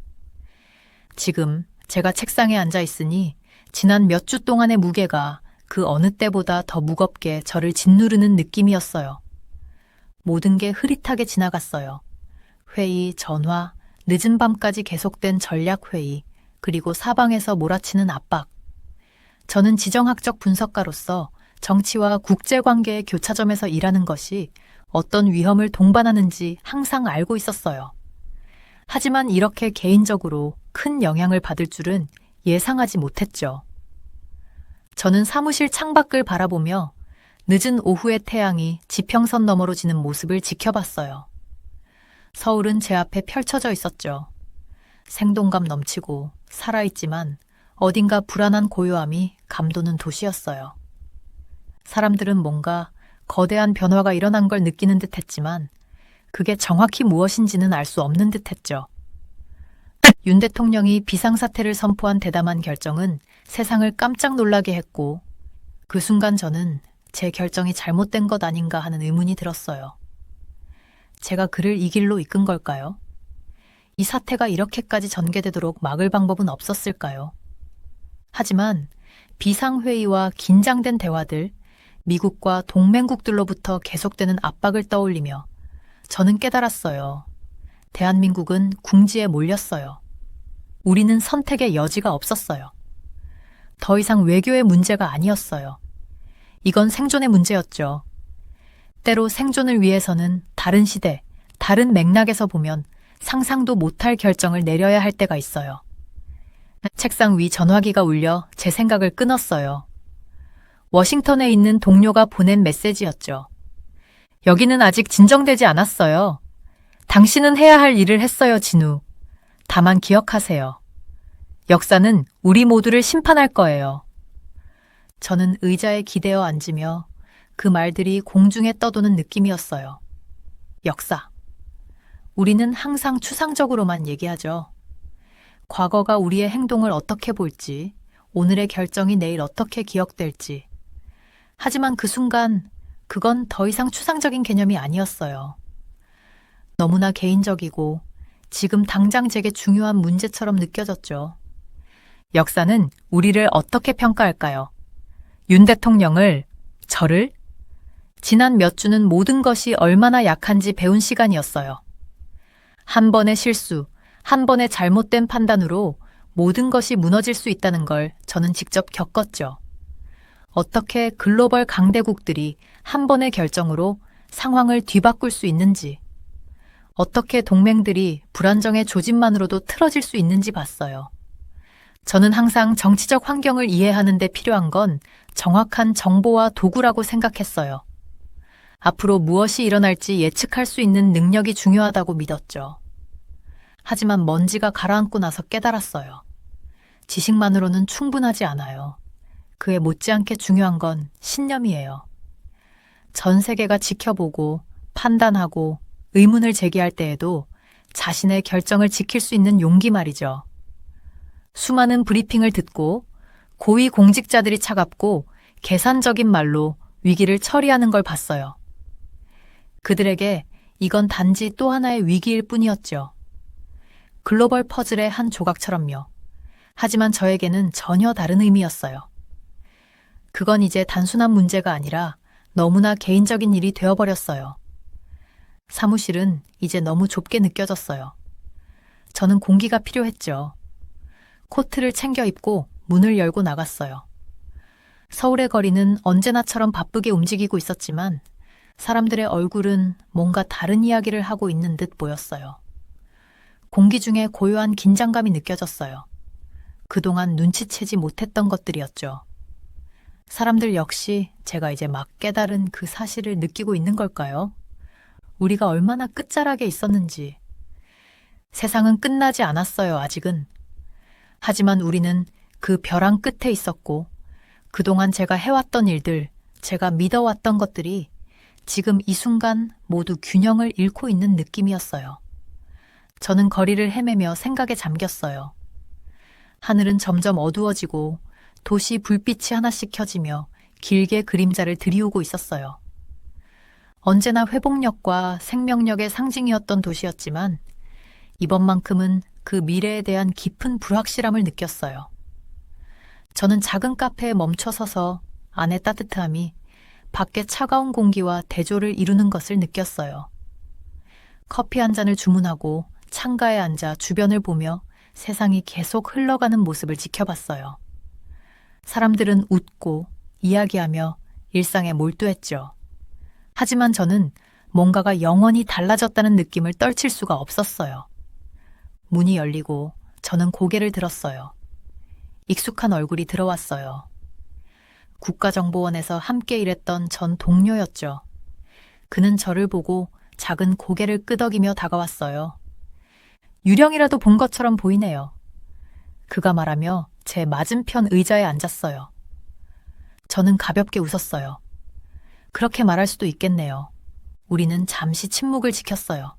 지금 제가 책상에 앉아 있으니 지난 몇 주 동안의 무게가 그 어느 때보다 더 무겁게 저를 짓누르는 느낌이었어요. 모든 게 흐릿하게 지나갔어요. 회의, 전화, 늦은 밤까지 계속된 전략회의, 그리고 사방에서 몰아치는 압박. 저는 지정학적 분석가로서 정치와 국제관계의 교차점에서 일하는 것이 어떤 위험을 동반하는지 항상 알고 있었어요. 하지만 이렇게 개인적으로 큰 영향을 받을 줄은 예상하지 못했죠. 저는 사무실 창밖을 바라보며 늦은 오후의 태양이 지평선 너머로 지는 모습을 지켜봤어요. 서울은 제 앞에 펼쳐져 있었죠. 생동감 넘치고 살아있지만 어딘가 불안한 고요함이 감도는 도시였어요. 사람들은 뭔가 거대한 변화가 일어난 걸 느끼는 듯 했지만 그게 정확히 무엇인지는 알 수 없는 듯 했죠. 윤 대통령이 비상사태를 선포한 대담한 결정은 세상을 깜짝 놀라게 했고 그 순간 저는 제 결정이 잘못된 것 아닌가 하는 의문이 들었어요. 제가 그를 이 길로 이끈 걸까요? 이 사태가 이렇게까지 전개되도록 막을 방법은 없었을까요? 하지만 비상회의와 긴장된 대화들, 미국과 동맹국들로부터 계속되는 압박을 떠올리며 저는 깨달았어요. 대한민국은 궁지에 몰렸어요. 우리는 선택의 여지가 없었어요. 더 이상 외교의 문제가 아니었어요. 이건 생존의 문제였죠. 때로 생존을 위해서는 다른 시대, 다른 맥락에서 보면 상상도 못할 결정을 내려야 할 때가 있어요. 책상 위 전화기가 울려 제 생각을 끊었어요. 워싱턴에 있는 동료가 보낸 메시지였죠. 여기는 아직 진정되지 않았어요. 당신은 해야 할 일을 했어요, 진우. 다만 기억하세요. 역사는 우리 모두를 심판할 거예요. 저는 의자에 기대어 앉으며 그 말들이 공중에 떠도는 느낌이었어요. 역사. 우리는 항상 추상적으로만 얘기하죠. 과거가 우리의 행동을 어떻게 볼지, 오늘의 결정이 내일 어떻게 기억될지. 하지만 그 순간 그건 더 이상 추상적인 개념이 아니었어요. 너무나 개인적이고 지금 당장 제게 중요한 문제처럼 느껴졌죠. 역사는 우리를 어떻게 평가할까요? 윤 대통령을, 저를? 지난 몇 주는 모든 것이 얼마나 약한지 배운 시간이었어요. 한 번의 실수, 한 번의 잘못된 판단으로 모든 것이 무너질 수 있다는 걸 저는 직접 겪었죠. 어떻게 글로벌 강대국들이 한 번의 결정으로 상황을 뒤바꿀 수 있는지, 어떻게 동맹들이 불안정의 조짐만으로도 틀어질 수 있는지 봤어요. 저는 항상 정치적 환경을 이해하는 데 필요한 건 정확한 정보와 도구라고 생각했어요. 앞으로 무엇이 일어날지 예측할 수 있는 능력이 중요하다고 믿었죠. 하지만 먼지가 가라앉고 나서 깨달았어요. 지식만으로는 충분하지 않아요. 그에 못지않게 중요한 건 신념이에요. 전 세계가 지켜보고 판단하고 의문을 제기할 때에도 자신의 결정을 지킬 수 있는 용기 말이죠. 수많은 브리핑을 듣고 고위 공직자들이 차갑고 계산적인 말로 위기를 처리하는 걸 봤어요. 그들에게 이건 단지 또 하나의 위기일 뿐이었죠. 글로벌 퍼즐의 한 조각처럼요. 하지만 저에게는 전혀 다른 의미였어요. 그건 이제 단순한 문제가 아니라 너무나 개인적인 일이 되어버렸어요. 사무실은 이제 너무 좁게 느껴졌어요. 저는 공기가 필요했죠. 코트를 챙겨 입고 문을 열고 나갔어요. 서울의 거리는 언제나처럼 바쁘게 움직이고 있었지만 사람들의 얼굴은 뭔가 다른 이야기를 하고 있는 듯 보였어요. 공기 중에 고요한 긴장감이 느껴졌어요. 그동안 눈치채지 못했던 것들이었죠. 사람들 역시 제가 이제 막 깨달은 그 사실을 느끼고 있는 걸까요? 우리가 얼마나 끝자락에 있었는지. 세상은 끝나지 않았어요, 아직은. 하지만 우리는 그 벼랑 끝에 있었고 그동안 제가 해왔던 일들, 제가 믿어왔던 것들이 지금 이 순간 모두 균형을 잃고 있는 느낌이었어요. 저는 거리를 헤매며 생각에 잠겼어요. 하늘은 점점 어두워지고 도시 불빛이 하나씩 켜지며 길게 그림자를 들이우고 있었어요. 언제나 회복력과 생명력의 상징이었던 도시였지만 이번만큼은 그 미래에 대한 깊은 불확실함을 느꼈어요. 저는 작은 카페에 멈춰 서서 안의 따뜻함이 밖의 차가운 공기와 대조를 이루는 것을 느꼈어요. 커피 한 잔을 주문하고 창가에 앉아 주변을 보며 세상이 계속 흘러가는 모습을 지켜봤어요. 사람들은 웃고 이야기하며 일상에 몰두했죠. 하지만 저는 뭔가가 영원히 달라졌다는 느낌을 떨칠 수가 없었어요. 문이 열리고 저는 고개를 들었어요. 익숙한 얼굴이 들어왔어요. 국가정보원에서 함께 일했던 전 동료였죠. 그는 저를 보고 작은 고개를 끄덕이며 다가왔어요. 유령이라도 본 것처럼 보이네요. 그가 말하며 제 맞은편 의자에 앉았어요. 저는 가볍게 웃었어요. 그렇게 말할 수도 있겠네요. 우리는 잠시 침묵을 지켰어요.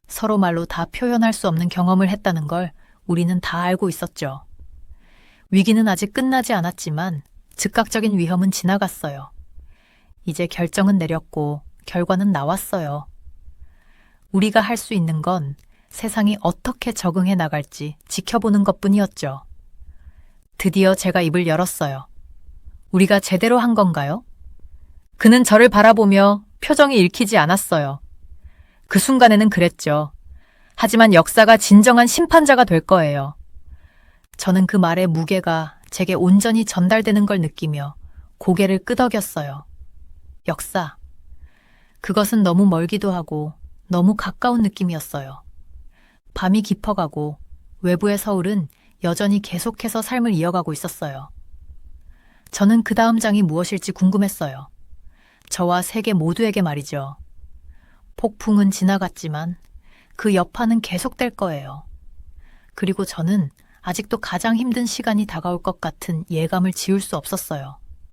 서로 말로 다 표현할 수 없는 경험을 했다는 걸 우리는 다 알고 있었죠. 위기는 아직 끝나지 않았지만 즉각적인 위험은 지나갔어요. 이제 결정은 내렸고 결과는 나왔어요. 우리가 할 수 있는 건 세상이 어떻게 적응해 나갈지 지켜보는 것뿐이었죠. 드디어 제가 입을 열었어요. 우리가 제대로 한 건가요? 그는 저를 바라보며 표정이 읽히지 않았어요. 그 순간에는 그랬죠. 하지만 역사가 진정한 심판자가 될 거예요. 저는 그 말의 무게가 제게 온전히 전달되는 걸 느끼며 고개를 끄덕였어요. 역사. 그것은 너무 멀기도 하고 너무 가까운 느낌이었어요. 밤이 깊어가고 외부의 서울은 여전히 계속해서 삶을 이어가고 있었어요. 저는 그 다음 장이 무엇일지 궁금했어요. 저와 세계 모두에게 말이죠. 폭풍은 지나갔지만 그 여파는 계속될 거예요. 그리고 저는 아직도 가장 힘든 시간이 다가올 것 같은 예감을 지울 수 없었어요.